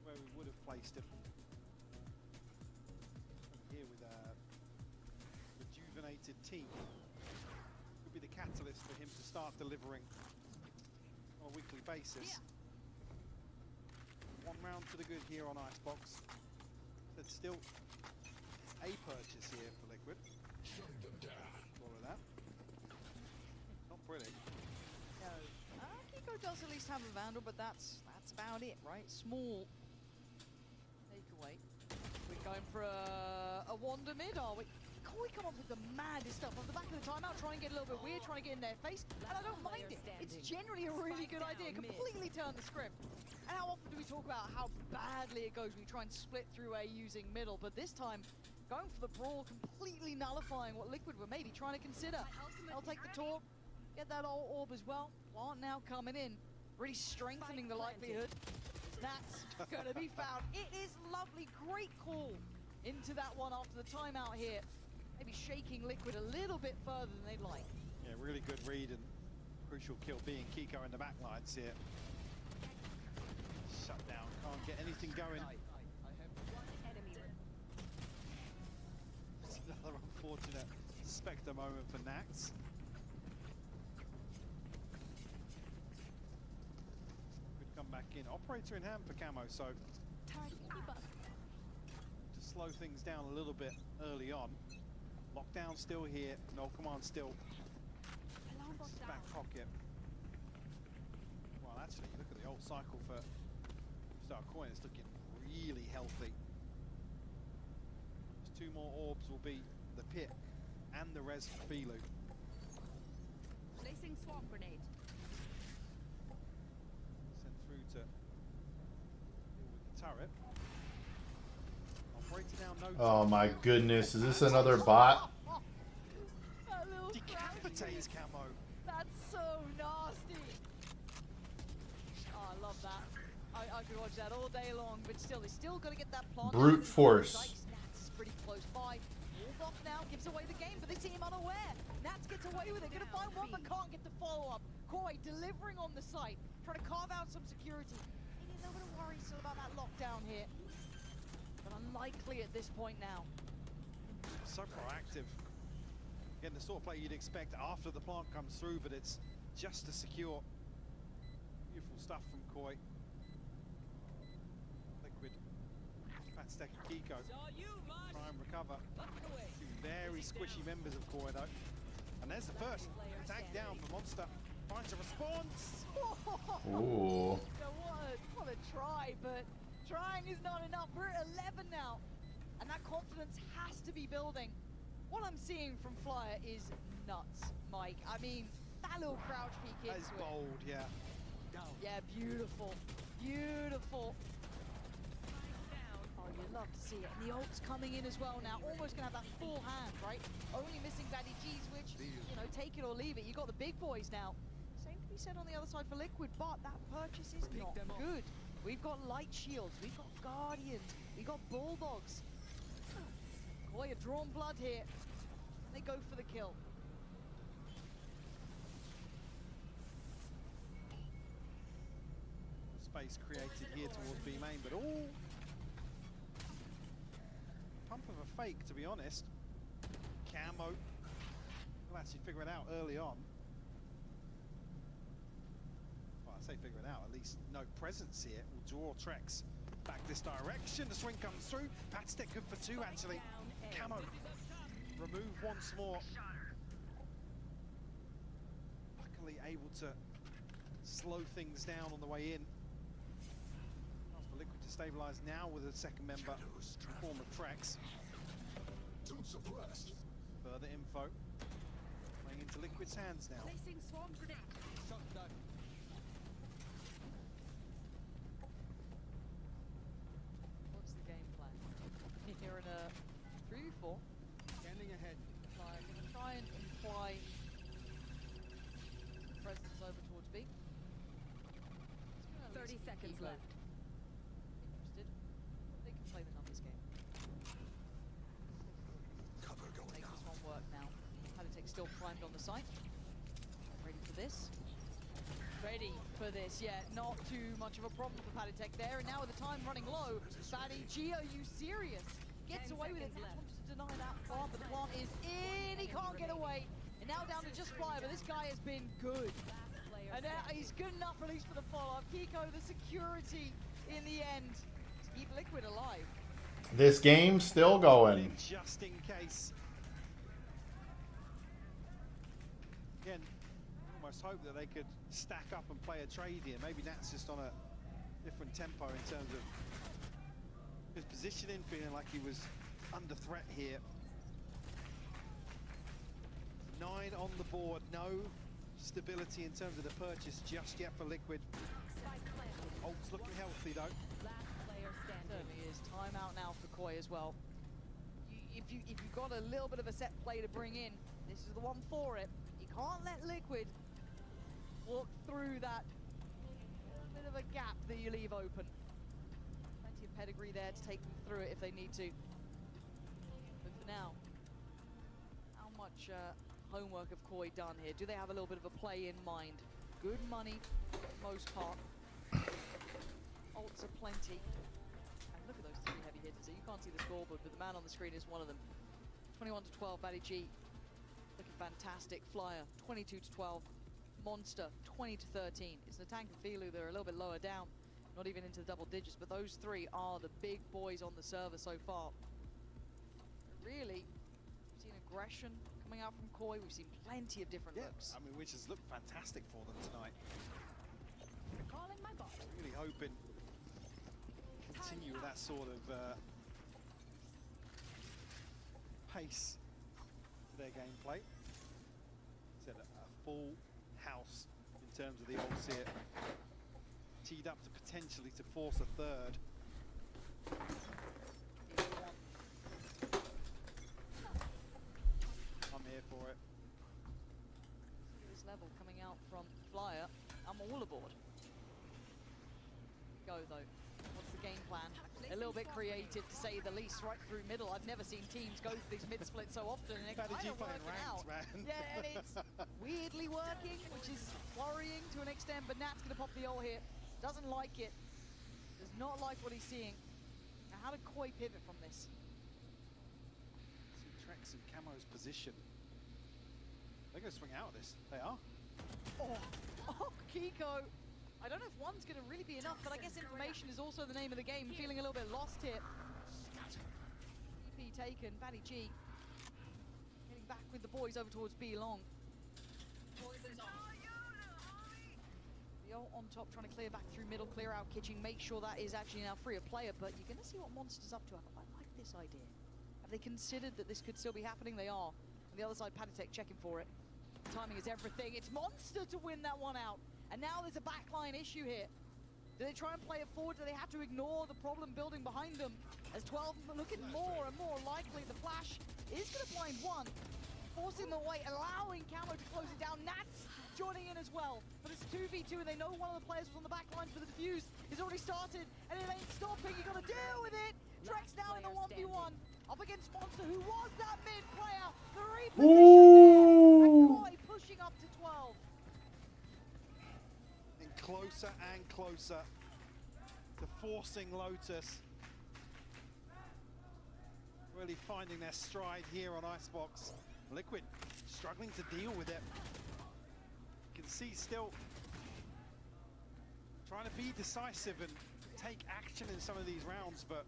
G: where we would have placed him. Here with a rejuvenated team. Could be the catalyst for him to start delivering on a weekly basis. Yeah. One round to the good here on Icebox. There's still a purchase here for Liquid. All of that. Not pretty.
F: No. Kiko does at least have a Vandal, but that's about it, right? Small takeaway. We're going for a Wander mid, are we? Koi come up with the maddest stuff on the back of the timeout, trying to get a little bit weird, trying to get in their face, and I don't mind it. It's generally a really good idea. Completely turn the script. And how often do we talk about how badly it goes when you try and split through A using middle, but this time going for the brawl, completely nullifying what Liquid were maybe trying to consider. They'll take the torp, get that old orb as well. Plant now coming in, really strengthening the likelihood that's going to be found. It is lovely, great call into that one after the timeout here. Maybe shaking Liquid a little bit further than they'd like.
G: Yeah, really good read and crucial kill being Kiko in the back lines here. Shut down, can't get anything going. It's another unfortunate Spectre moment for Nax. back in. Operator in hand for Camo, so to slow things down a little bit early on. Lockdown still here, no command still. This is back pocket. Well, actually, look at the old cycle for Starcoin. It's looking really healthy. Just 2 more orbs will be the pit and the res for Filu.
H: Placing swamp grenade.
G: Sent through to deal with the turret. Operator now no.
A: Oh my goodness, is this another bot?
F: That little
G: Decapitates Camo.
F: That's so nasty. Oh, I love that. I could watch that all day long, but still, they still got to get that plant.
A: Brute force.
F: Nats is pretty close by. Wallbox now gives away the game, but they seem unaware. Nats gets away with it. Gonna find one, but can't get the follow-up. Koi delivering on the site, trying to carve out some security. Maybe a little bit of worry still about that lockdown here, but unlikely at this point now.
G: So proactive. Again, the sort of play you'd expect after the plant comes through, but it's just to secure. Beautiful stuff from Koi. Liquid. Fatstack and Kiko. Try and recover. Two very squishy members of Koi though. And there's the first. Attack down for Monster. Finds a response.
A: Ooh.
F: So what a try, but trying is not enough. We're at 11 now. And that confidence has to be building. What I'm seeing from Flyer is nuts, Mike. I mean, that little crouch peek into
G: That is
F: it.
G: bold, yeah.
F: Yeah, beautiful. Beautiful. Oh, you love to see it. And the ult's coming in as well now. Almost gonna have that full hand, right? Only missing Batty G's, which, you know, take it or leave it. You got the big boys now. Same to be said on the other side for Liquid, but that purchase is not good. We've got light shields, we've got guardians, we've got bulldogs. Boy, a drawn blood here. They go for the kill.
G: Space created here towards B main, but all pump of a fake, to be honest. Camo will actually figure it out early on. Well, I say figure it out, at least no presence here. Will draw Trex back this direction. The swing comes through. Patstick good for 2 actually. Camo remove once more. Luckily able to slow things down on the way in. Chance for Liquid to stabilize now with a second member in the form of Trex. Further info. Playing into Liquid's hands now.
H: Placing swamp grenade.
F: What's the game plan? Here in a 3v4.
G: Standing ahead.
F: Flyer gonna try and imply presence over towards B.
H: 30 seconds left.
F: Interested. They can play the numbers game. Make this one work now. Haditech still primed on the site. Ready for this. Ready for this, yeah. Not too much of a problem for Paditech there. And now with the time running low, Fatty G, are you serious? Gets away with it. Now wants to deny that plant, but the plant is in. He can't get away. And now down to just Flyer, but this guy has been good. And now he's good enough, at least for the follow-up. Kiko, the security in the end to keep Liquid alive.
A: This game's still going.
G: Just in case. Again, almost hope that they could stack up and play a trade here. Maybe Nat's just on a different tempo in terms of his positioning, feeling like he was under threat here. 9 on the board, no stability in terms of the purchase just yet for Liquid. Ult's looking healthy though.
F: Certainly is. Timeout now for Koi as well. If you've got a little bit of a set play to bring in, this is the one for it. You can't let Liquid walk through that bit of a gap that you leave open. Plenty of pedigree there to take them through it if they need to. But for now, how much homework have Koi done here? Do they have a little bit of a play in mind? Good money, for the most part. Ults are plenty. And look at those 3 heavy hitters. So you can't see the scoreboard, but the man on the screen is one of them. 21 to 12, Batty G. Looking fantastic. Flyer, 22 to 12. Monster, 20 to 13. It's Natank and Filu that are a little bit lower down. not even into the double digits, but those three are the big boys on the server so far. Really, we've seen aggression coming out from Koi. We've seen plenty of different looks.
G: I mean, which has looked fantastic for them tonight.
H: Calling my bot.
G: Really hoping continue with that sort of pace to their gameplay. Said a full house in terms of the old Seer. Teed up to potentially to force a third. I'm here for it.
F: This level coming out from Flyer. I'm all aboard. Go though. What's the game plan? A little bit creative to say the least, right through middle. I've never seen teams go for these mid splits so often, and it's kind of working out.
G: Man.
F: Yeah, and it's weirdly working, which is worrying to an extent. But Nat's gonna pop the ult here. Doesn't like it. Does not like what he's seeing. Now, how did Koi pivot from this?
G: See Trex and Camo's position. They're going to swing out of this. They are.
F: Oh, Kiko. I don't know if one's going to really be enough, but I guess information is also the name of the game. Feeling a little bit lost here. EP taken. Batty G getting back with the boys over towards B long. The ult on top trying to clear back through middle, clear out Kitching, make sure that is actually now free of player, but you're going to see what Monster's up to. I quite like this idea. Have they considered that this could still be happening? They are. On the other side, Patatek checking for it. Timing is everything. It's Monster to win that one out. And now there's a backline issue here. Do they try and play it forward? Do they have to ignore the problem building behind them? As 12 looking more and more likely. The flash is going to blind one, forcing them away, allowing Camo to close it down. Nats joining in as well. But it's 2v2, and they know one of the players was on the back line for the defuse. It's already started, and it ain't stopping. You got to deal with it. Trex now in the 1v1. Up against Monster, who was that mid player. The reposition there. And Koi pushing up to 12.
G: Closer and closer to forcing Lotus. Really finding their stride here on Icebox. Liquid struggling to deal with it. You can see still trying to be decisive and take action in some of these rounds, but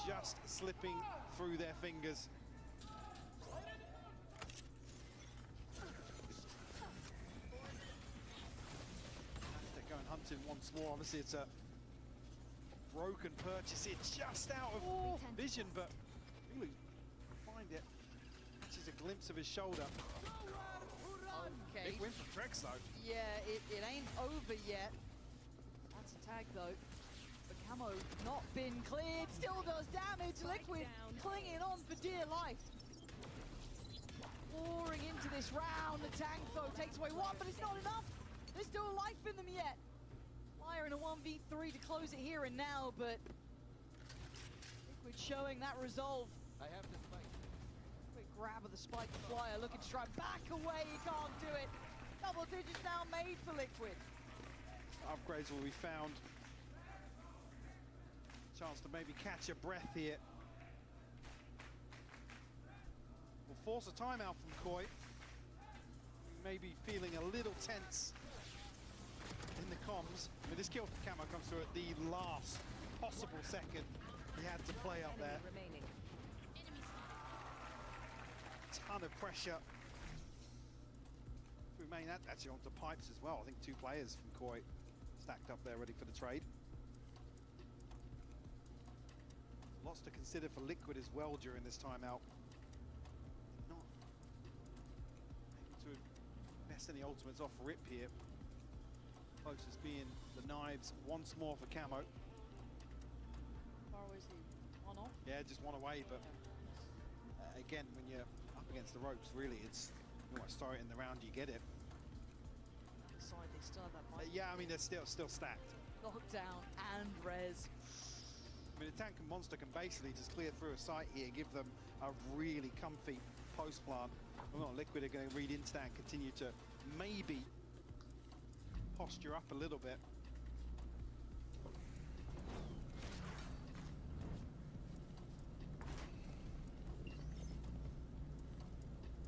G: just slipping through their fingers. Hunting once more. Obviously it's a broken purchase here, just out of vision, but really find it. Catches a glimpse of his shoulder.
F: Okay.
G: Big win for Trex though.
F: Yeah, it ain't over yet. That's a tag though. But Camo not been cleared, still does damage. Liquid clinging on for dear life. Pouring into this round, the tank though takes away one, but it's not enough. There's still life in them yet. Flyer in a 1v3 to close it here and now, but Liquid showing that resolve.
D: I have the spike.
F: Quick grab of the spike. Flyer looking to try back away, he can't do it. Double digits now made for Liquid.
G: Upgrades will be found. Chance to maybe catch a breath here. We'll force a timeout from Koi. Maybe feeling a little tense in the comms. I mean, this kill for Camo comes through at the last possible second he had to play up there. Ton of pressure. Remain that actually onto pipes as well. I think 2 players from Koi stacked up there ready for the trade. Lots to consider for Liquid as well during this timeout. Not able to mess any ultimates off rip here. Closest being the knives once more for Camo.
F: Far away is he? On off?
G: Yeah, just one away, but again, when you're up against the ropes, really, it's you want to start it in the round, you get it.
F: Side, they still have that mic.
G: Yeah, I mean, they're still stacked.
F: Lockdown and res.
G: I mean, the tank and Monster can basically just clear through a site here, give them a really comfy post plant. Well, Liquid are going to read into that and continue to maybe posture up a little bit.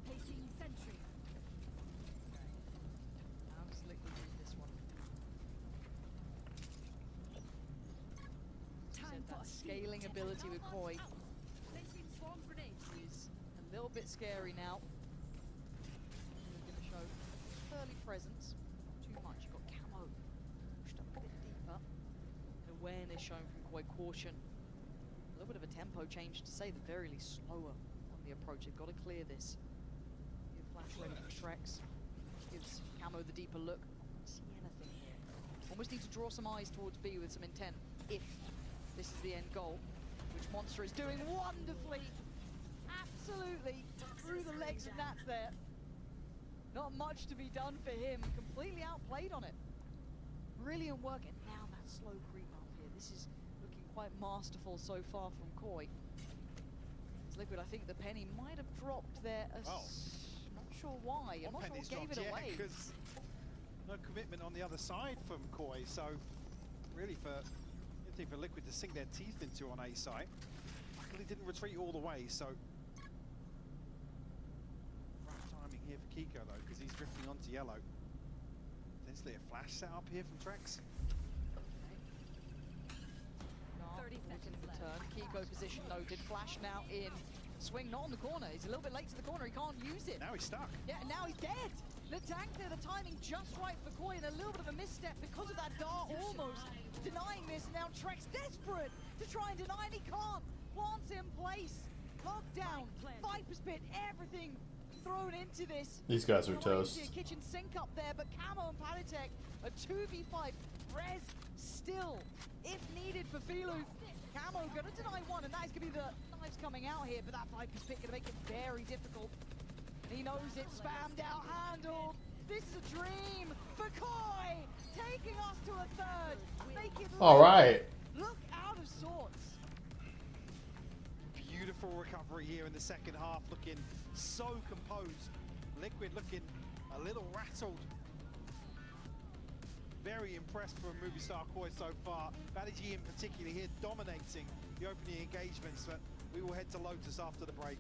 H: Placing sentry.
F: that scaling ability with Koi is a little bit scary now. We're going to show early presence, not too much. You've got Camo pushed up a bit deeper. Awareness shown from Koi, caution. A little bit of a tempo change, to say the very least, slower on the approach. They've got to clear this. Your flash ready for Trex. Gives Camo the deeper look. Don't see anything here. Almost need to draw some eyes towards B with some intent, if this is the end goal, which Monster is doing wonderfully. Absolutely through the legs of Nats there. Not much to be done for him. Completely outplayed on it. Brilliant work, and now that slow creep up here. This is looking quite masterful so far from Koi. It's Liquid, I think the penny might have dropped there. Not sure why. I'm not sure what gave it away.
G: Because no commitment on the other side from Koi, so really for Liquid to sink their teeth into on A side. Luckily didn't retreat all the way, so rough timing here for Kiko though, because he's drifting onto yellow. Potentially a flash set up here from Trex.
B: 30 seconds left.
F: Turn. Kiko position noted. Flash now in. Swing not on the corner. He's a little bit late to the corner. He can't use it.
G: Now he's stuck.
F: Yeah, and now he's dead. The tank there, the timing just right for Koi, and a little bit of a misstep because of that dart almost denying this. And now Trex desperate to try and deny, and he can't. Plants in place. Lockdown. Viper's Pit. Everything thrown into this.
A: These guys are toast.
F: Kitchen sink up there, but Camo and Palitek, a 2v5. Res still, if needed for Filu. Camo going to deny one, and that is going to be the knives coming out here, but that Viper's Pit going to make it very difficult. He knows it, spammed out, handled. This is a dream for Koi, taking us to a third. Make it
A: All right.
F: Look out of sorts.
G: Beautiful recovery here in the second half, looking so composed. Liquid looking a little rattled. Very impressed from Movistar Koi so far. Badiji in particular here dominating the opening engagements, but we will head to Lotus after the break.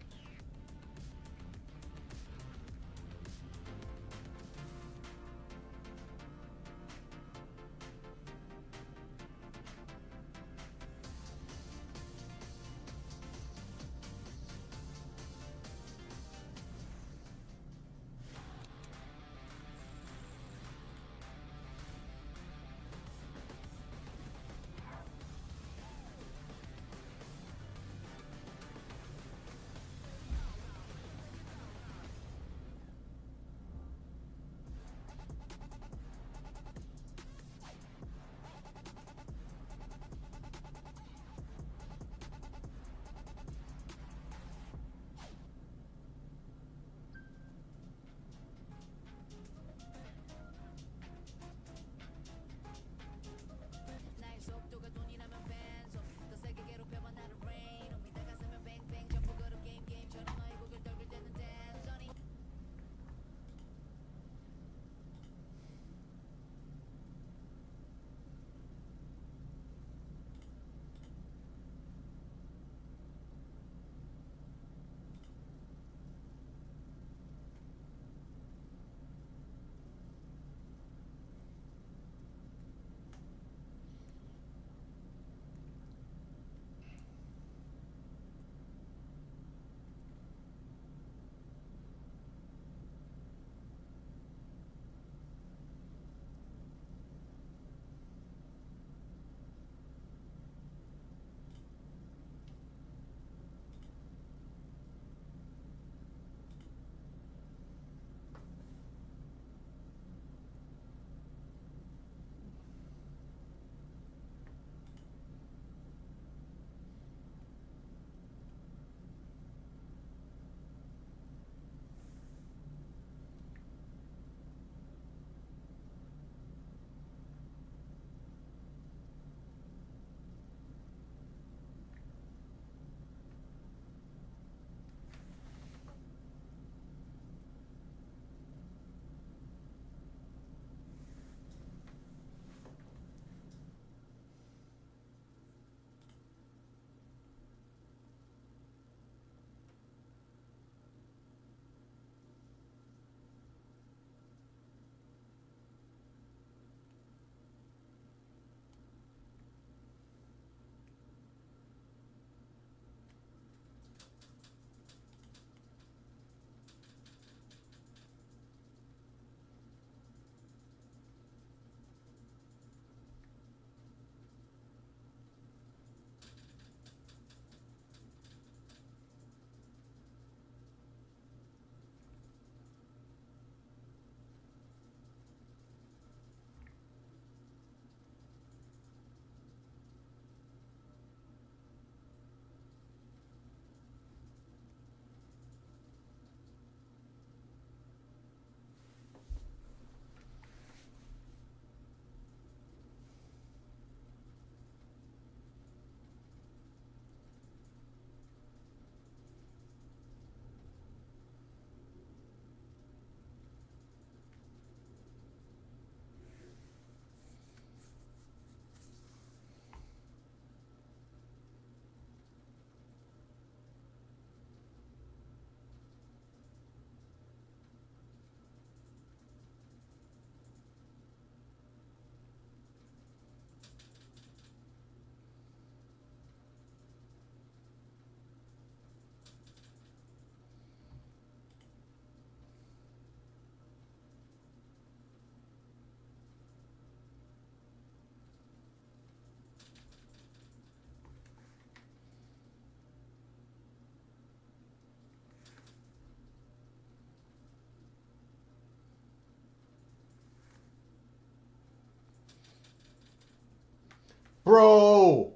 A: Bro!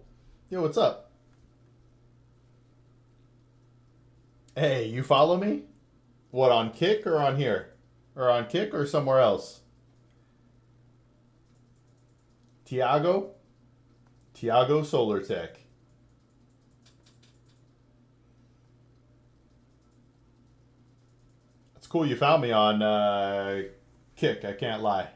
A: Yo, what's up? Hey, you follow me? What, on Kick or on here? Or on Kick or somewhere else? Tiago? Tiago Solar Tech. It's cool you found me on Kick, I can't lie.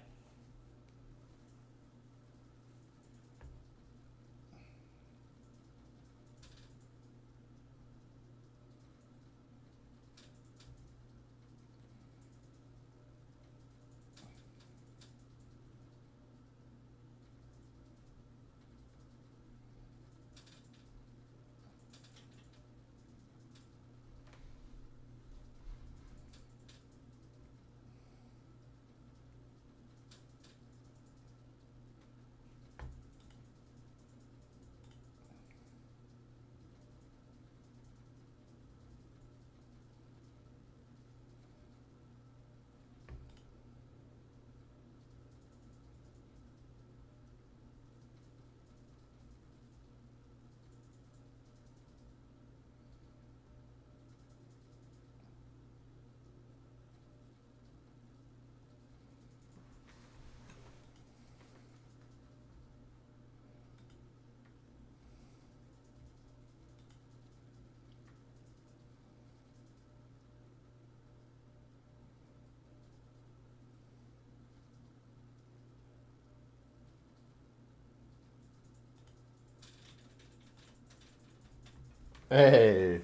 A: Hey.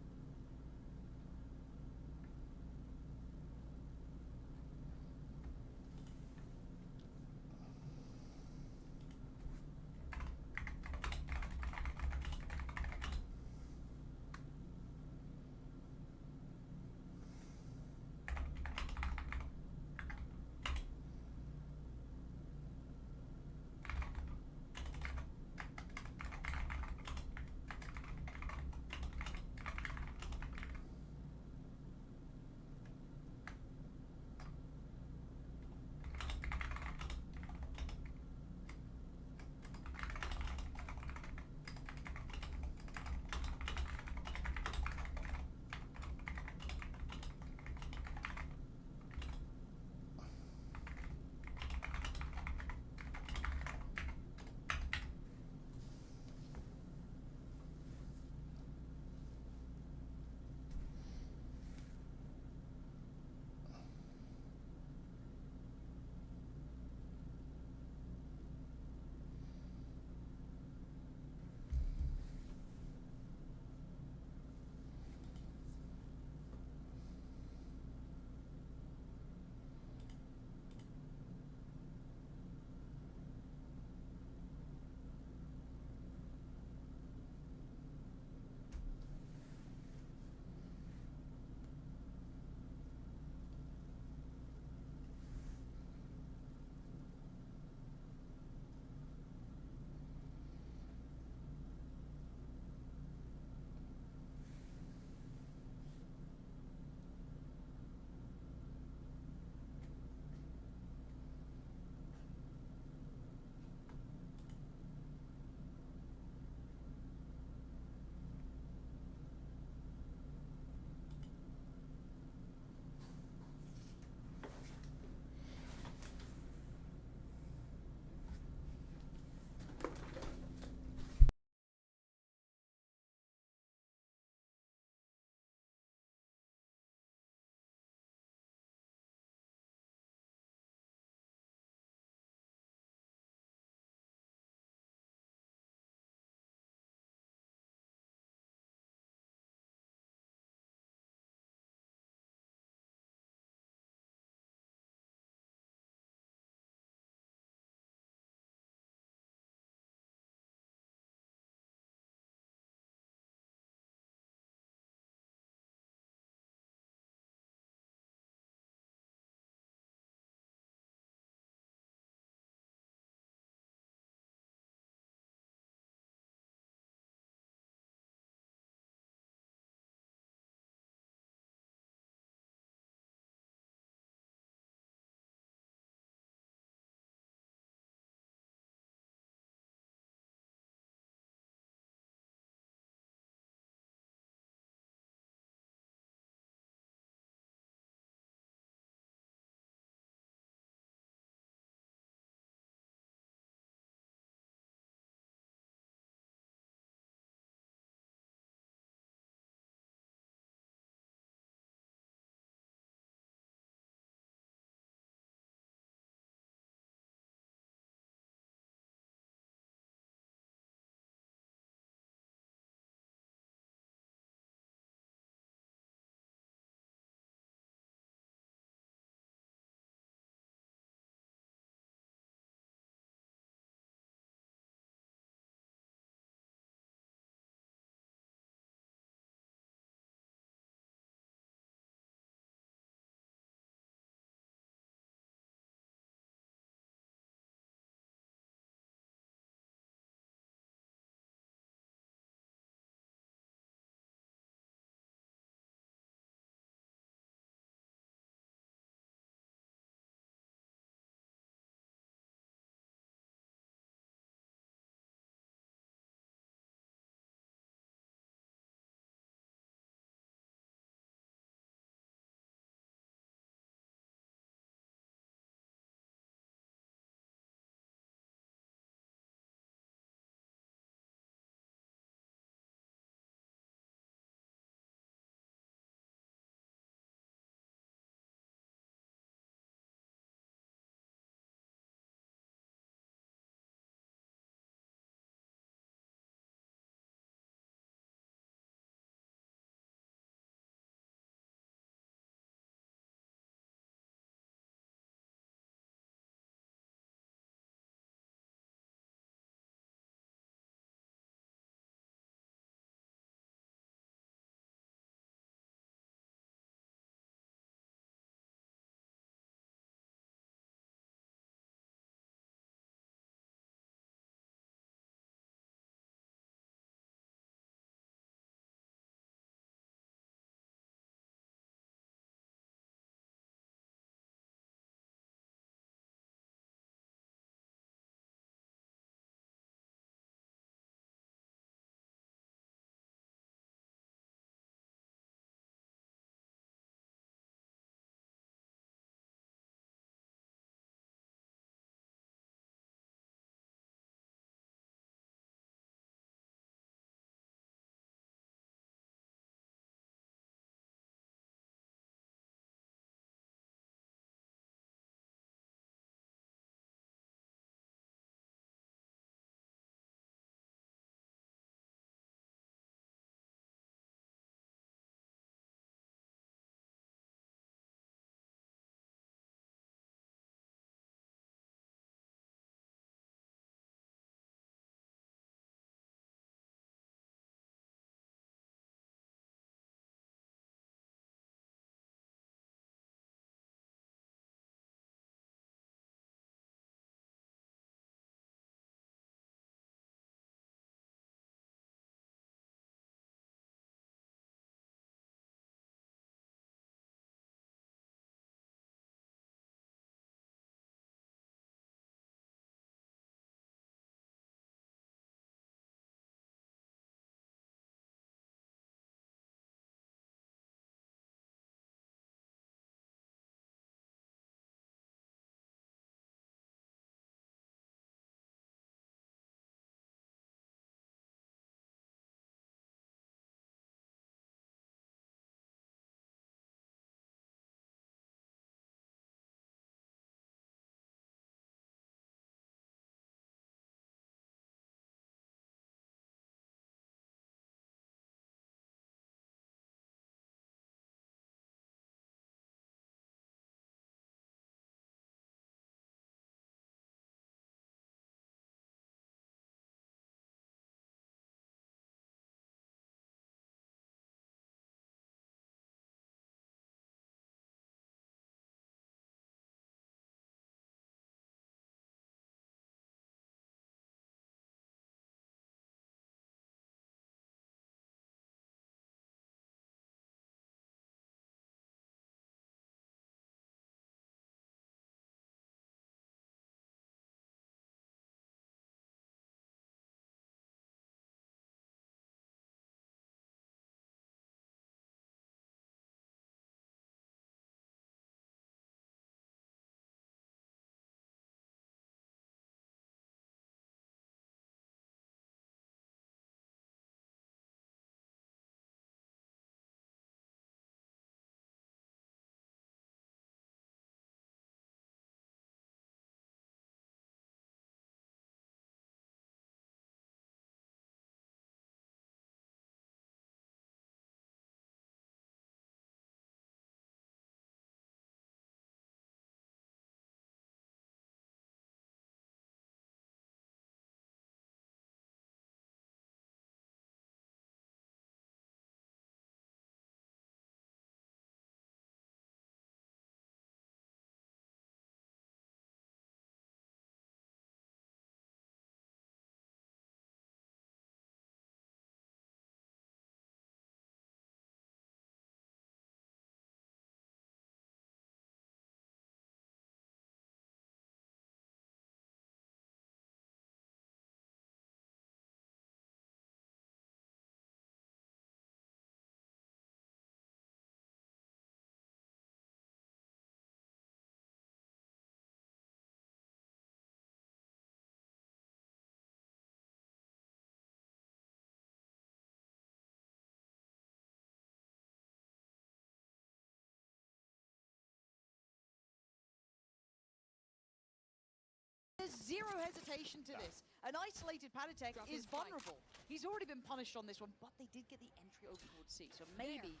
F: zero hesitation to this. An isolated Padatek is vulnerable. He's already been punished on this one, but they did get the entry over towards C. So maybe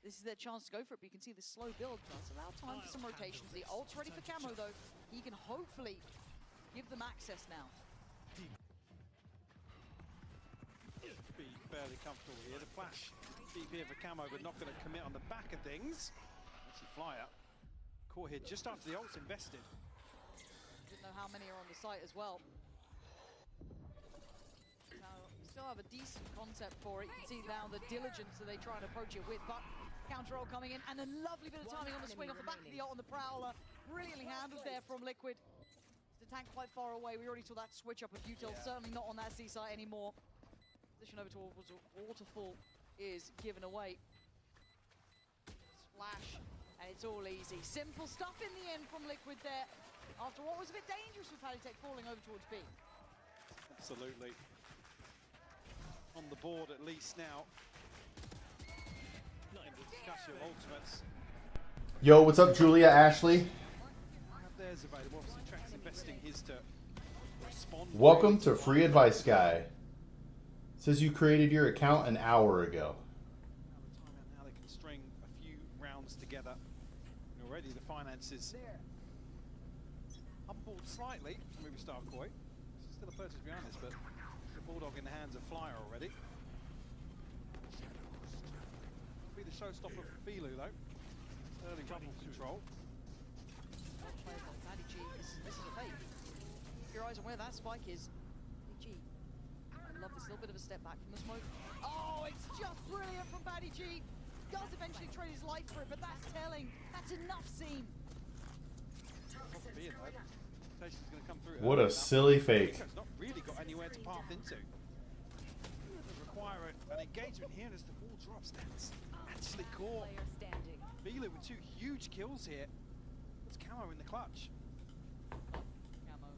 F: this is their chance to go for it. But you can see the slow build does allow time for some rotations. The ult's ready for Camo, though. He can hopefully give them access now.
G: Be fairly comfortable here. The flash deep here for Camo, but not going to commit on the back of things. Actually, Flyer caught here just after the ult's invested.
F: Didn't know how many are on the site as well. Now, still have a decent concept for it. You can see now the diligence that they try and approach it with, but counter ult coming in, and a lovely bit of timing on the swing off the back of the ult on the Prowler. Brilliantly handled there from Liquid. The tank quite far away. We already saw that switch up of Util, certainly not on that C site anymore. Position over towards Waterfall is given away. Splash, and it's all easy. Simple stuff in the end from Liquid there. After what was a bit dangerous with Padatek falling over towards B.
G: Absolutely. On the board at least now. Not in the discussion of ultimates.
A: Yo, what's up, Julia, Ashley?
G: There's available. Obviously, Trex investing his to respond.
A: Welcome to Free Advice Guy. Says you created your account an hour ago.
G: Now they can string a few rounds together. And already the finances humbled slightly. Maybe start Koi. Still a purchase behind this, but the Bulldog in the hands of Flyer already. Be the showstopper for Filu though. Early bubble control.
F: This is a fake. Keep your eyes on where that spike is. G. I love this little bit of a step back from the smoke. Oh, it's just brilliant from Batty G. Does eventually trade his life for it, but that's telling. That's enough scene.
G: Gonna come through
A: What a silly fake.
G: It's not really got anywhere to path into. Require an engagement here as the ball drops. That's actually caught. Beeler with two huge kills here. It's Camo in the clutch.
F: Camo.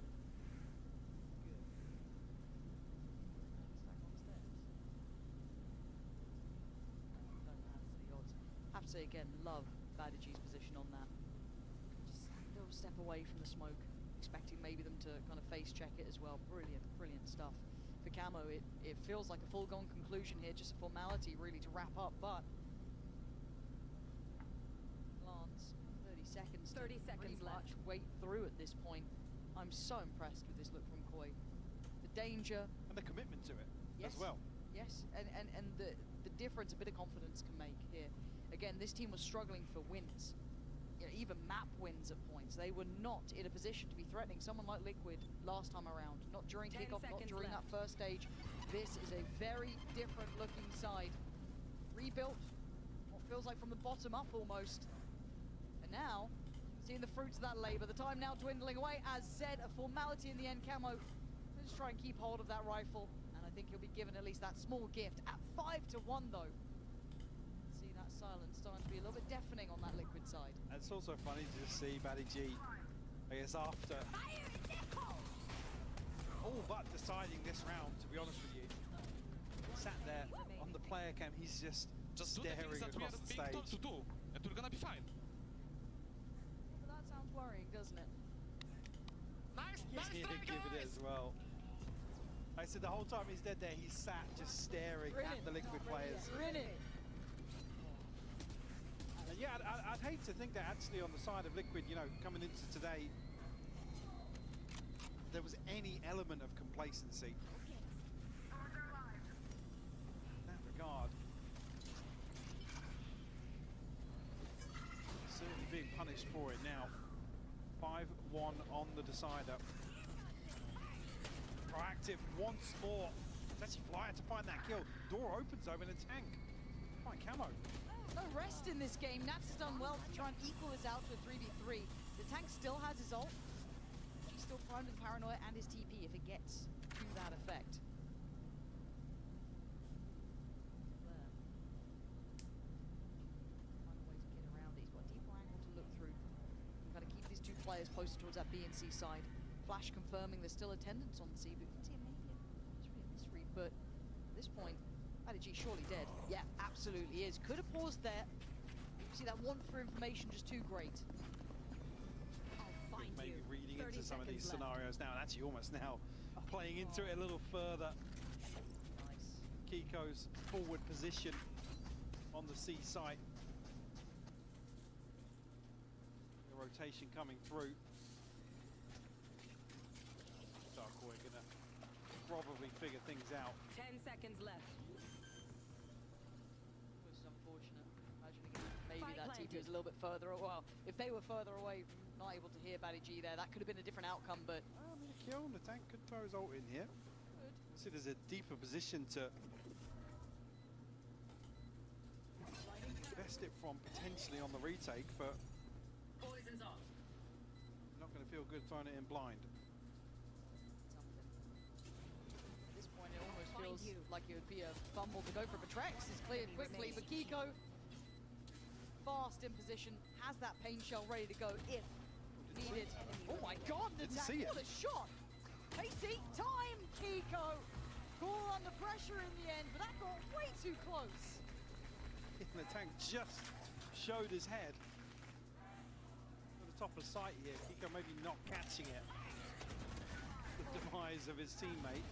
F: Good. Have to say again, love Badiji's position on that. Just a little step away from the smoke, expecting maybe them to kind of face check it as well. Brilliant, brilliant stuff. For Camo, it feels like a foregone conclusion here, just a formality really to wrap up, but Lance, 30 seconds.
B: 30 seconds left.
F: Much wait through at this point. I'm so impressed with this look from Koi. The danger
G: and the commitment to it as well.
F: Yes, and the difference a bit of confidence can make here. Again, this team was struggling for wins, you know, even map wins at points. They were not in a position to be threatening someone like Liquid last time around. Not during kickoff, not during that first stage. This is a very different looking side. Rebuilt, what feels like from the bottom up almost. And now, seeing the fruits of that labor. The time now dwindling away. As said, a formality in the end. Camo, let's try and keep hold of that rifle. And I think he'll be given at least that small gift. At 5-1 though. See that silence starting to be a little bit deafening on that Liquid side.
G: And it's also funny to just see Batty G, I guess, after all but deciding this round, to be honest with you. Sat there on the player cam, he's just staring across the stage.
I: To do, and we're gonna be fine.
F: But that sounds worrying, doesn't it?
I: Nice
G: He's
I: try,
G: gonna give it as well. I said the whole time he's dead there, he's sat just staring at the Liquid players.
F: Brilliant.
G: And yeah, I'd hate to think that actually on the side of Liquid, you know, coming into today, there was any element of complacency. In that regard, certainly being punished for it now. 5-1 on the decider. Proactive once more. It's actually Flyer to find that kill. Door opens over the tank. Fine, Camo.
F: No rest in this game. Nats has done well to try and equal this out to a 3v3. The tank still has his ult. He's still primed with Paranoia and his TP if it gets to that effect. There. Find a way to get around it. He's got a deeper angle to look through. We've got to keep these two players posted towards that B and C side. Flash confirming there's still attendance on C, but we can see it maybe. It's really a mystery, but at this point, G surely dead. Yeah, absolutely is. Could have paused there. You see that want for information just too great.
B: I'll find
G: maybe reading into some of these scenarios now, and actually almost now playing into it a little further.
F: Nice.
G: Kiko's forward position on the C site. The rotation coming through. Darkboy gonna probably figure things out.
H: 10 seconds left.
F: Which is unfortunate. Imagine again, maybe that TP was a little bit further. Well, if they were further away, not able to hear Batty G there, that could have been a different outcome, but...
G: I mean, a kill, the tank could throw his ult in here.
F: Good.
G: See, there's a deeper position to best it from potentially on the retake, but
H: Poison's off.
G: not going to feel good throwing it in blind.
F: Something. At this point, it almost feels like it would be a fumble to go for, but Trex is cleared quickly, but Kiko, fast in position, has that pain shell ready to go if needed. Oh my god, the
G: Didn't
F: attack,
G: see it.
F: what a shot! Hasty time, Kiko! Cool under pressure in the end, but that got way too close.
G: And the tank just showed his head at the top of sight here. Kiko maybe not catching it. The demise of his teammate.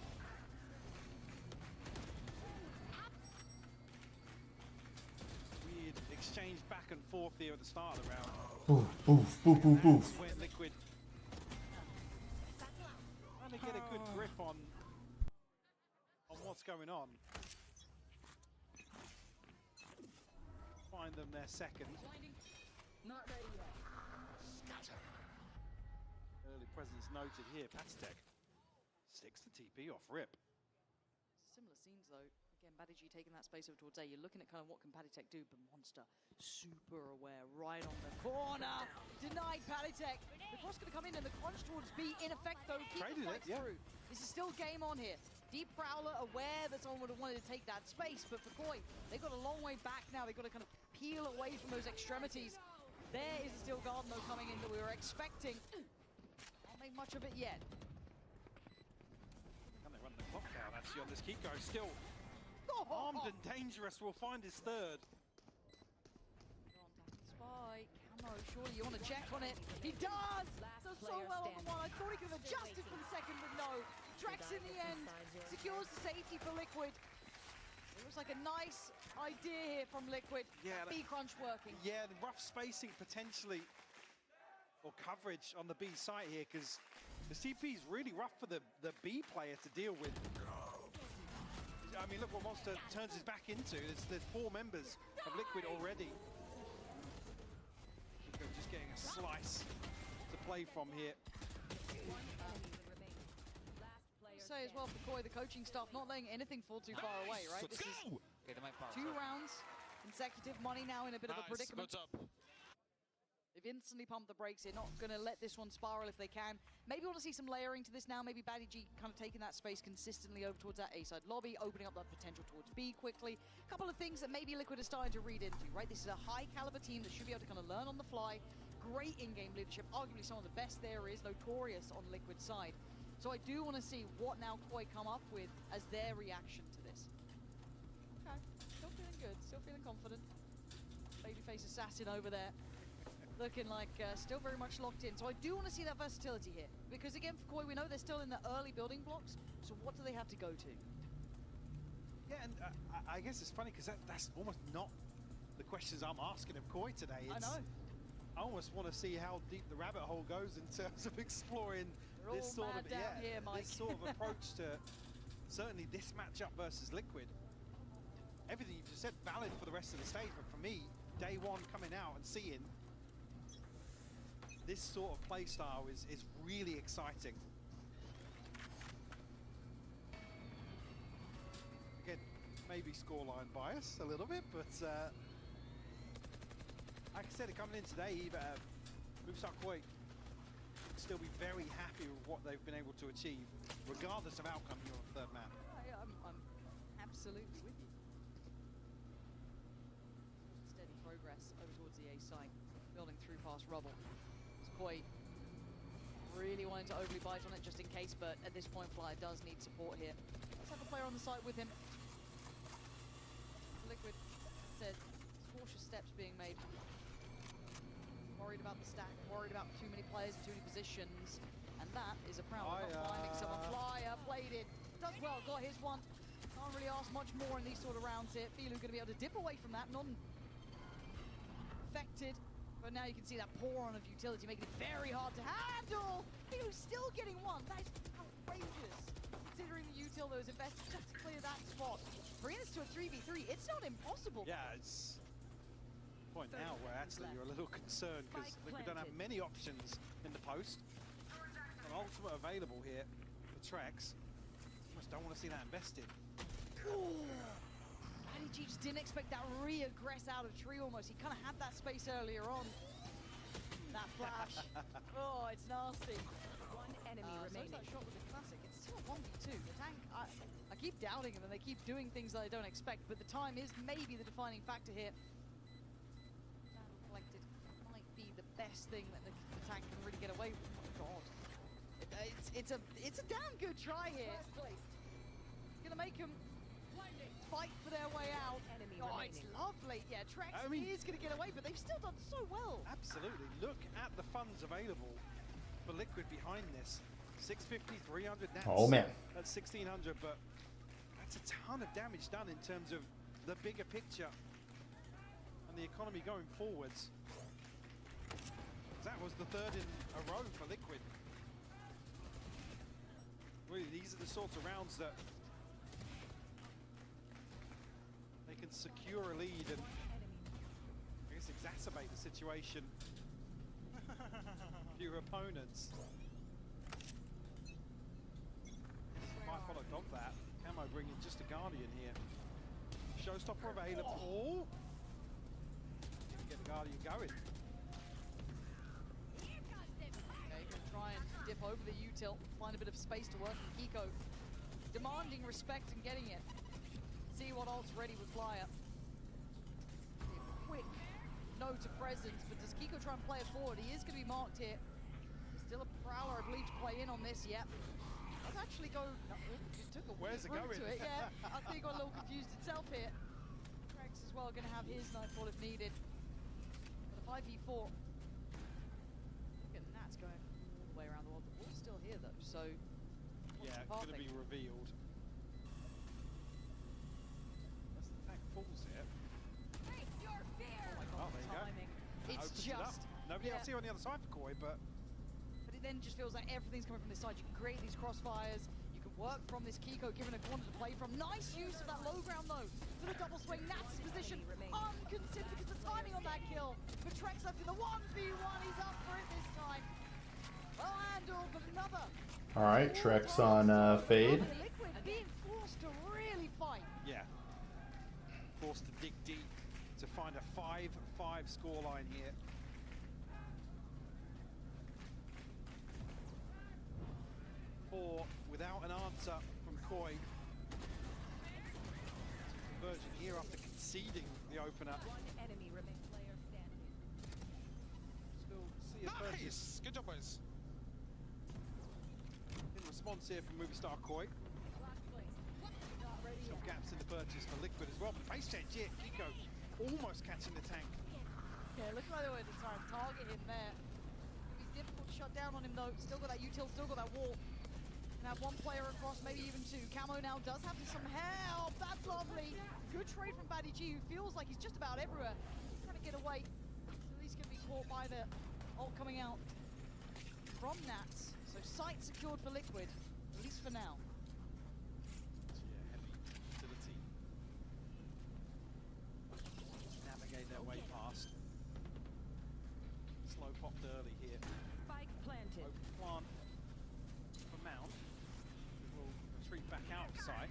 G: Weird exchange back and forth here at the start of the round.
A: Boof, boof, boof, boof, boof.
G: That's when Liquid trying to get a good grip on what's going on. Find them their second.
H: Not ready yet.
G: Early presence noted here. Patitech sticks the TP off rip.
F: Similar scenes though. Again, Badiji taking that space over towards A. You're looking at kind of what can Patitech do, but Monster super aware, right on the corner. Denied Patitech. The cross going to come in and the crunch towards B in effect though. Keep the fight through. This is still game on here. Deep Prowler aware that someone would have wanted to take that space, but for Koi, they've got a long way back now. They've got to kind of peel away from those extremities. There is a Steel Garden though coming in that we were expecting. Not make much of it yet.
G: And they run the clock down actually on this Kiko. Still armed and dangerous. Will find his third.
F: Spy, Camo, surely you want to check on it. He does! Does so well on the one. I thought he could have adjusted for the second, but no. Drex in the end secures the safety for Liquid. It looks like a nice idea here from Liquid.
G: Yeah,
F: B crunch working.
G: Yeah, the rough spacing potentially, or coverage on the B site here, because the CP is really rough for the B player to deal with. I mean, look what Monster turns his back into. There's 4 members of Liquid already. Kiko just getting a slice to play from here.
F: Say as well for Koi, the coaching staff not letting anything fall too far away, right? This is 2 rounds, consecutive money now in a bit of a predicament. They've instantly pumped the brakes here, not going to let this one spiral if they can. Maybe want to see some layering to this now, maybe Batty G kind of taking that space consistently over towards that A-side lobby, opening up that potential towards B quickly. A couple of things that maybe Liquid is starting to read into, right? This is a high caliber team that should be able to kind of learn on the fly. Great in-game leadership, arguably some of the best there is, notorious on Liquid's side. So I do want to see what now Koi come up with as their reaction to this. Okay, still feeling good, still feeling confident. Babyface assassin over there. Looking like still very much locked in. So I do want to see that versatility here. Because again, for Koi, we know they're still in the early building blocks. So what do they have to go to?
G: Yeah, and I guess it's funny because that's almost not the questions I'm asking of Koi today.
F: I know.
G: I almost want to see how deep the rabbit hole goes in terms of exploring
F: We're
G: this
F: all
G: sort
F: mad
G: of
F: down here, Mike.
G: this sort of approach to certainly this matchup versus Liquid. Everything you've just said valid for the rest of the stage, but for me, day one coming out and seeing this sort of play style is really exciting. Again, maybe scoreline bias a little bit, but like I said, coming in today, Movistar Koi would still be very happy with what they've been able to achieve, regardless of outcome here on the third map.
F: I'm absolutely with you. Steady progress over towards the A site, building through past rubble. Koi really wanting to overly bite on it just in case, but at this point Flyer does need support here. Let's have a player on the site with him. Liquid said cautious steps being made. Worried about the stack, worried about too many players, too many positions. And that is a Prowler not finding someone. Flyer played it, does well, got his one. Can't really ask much more in these sort of rounds here. Filu going to be able to dip away from that, non-affected. But now you can see that pour on of utility, making it very hard to handle. Filu's still getting one. That is outrageous. Considering the util that was invested just to clear that spot. Bringing us to a 3v3, it's not impossible.
G: Yeah, it's point now where actually you're a little concerned because we don't have many options in the post. An ultimate available here for Trex. Almost don't want to see that invested.
F: And he just didn't expect that re-aggress out of tree almost. He kind of had that space earlier on. That flash. Oh, it's nasty.
H: One enemy remaining.
F: So that shot with the classic. It's still a 1v2. The tank, I keep doubting him and they keep doing things that I don't expect, but the time is maybe the defining factor here. Battle collected might be the best thing that the tank can really get away with. Oh God. It's a damn good try here. Gonna make him fight for their way out. Oh, it's lovely. Yeah, Trex is going to get away, but they've still done so well.
G: Absolutely. Look at the funds available for Liquid behind this. 650, 300 nats.
A: Oh, man.
G: That's 1600, but that's a ton of damage done in terms of the bigger picture and the economy going forwards. That was the third in a row for Liquid. Really, these are the sorts of rounds that they can secure a lead and I guess exacerbate the situation for your opponents. Byproduct of that, Camo bringing just a Guardian here. Showstopper available. Didn't get the Guardian going.
F: Okay, gonna try and dip over the util, find a bit of space to work. And Kiko demanding respect and getting it. See what ult's ready with Flyer. A quick note of presence, but does Kiko try and play it forward? He is going to be marked here. There's still a Prowler, I believe, to play in on this. Yep. Let's actually go. No, it took a
G: Where's it
F: route
G: going?
F: to it. Yeah, I think he got a little confused himself here. Trex as well going to have his nightfall if needed. But a 5v4. Look at Nats going all the way around the world. The ball's still here though, so
G: Yeah, going to be revealed. As the tank falls here.
H: Face your fear.
F: Oh my God,
G: Oh, there you go.
F: timing. It's
G: Opens it up.
F: just
G: Nobody else here on the other side for Koi, but
F: it then just feels like everything's coming from this side. You can create these crossfires. You can work from this Kiko, given a corner to play from. Nice use of that low ground though. For the double swing, Nats' position unconsidered because the timing on that kill. But Trex left in the 1v1. He's up for it this time. Well handled, but another.
A: All right, Trex on fade.
F: Liquid being forced to really fight.
G: yeah. Forced to dig deep to find a 5-5 scoreline here. Or without an answer from Koi. Conversion here after conceding the opener.
H: One enemy remaining. Player standing.
G: Still see a purchase
K: Nice! Good job, boys.
G: in response here from Movie Star Koi. Some gaps in the purchase for Liquid as well. But face change here, Kiko almost catching the tank.
F: Yeah, look like they were to try and target him there. It's difficult to shut down on him though. Still got that util, still got that wall. Can have one player across, maybe even two. Camo now does have some help. That's lovely. Good trade from Baddy G, who feels like he's just about everywhere. He's trying to get away. At least going to be caught by the ult coming out from Nats. So sight secured for Liquid, at least for now.
G: Yeah, heavy utility. Navigate their way past. Slow popped early here.
H: Spike planted.
G: Open plant for Mount. Will retreat back outside.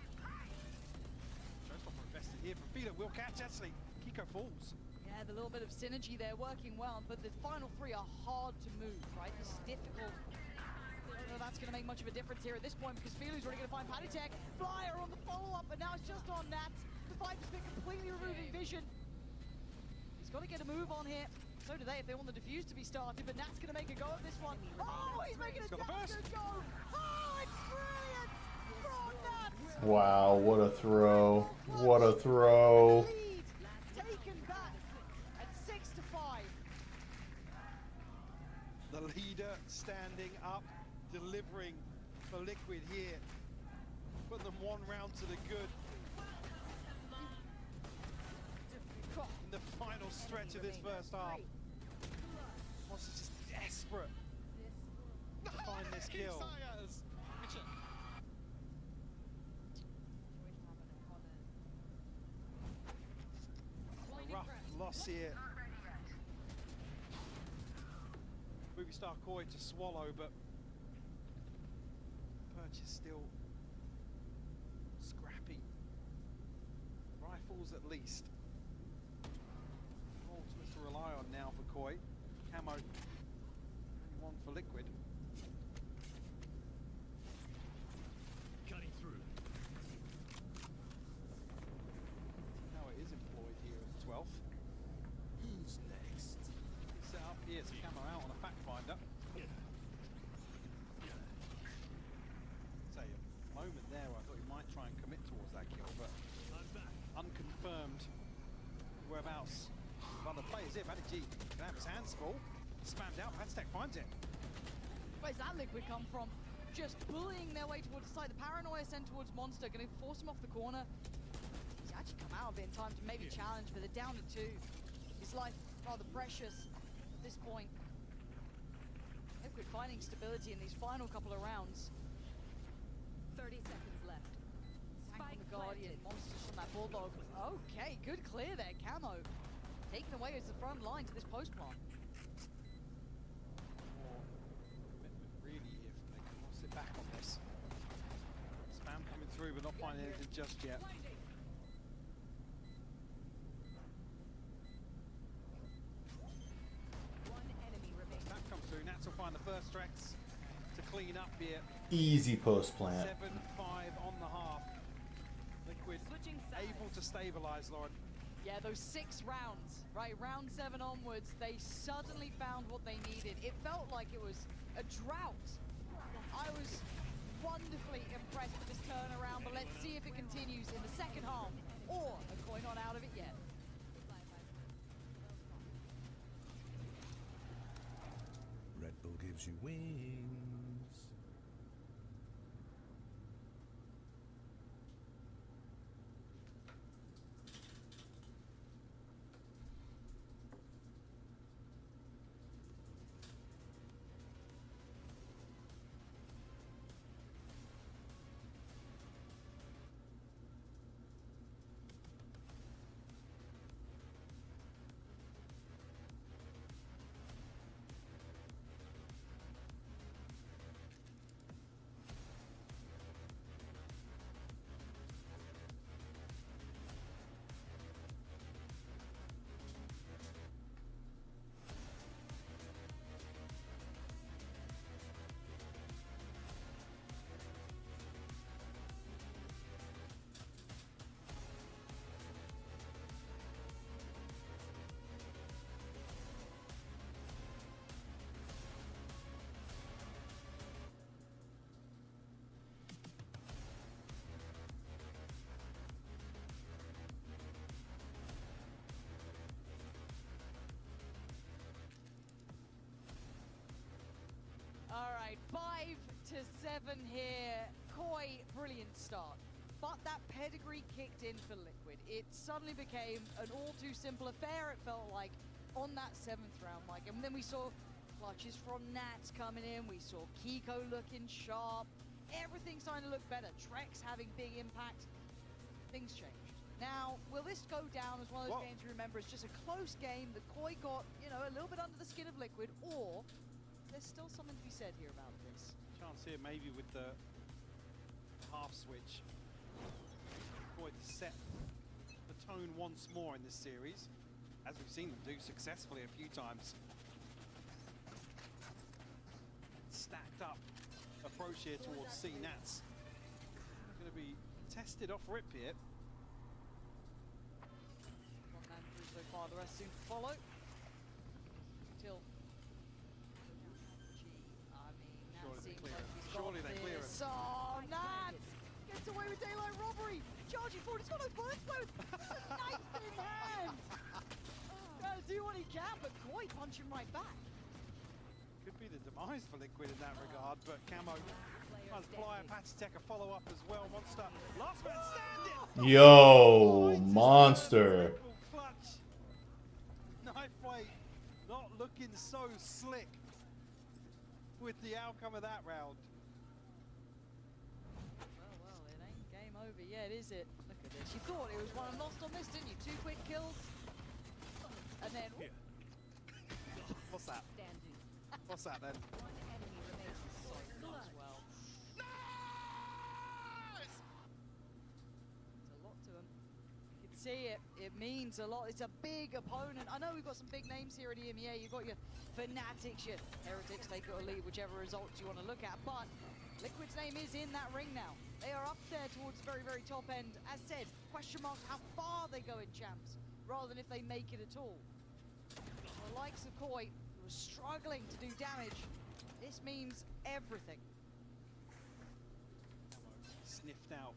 G: Showstopper invested here from Fila. Will catch actually. Kiko falls.
F: Yeah, the little bit of synergy there working well, but the final three are hard to move, right? This is difficult. I don't know if that's going to make much of a difference here at this point because Filu's already going to find Paddytech. Flyer on the follow-up, but now it's just on Nats. The fight has been completely removing vision. He's got to get a move on here. So do they if they want the defuse to be started, but Nat's going to make a go at this one. Oh, he's making a damn good go. Oh, it's brilliant from Nats.
A: Wow, what a throw. What a throw.
F: Lead taken back at 6-5.
G: the leader standing up, delivering for Liquid here. Put them one round to the good. In the final stretch of this first half. Monster's just desperate to find this kill. A rough loss here. Movie star Koi to swallow, but Perch is still scrappy. Rifles at least. Ultimates to rely on now for Koi. Camo, only one for Liquid.
L: Cutting through.
G: Now it is employed here as 12th.
L: Who's next?
G: Set up here to Camo out on a fact finder. Say a moment there where I thought he might try and commit towards that kill, but unconfirmed whereabouts of other players here. G can have his hands full. Spammed out, Patstack finds it.
F: Where's that Liquid come from? Just bullying their way towards the side. The paranoia sent towards Monster, going to force him off the corner. He's actually come out of it in time to maybe challenge, but they're down to 2. His life rather precious at this point. Liquid finding stability in these final couple of rounds.
H: 30 seconds left.
F: Spike
H: Spike
F: the Guardian,
H: planted.
F: Monsters from that Bulldog. Okay, good clear there, Camo. Taken away as the front line to this post plant.
G: Or commitment really if they can all sit back on this. Spam coming through but not finding anything just yet.
H: One enemy remaining.
G: That comes through, Nats will find the first tracks to clean up here.
A: Easy post plant.
G: 7-5 on the half. Liquid
H: Switching sides.
G: able to stabilize, Lauren.
F: Yeah, those 6 rounds, right? Round 7 onwards, they suddenly found what they needed. It felt like it was a drought. I was wonderfully impressed with this turnaround, but let's see if it continues in the second half, or a coin not out of it yet.
L: Red Bull gives you wings.
F: All right, 5 to 7 here. Koi, brilliant start. But that pedigree kicked in for Liquid. It suddenly became an all too simple affair, it felt like, on that 7th round, Mike. And then we saw clutches from Nats coming in. We saw Kiko looking sharp. Everything starting to look better. Trex having big impact. Things changed. Now, will this go down as one of those games we remember? It's just a close game that Koi got, you know, a little bit under the skin of Liquid, or there's still something to be said here about this.
G: Chance here maybe with the half switch. Koi to set the tone once more in this series, as we've seen them do successfully a few times. Stacked up approach here towards C. Nats. Going to be tested off rip here.
F: One man through so far, the rest soon to follow. Till
G: Surely they clear it.
F: Oh, Nats gets away with daylight robbery. Charging forward, he's got no bullets left. Knife in hand. Trying to do what he can, but Koi punching right back.
G: Could be the demise for Liquid in that regard, but Camo might fly. Patitech a follow up as well. Monster, last man standing.
A: Yo, monster.
G: Clutch. Knife weight not looking so slick with the outcome of that round.
F: Well, it ain't game over yet, is it? Look at this. You thought it was one and lost on this, didn't you? 2 quick kills. And then...
G: What's that? What's that then?
H: One enemy remains.
F: So close, well.
G: Nice!
F: It's a lot to him. You can see it. It means a lot. It's a big opponent. I know we've got some big names here at EMEA. You've got your Fanatics, your Heretics, take it or leave, whichever results you want to look at. But Liquid's name is in that ring now. They are up there towards the very, very top end. As said, question mark how far they go in champs, rather than if they make it at all. The likes of Koi, who was struggling to do damage, this means everything.
G: Sniffed out.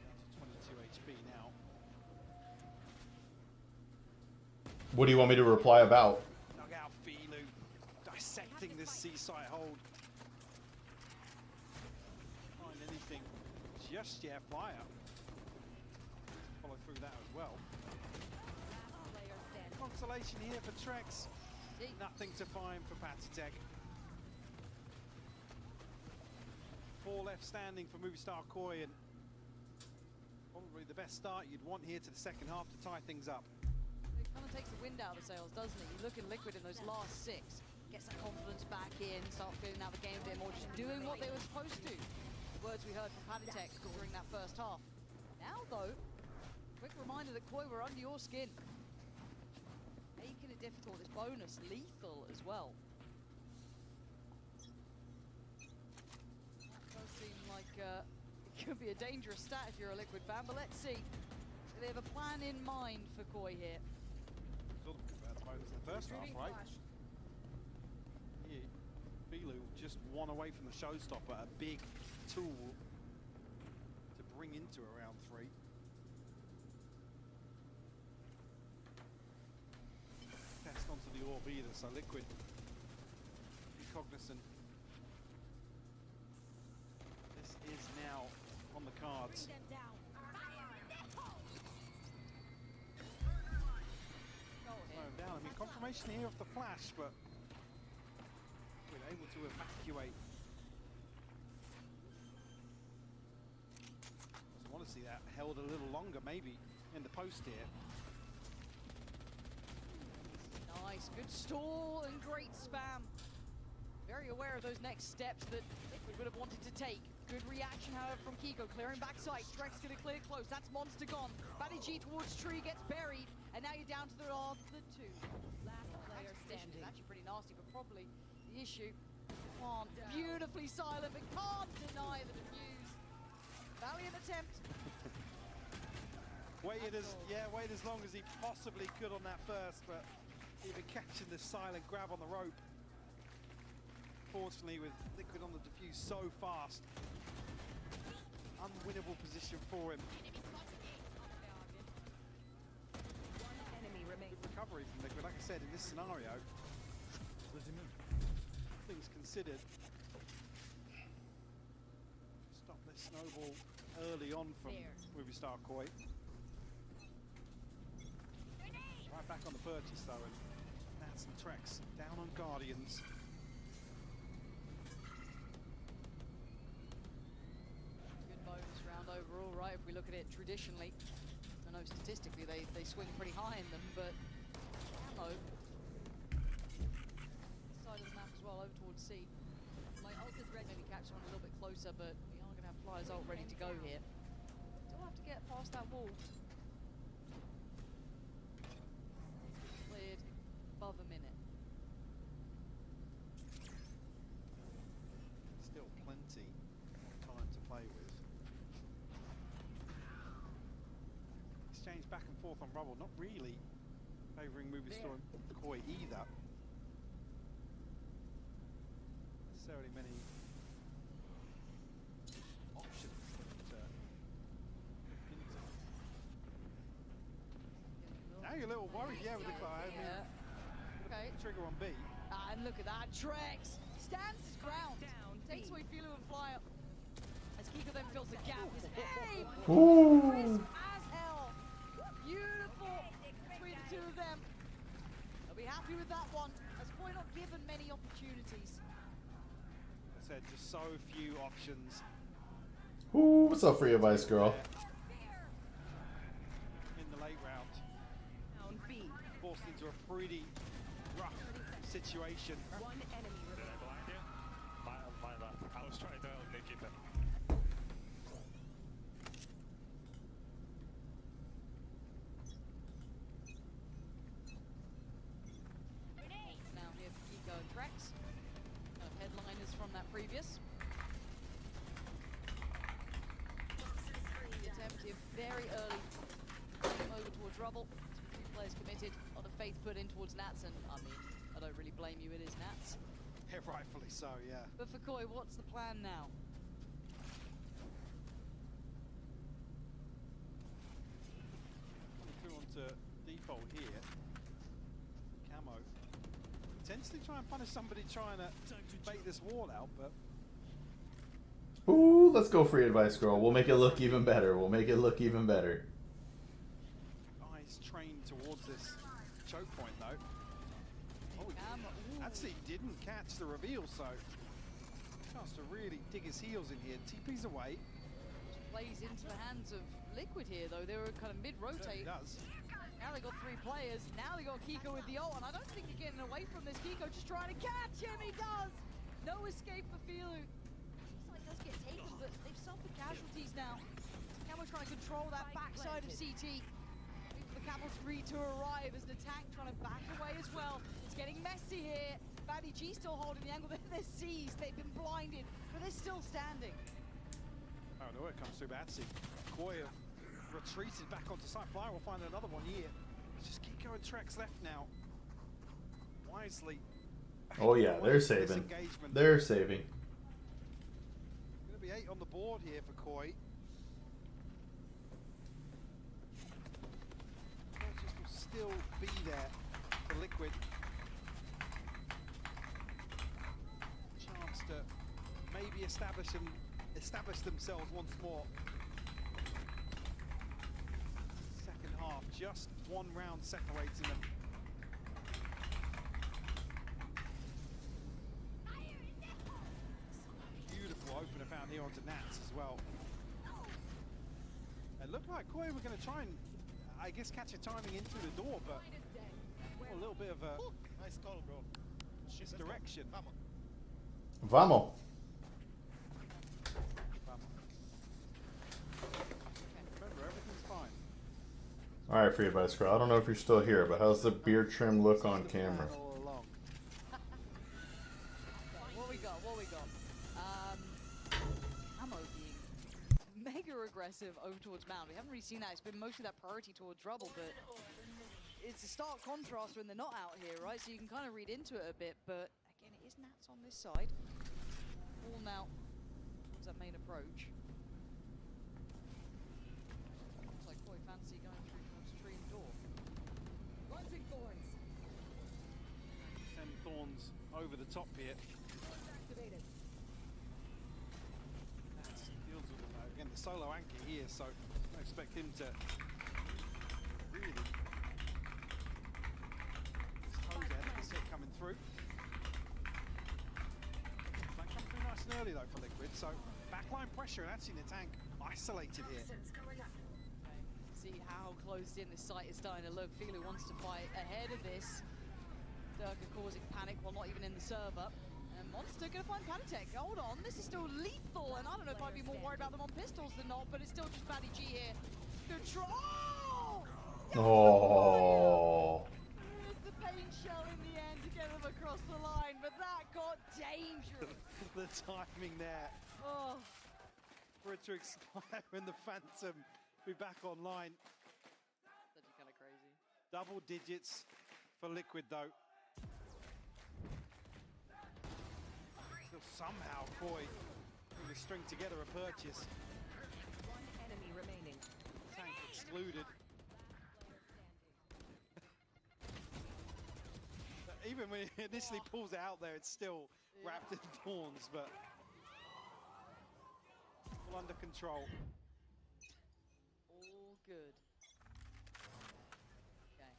G: Down to 22 HP now.
A: What do you want me to reply about?
G: Dug out Filu, dissecting this seaside hold. Find anything just yet. Fire. Follow through that as well. Consolation here for Trex. Nothing to find for Patitech. 4 left standing for Movie Star Koi, and probably the best start you'd want here to the second half to tie things up.
F: It kind of takes the wind out of the sails, doesn't it? You look at Liquid in those last 6, gets that confidence back in, start feeling out the game a bit more, just doing what they were supposed to. The words we heard from Patitech during that first half. Now though, quick reminder that Koi were under your skin. Making it difficult, this bonus lethal as well. That does seem like it could be a dangerous stat if you're a Liquid fan, but let's see. Do they have a plan in mind for Koi here?
G: Sort of converts bonus in the first half, right? Here, Filu just one away from the showstopper, a big tool to bring into a round 3. Test onto the orb either, so Liquid be cognizant. This is now on the cards. Down. I mean, confirmation here of the flash, but we're able to evacuate. I want to see that held a little longer, maybe in the post here.
F: Nice, good stall and great spam. Very aware of those next steps that Liquid would have wanted to take. Good reaction, however, from Kiko, clearing backside. Drex gonna clear close, that's Monster gone. Batty G towards Tree, gets buried, and now you're down to the 2.
H: Last player standing.
F: It's actually pretty nasty, but probably the issue. Can't, beautifully silent, but can't deny the defuse. Valiant attempt.
G: Waited as long as he possibly could on that first, but even catching the silent grab on the rope. Fortunately, with Liquid on the defuse so fast, unwinnable position for him.
H: One enemy remains.
G: Good recovery from Liquid. Like I said, in this scenario, things considered. Stop this snowball early on from Movie Star Koi. Right back on the purchase though, and that's some Trex down on Guardians.
F: Good bonus round overall, right? If we look at it traditionally, I know statistically they swing pretty high in them, but Camo, side of the map as well, over towards C. My ult is ready, maybe catch someone a little bit closer, but we are going to have Flyer's ult ready to go here. Still have to get past that wall. Cleared above a minute.
G: Still plenty of time to play with. Exchange back and forth on rubble, not really favouring Movie Star and Koi either. Necessarily many options to look into. Now you're a little worried, yeah, with the Koi. I mean,
F: Okay.
G: Trigger on B.
F: And look at that. Trex stands his ground. Takes away Philo and Flyer. As Kiko then fills the gap. His aim is crisp as hell. Beautiful between the two of them. They'll be happy with that one. As Koi not given many opportunities.
G: I said just so few options.
A: Ooh, what's up, free advice, girl?
G: In the late round.
H: Down B.
G: Forced into a pretty rough situation.
H: One enemy
J: Did I
H: remaining.
J: blind you? My bad. I was trying to help Nikita.
F: Now here for Kiko and Trex. Headliners from that previous. The attempt here very early. Over towards Rubble. Two players committed. A lot of faith put in towards Nats, and I mean, I don't really blame you, it is Nats.
G: Yeah, rightfully so, yeah.
F: But for Koi, what's the plan now?
G: Coming through onto default here. Camo. Potentially try and punish somebody trying to make this wall out, but
A: Ooh, let's go, free advice, girl. We'll make it look even better. We'll make it look even better.
G: eyes trained towards this choke point though. Oh, he actually didn't catch the reveal, so chance to really dig his heels in here. TP's away.
F: Plays into the hands of Liquid here, though. They were kind of mid-rotate.
G: Does.
F: Now they got 3 players. Now they got Kiko with the ult, and I don't think they're getting away from this. Kiko just trying to catch him. He does. No escape for Filu. Seems like does get taken, but they've suffered casualties now. Camo trying to control that backside of CT. Waiting for the cavalry to arrive as the tank trying to back away as well. It's getting messy here. Batty G still holding the angle. They're seized. They've been blinded, but they're still standing.
G: Oh no, it comes through Batsy. Koi retreated back onto site. Flyer will find another one here. It's just keep going Trex left now. Wisely.
A: Oh yeah, they're saving. They're saving.
G: Gonna be 8 on the board here for Koi. Purchase will still be there for Liquid. Chance to maybe establish themselves once more. Second half, just 1 round separating them. Beautiful opener found here onto Nats as well. It looked like Koi were going to try and, I guess, catch a timing into the door, but a little bit of a
K: Nice call, bro.
G: misdirection.
A: Vamos.
G: Remember, everything's fine.
A: All right, free advice, girl. I don't know if you're still here, but how's the beard trim look on camera?
G: All along.
F: What we got? What we got? Camo being mega aggressive over towards Mound. We haven't really seen that. It's been mostly that priority towards Rubble, but it's a stark contrast when they're not out here, right? So you can kind of read into it a bit, but again, it is Nats on this side. All now towards that main approach. Looks like Koi fancy going through towards tree and door.
H: Launching thorns.
G: Send Thorns over the top here.
H: Activated.
G: Nats deals with them. Again, the solo anchor here, so I expect him to really expose that. This hit coming through. That come through nice and early though for Liquid, so backline pressure and actually the tank isolated here.
F: See how closed in this site is starting to look. Filu wants to fight ahead of this. Durka causing panic while not even in the server. And Monster gonna find Panatech. Hold on, this is still lethal, and I don't know if I'd be more worried about them on pistols than not, but it's still just Batty G here. Control!
A: Oh.
F: There's the paint shell in the end to get them across the line, but that got dangerous.
G: The timing there
F: Oh.
G: for it to expire and the Phantom be back online.
F: That's actually kind of crazy.
G: Double digits for Liquid though. Still somehow Koi able to string together a purchase.
H: One enemy remaining.
G: Tank excluded. even when he initially pulls it out there, it's still wrapped in thorns, but all under control.
F: All good. Okay.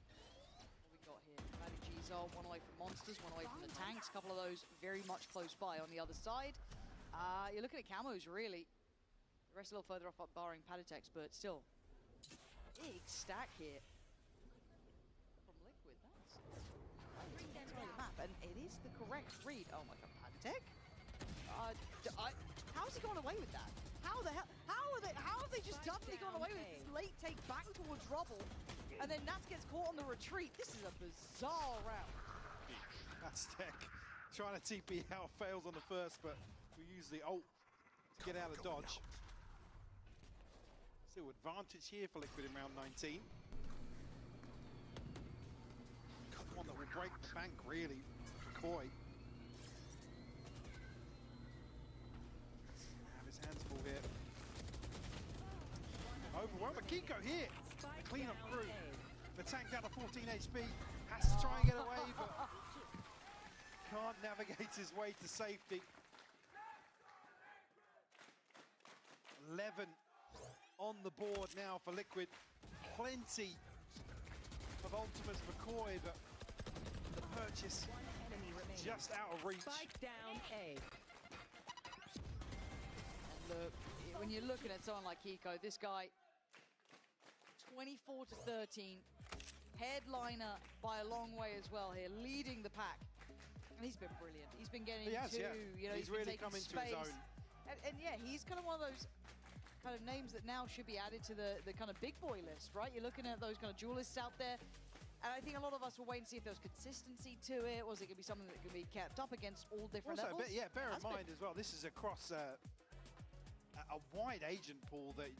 F: What we got here? Magic G's are one away from monsters, one away from the tanks. A couple of those very much close by on the other side. You're looking at camos, really. The rest a little further off, barring Padatex, but still. Big stack here. From Liquid, that's the map, and it is the correct read. Oh my god, Padatex? How's he gone away with that? How the hell? How have they just definitely gone away with this late take back towards Rubble, and then Nats gets caught on the retreat? This is a bizarre round.
G: Aztec trying to TP out, fails on the first, but we use the ult to get out of dodge. Still advantage here for Liquid in round 19. One that will break the bank, really, for Koi. Have his hands full here. Overwhelmed, but Kiko here. Clean up through. The tank down to 14 HP. Has to try and get away, but can't navigate his way to safety. 11 on the board now for Liquid. Plenty of ultimates for Koi, but the purchase just out of reach.
H: Spike down A.
F: And look, when you're looking at someone like Kiko, this guy, 24 to 13, headliner by a long way as well here, leading the pack. And he's been brilliant. He's been getting you know,
G: he's
F: been
G: really
F: taking
G: come into
F: space.
G: his own.
F: And yeah, he's kind of one of those kind of names that now should be added to the kind of big boy list, right? You're looking at those kind of duelists out there. And I think a lot of us will wait and see if there's consistency to it. Was it going to be something that can be kept up against all different
G: Also,
F: levels?
G: bear in mind as well, this is across a wide agent pool that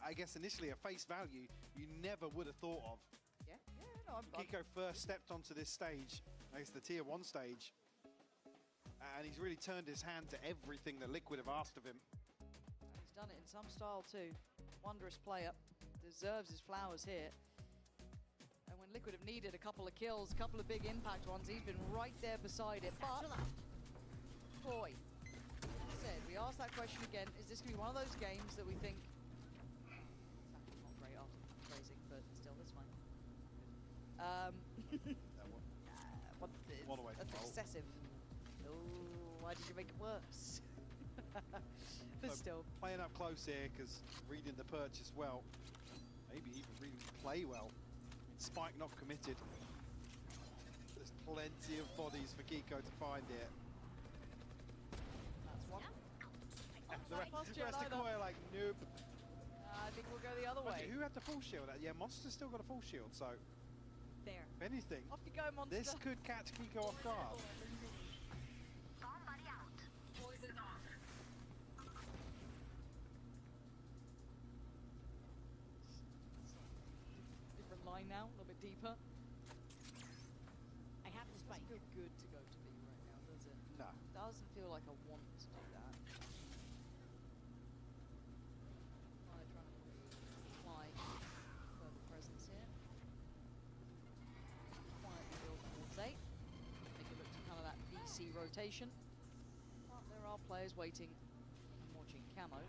G: I guess initially at face value you never would have thought of.
F: Yeah, no,
G: Kiko first stepped onto this stage, it's the tier 1 stage, and he's really turned his hand to everything that Liquid have asked of him.
F: He's done it in some style too. Wondrous player, deserves his flowers here. And when Liquid have needed a couple of kills, a couple of big impact ones, he's been right there beside it. But boy, said, we asked that question again, is this going to be one of those games that we think, it's not great after phrasing, but still, it's fine. But
G: One away
F: that's
G: from goal.
F: excessive. Oh, why did you make it worse? But
G: So
F: still.
G: playing up close here, because reading the purchase well, maybe even reading the play well. Spike not committed. There's plenty of bodies for Kiko to find here.
F: That's one.
G: The rest of Koi are like, nope.
F: I think we'll go the other way.
G: Who had the full shield? Yeah, Monster's still got a full shield, so
H: There.
G: if anything,
F: Off you go, Monster.
G: this could catch Kiko off guard.
F: Different line now, a little bit deeper.
H: I have the spike.
F: Doesn't feel good to go to B right now, does it?
G: No.
F: Doesn't feel like I want to do that. Trying to apply further presence here. Quietly build towards A. Make it look to kind of that VC rotation. But there are players waiting and watching Camo.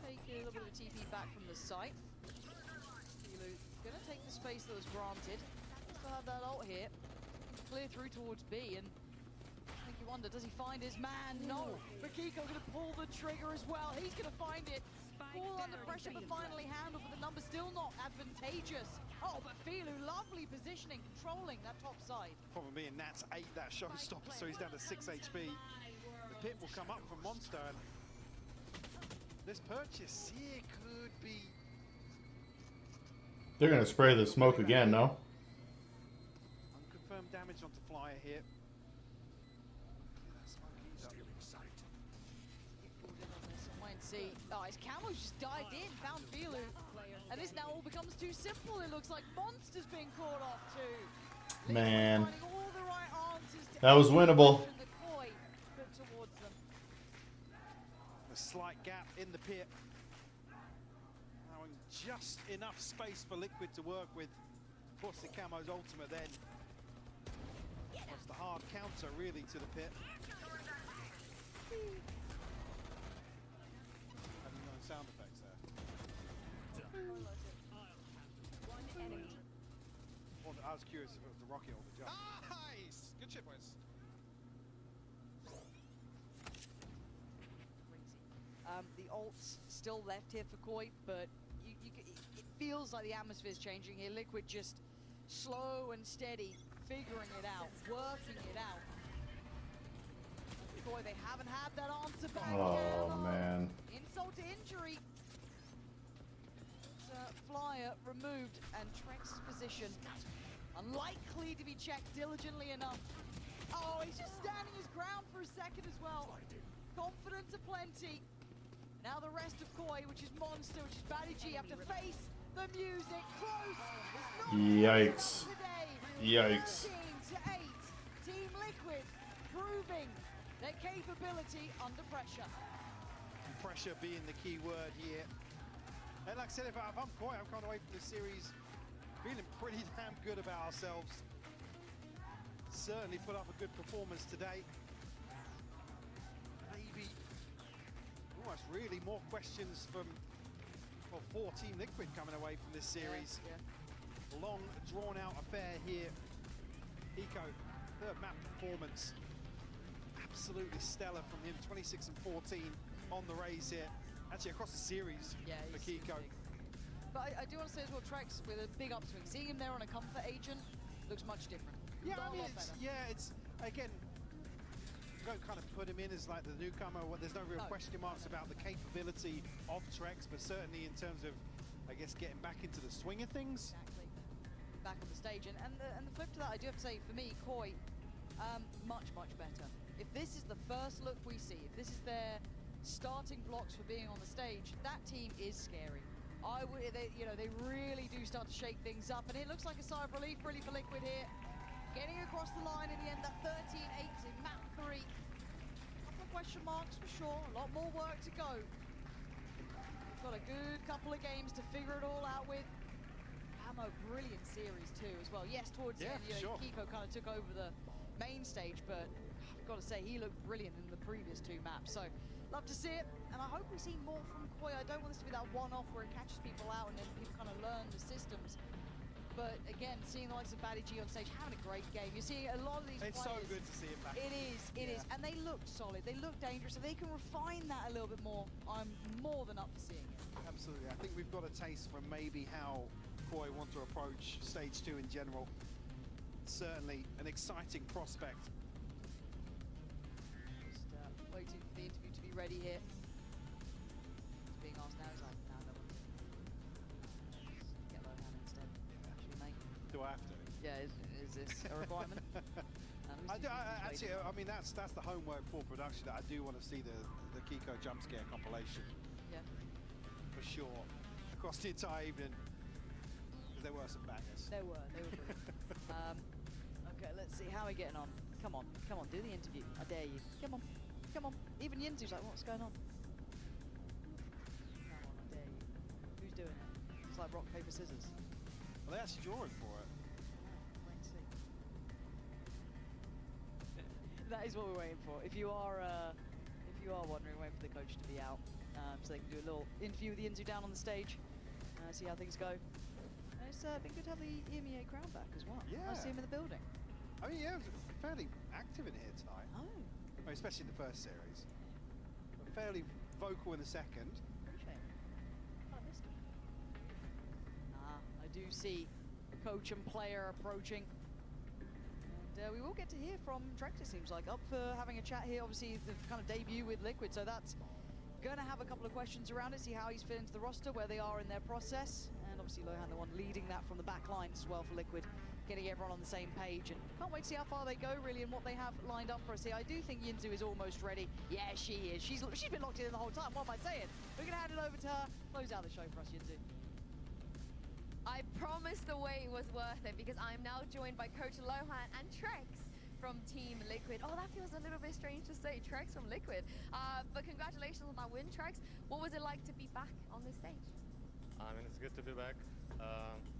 F: Take a little bit of a TP back from the site. Filu gonna take the space that was granted. Still have that ult here. Clear through towards B, and I think you wonder, does he find his man? No, but Kiko gonna pull the trigger as well. He's gonna find it. All under pressure, but finally handled, but the number's still not advantageous. Oh, but Filu, lovely positioning, controlling that top side.
G: Problem being Nats ate that showstopper, so he's down to 6 HP. The pit will come up from Monster, and this purchase here could be...
A: They're going to spray the smoke again, no?
G: Unconfirmed damage onto Flyer here.
F: Wait and see. Oh, his Camo's just dived in, found Filu. And this now all becomes too simple. It looks like Monster's being caught off too.
A: Man.
F: Finding all the right answers to
A: That was winnable.
F: the Koi put towards them.
G: A slight gap in the pit. Allowing just enough space for Liquid to work with. Of course, the Camo's ultimate then. It's the hard counter really to the pit. Having no sound effects there.
H: One enemy.
G: Well, I was curious if it was the rocket or the jump.
K: Nice! Good shit, boys.
F: The ult's still left here for Koi, but it feels like the atmosphere's changing here. Liquid just slow and steady, figuring it out, working it out. Koi, they haven't had that answer back yet.
A: Oh, man.
F: Insult to injury. Flyer removed, and Trex's position unlikely to be checked diligently enough. Oh, he's just standing his ground for a second as well. Confidence aplenty. Now the rest of Koi, which is Monster, which is Badigi, have to face the music. Close.
A: Yikes.
F: Today.
A: Yikes.
F: 13 to 8. Team Liquid proving their capability under pressure.
G: Pressure being the key word here. And like I said, if I'm Koi, I'm coming away from this series feeling pretty damn good about ourselves. Certainly put up a good performance today. Maybe almost really more questions from for Team Liquid coming away from this series.
F: Yeah.
G: Long drawn out affair here. Eco, third map performance. Absolutely stellar from him, 26 and 14 on the raise here. Actually across the series for Kiko.
F: But I do want to say as well, Trex with a big upswing. Seeing him there on a comfort agent looks much different.
G: Yeah,
F: Looks
G: I
F: a
G: mean,
F: lot better.
G: it's again, you don't kind of put him in as like the newcomer. There's no real question marks about the capability of Trex, but certainly in terms of, I guess, getting back into the swing of things.
F: Exactly. Back on the stage, and the flip to that, I do have to say, for me, Koi, much better. If this is the first look we see, if this is their starting blocks for being on the stage, that team is scary. They really do start to shake things up, and it looks like a sigh of relief really for Liquid here. Getting across the line in the end, that 13-8 in map 3. Couple of question marks for sure, a lot more work to go. We've got a good couple of games to figure it all out with. Camo, brilliant series too as well. Yes, towards the end, Kiko kind of took over the main stage, but I've got to say, he looked brilliant in the previous two maps. So, love to see it, and I hope we see more from Koi. I don't want this to be that one-off where it catches people out and then people kind of learn the systems. But again, seeing the likes of Badigi on stage, having a great game. You're seeing a lot of these players.
G: It's so good to see him back.
F: It is. And they looked solid. They looked dangerous. If they can refine that a little bit more, I'm more than up for seeing it.
G: Absolutely. I think we've got a taste from maybe how Koi want to approach stage 2 in general. Certainly an exciting prospect.
F: Just waiting for the interview to be ready here. He's being asked now, he's like, no, no one. Get Lohan instead. Actually, mate.
G: Do I have to?
F: Yeah, is this a requirement?
G: Actually, I mean, that's the homework for production. I do want to see the Kiko jump scare compilation.
F: Yeah.
G: For sure. Across the entire evening. Because there were some bangers.
F: They were brilliant. Okay, let's see, how are we getting on? Come on, do the interview. I dare you. Come on. Even Yinzu's like, what's going on? Come on, I dare you. Who's doing it? It's like rock, paper, scissors.
G: Well, they're actually drawing for it.
F: Wait and see. That is what we're waiting for. If you are wondering, waiting for the coach to be out, so they can do a little interview with Yinzu down on the stage, see how things go. And it's been good to have the EMEA crowd back as well.
G: Yeah.
F: I see him in the building.
G: I mean, yeah, it was fairly active in here tonight.
F: Oh.
G: I mean, especially in the first series. But fairly vocal in the second.
F: Appreciate it. I missed him. I do see coach and player approaching. And we will get to hear from Trex, it seems like, up for having a chat here. Obviously, the kind of debut with Liquid, so that's going to have a couple of questions around it, see how he's fit into the roster, where they are in their process. And obviously, Lohan, the one leading that from the back lines as well for Liquid, getting everyone on the same page. And can't wait to see how far they go, really, and what they have lined up for us here. I do think Yinzu is almost ready. Yeah, she is. She's been locked in the whole time. What am I saying? We're going to hand it over to her. Close out the show for us, Yinzu.
B: I promised the wait was worth it because I'm now joined by Coach Lohan and Trex from Team Liquid. Oh, that feels a little bit strange to say, Trex from Liquid. But congratulations on that win, Trex. What was it like to be back on this stage?
J: I mean, it's good to be back.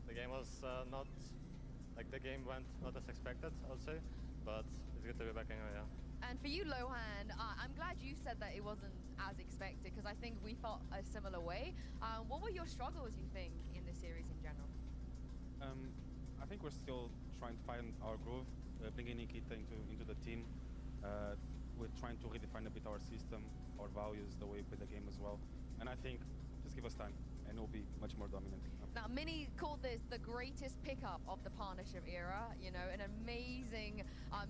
J: The game was not, like the game went not as expected, I would say.
I: but it's good to be back anyway. Yeah.
B: And for you, Lohan, I'm glad you said that it wasn't as expected because I think we felt a similar way. What were your struggles, you think, in the series in general?
M: I think we're still trying to find our groove, bringing Nikita into the team. We're trying to redefine a bit our system, our values, the way we play the game as well. And I think just give us time, and we'll be much more dominant.
B: Now, Mini called this the greatest pickup of the partnership era. You know, an amazing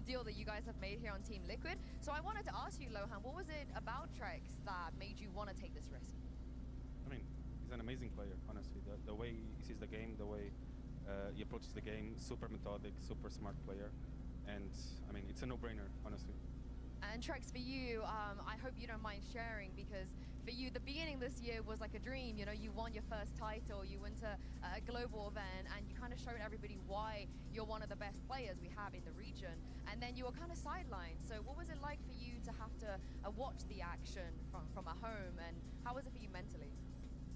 B: deal that you guys have made here on Team Liquid. So I wanted to ask you, Lohan, what was it about Trex that made you want to take this risk?
M: I mean, he's an amazing player, honestly. The way he sees the game, the way he approaches the game, super methodic, super smart player. And, I mean, it's a no-brainer, honestly.
B: And Trex, for you, I hope you don't mind sharing because for you, the beginning this year was like a dream. You know, you won your first title, you went to a global event, and you kind of showed everybody why you're one of the best players we have in the region. And then you were kind of sidelined. So what was it like for you to have to watch the action from a home, and how was it for you mentally?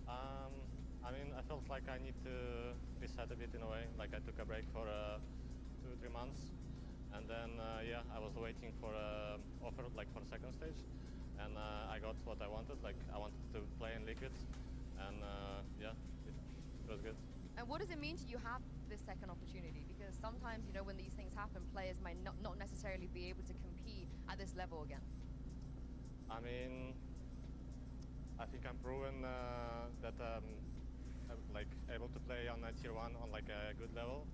I: I mean, I felt like I need to reset a bit in a way. Like I took a break for 2-3 months. And then, yeah, I was waiting for an offer, like for the second stage, and I got what I wanted. Like I wanted to play in Liquid, and yeah, it was good.
B: And what does it mean to you have this second opportunity? Because sometimes, you know, when these things happen, players might not necessarily be able to compete at this level again.
I: I mean, I think I'm proven that I'm like able to play on a tier 1 on like a good level.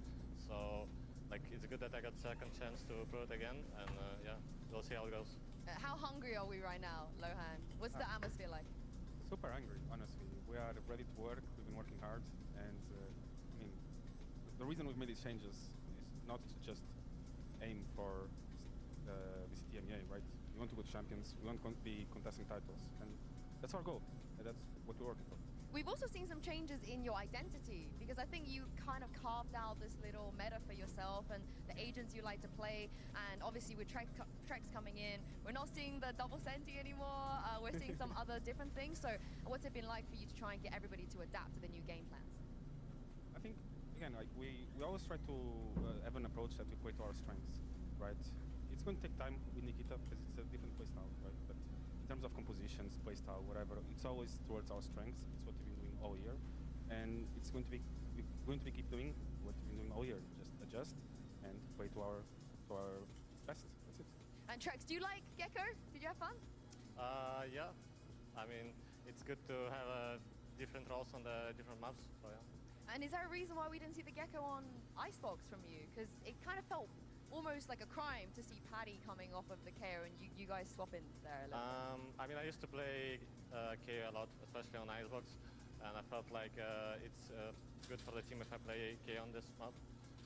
I: So. Like it's good that I got second chance to prove it again, and yeah, we'll see how it goes.
B: How hungry are we right now, Lohan? What's the atmosphere like?
M: Super hungry, honestly. We are ready to work. We've been working hard, and I mean, the reason we've made these changes is not to just aim for VCT MEA, right? We want to go champions. We want to be contesting titles, and that's our goal. And that's what we're working for.
B: We've also seen some changes in your identity because I think you kind of carved out this little meta for yourself and the agents you like to play. And obviously with Trex coming in, we're not seeing the double senti anymore. We're seeing some other different things. So what's it been like for you to try and get everybody to adapt to the new game plans?
M: I think, again, like we always try to have an approach that we play to our strengths, right? It's going to take time with Nikita because it's a different play style, right? But in terms of compositions, play style, whatever, it's always towards our strengths. It's what we've been doing all year, and it's going to be keep doing what we've been doing all year. Just adjust and play to our best. That's it.
B: And Trex, do you like Gecko? Did you have fun?
I: Yeah. I mean, it's good to have different roles on the different maps. So yeah.
B: And is there a reason why we didn't see the Gecko on Icebox from you? Because it kind of felt almost like a crime to see Paddy coming off of the KO and you guys swap in there a little bit.
I: I mean, I used to play KO a lot, especially on Icebox, and I felt like it's good for the team if I play KO on this map,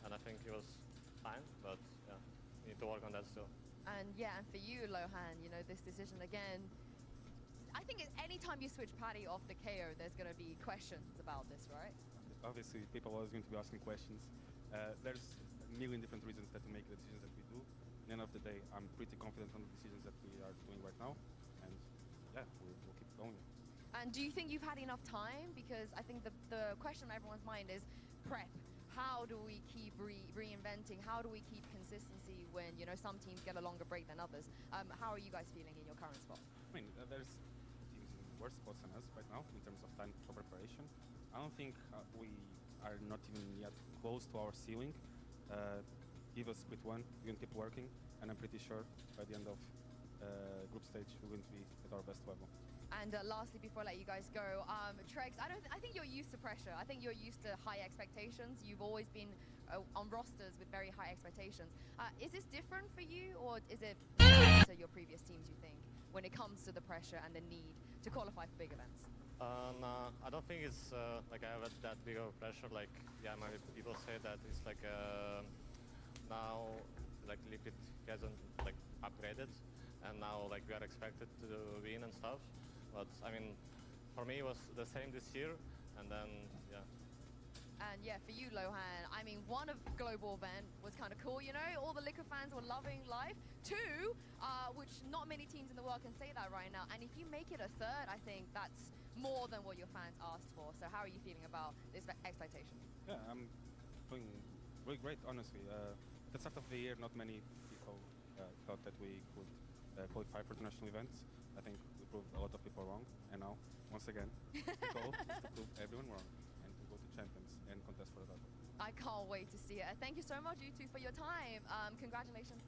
I: and I think it was fine, but yeah, we need to work on that still.
B: And yeah, and for you, Lohan, you know, this decision again, I think any time you switch Paddy off the KO, there's going to be questions about this, right?
M: Obviously, people are always going to be asking questions. There's a million different reasons that we make the decisions that we do. At the end of the day, I'm pretty confident on the decisions that we are doing right now, and yeah, we'll keep going.
B: And do you think you've had enough time? Because I think the question on everyone's mind is prep. How do we keep reinventing? How do we keep consistency when, you know, some teams get a longer break than others? How are you guys feeling in your current spot?
M: I mean, there's teams in worse spots than us right now in terms of time for preparation. I don't think we are not even yet close to our ceiling. Give us split one, we're going to keep working, and I'm pretty sure by the end of group stage we're going to be at our best level.
B: And lastly, before I let you guys go, Trex, I think you're used to pressure. I think you're used to high expectations. You've always been on rosters with very high expectations. Is this different for you, or is it to your previous teams, you think, when it comes to the pressure and the need to qualify for big events?
I: No, I don't think it's like I have that big of pressure. Like, yeah, many people say that it's like now like Liquid hasn't like upgraded, and now like we are expected to win and stuff. But I mean, for me it was the same this year, and then yeah.
B: And yeah, for you, Lohan, I mean, one of global event was kind of cool, you know, all the Liquid fans were loving life. Two, which not many teams in the world can say that right now. And if you make it a third, I think that's more than what your fans asked for. So how are you feeling about this expectation?
M: Yeah, I'm doing really great, honestly. At the start of the year, not many people thought that we could qualify for the national events. I think we proved a lot of people wrong, and now, once again, the goal is to prove everyone wrong and to go to champions and contest for the title.
B: I can't wait to see it. Thank you so much, you two, for your time. Congratulations.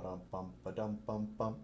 A: Ba-dum bum ba-dum bum bum.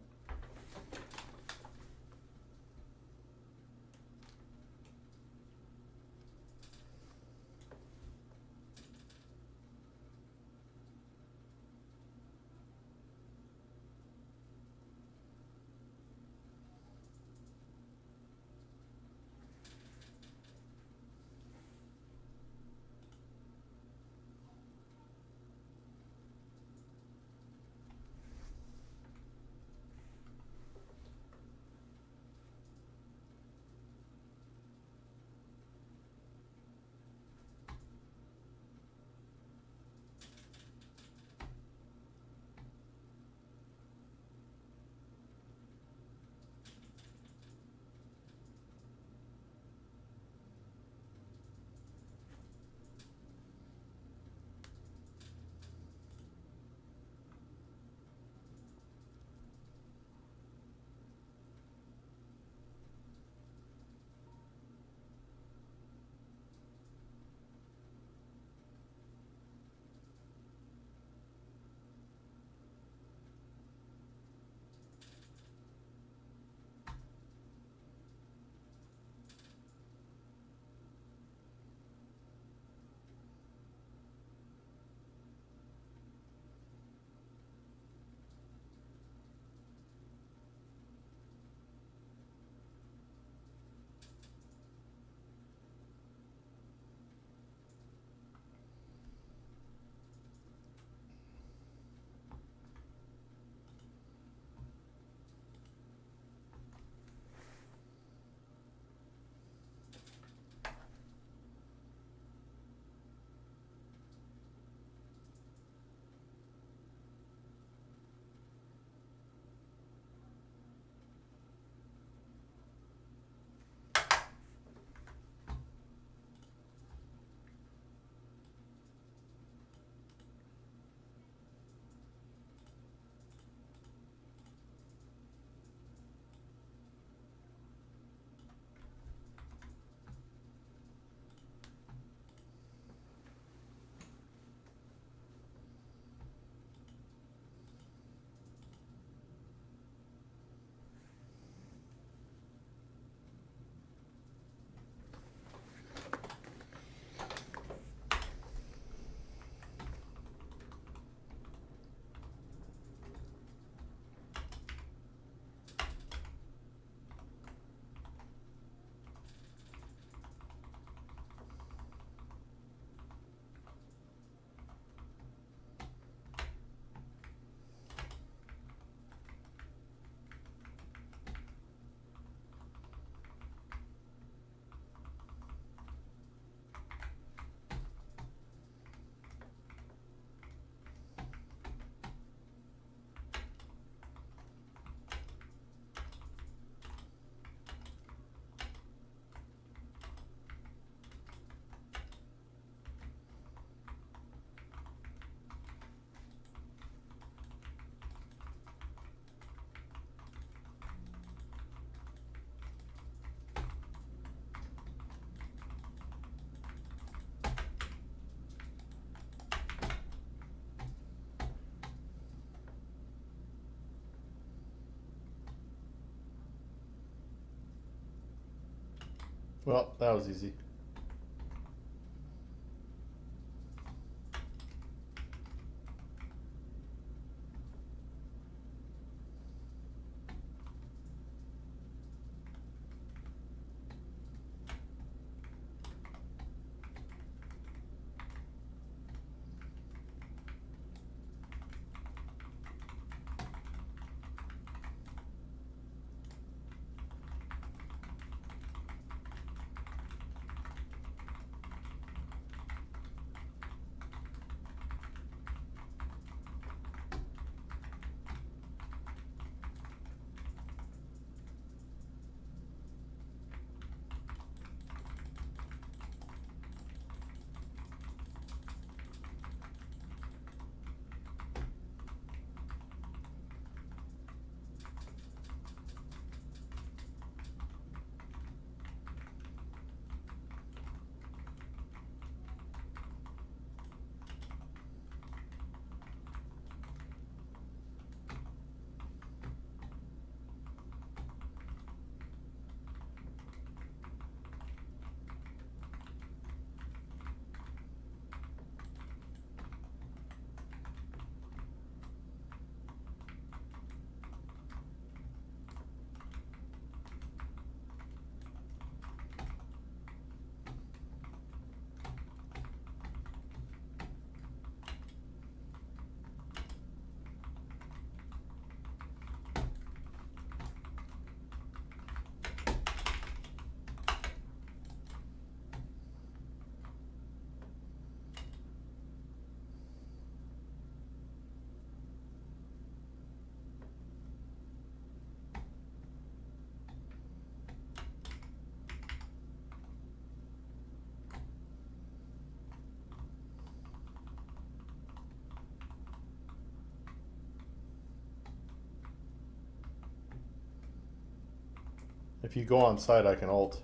A: Well, that was easy. If you go on site, I can ult.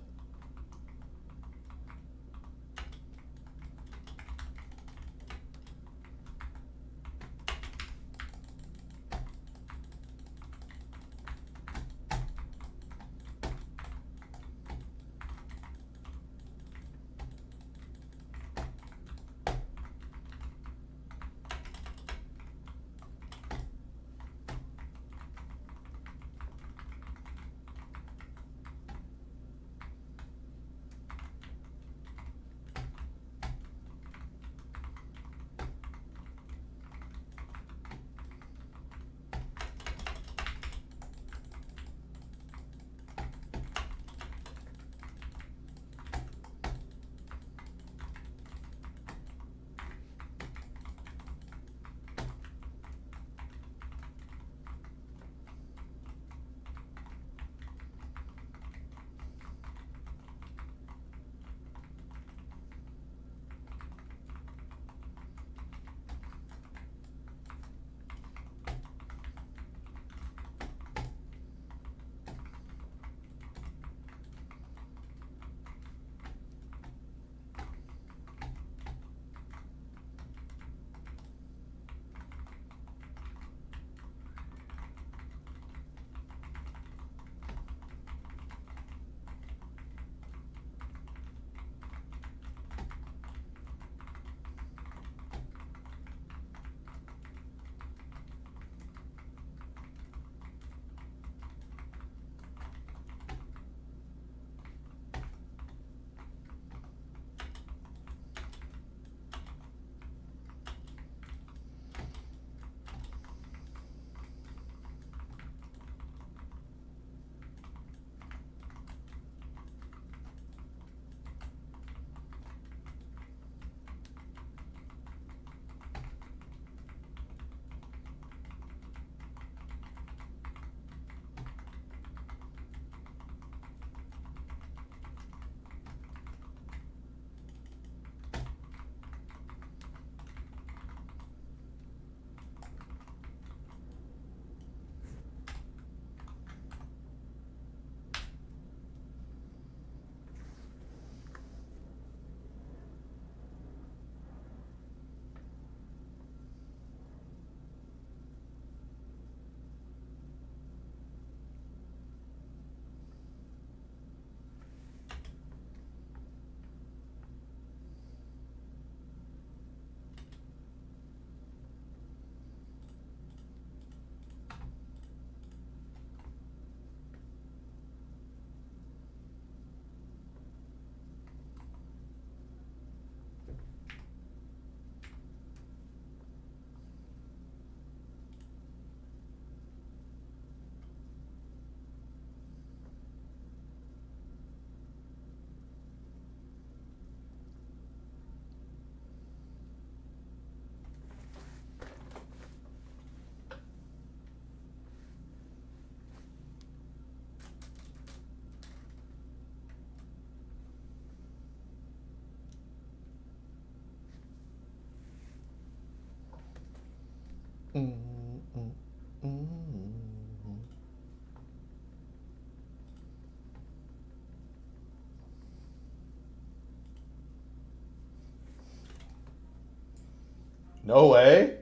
A: No way?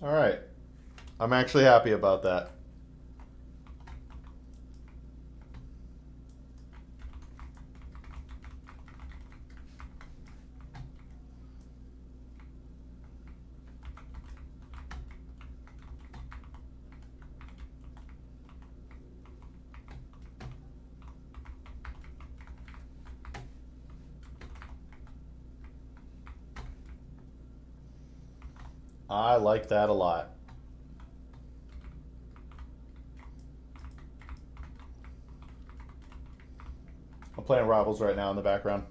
A: All right. I'm actually happy about that. I like that a lot. I'm playing Rivals right now in the background.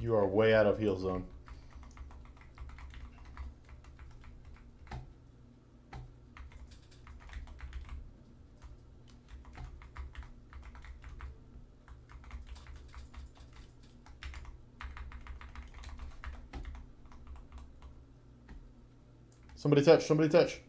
A: You are way out of heal zone. Somebody touch, somebody touch.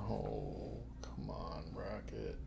A: Oh, come on, Rocket.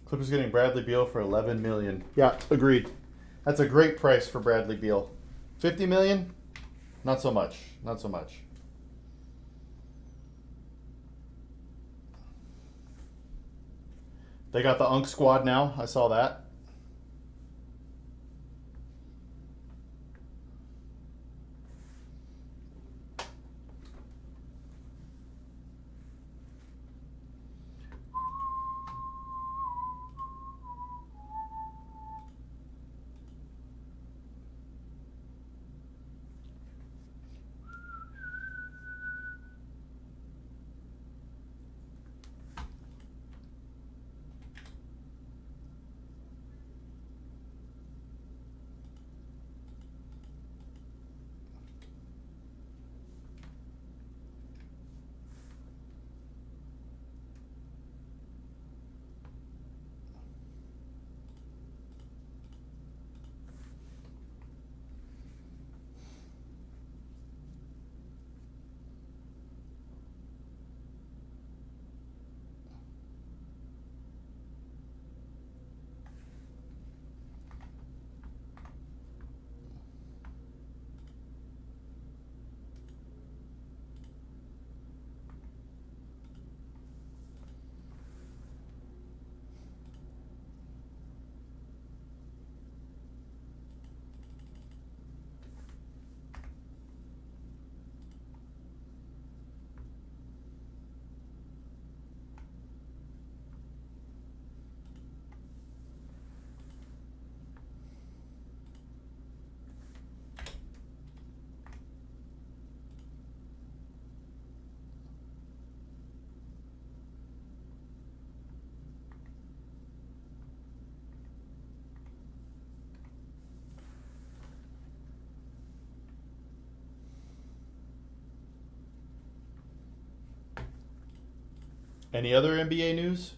A: Clippers getting Bradley Beal for $11 million. Yeah, agreed. That's a great price for Bradley Beal. $50 million? Not so much. Not so much. They got the Unk squad now. I saw that. Any other NBA news?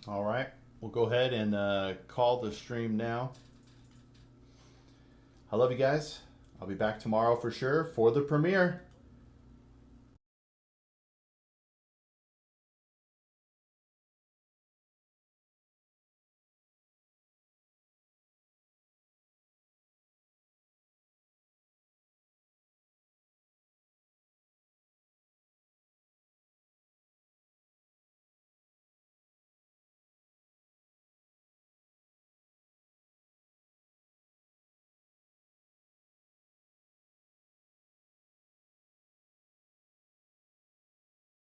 A: All right. We'll go ahead and call the stream now. I love you guys. I'll be back tomorrow for sure for the premiere.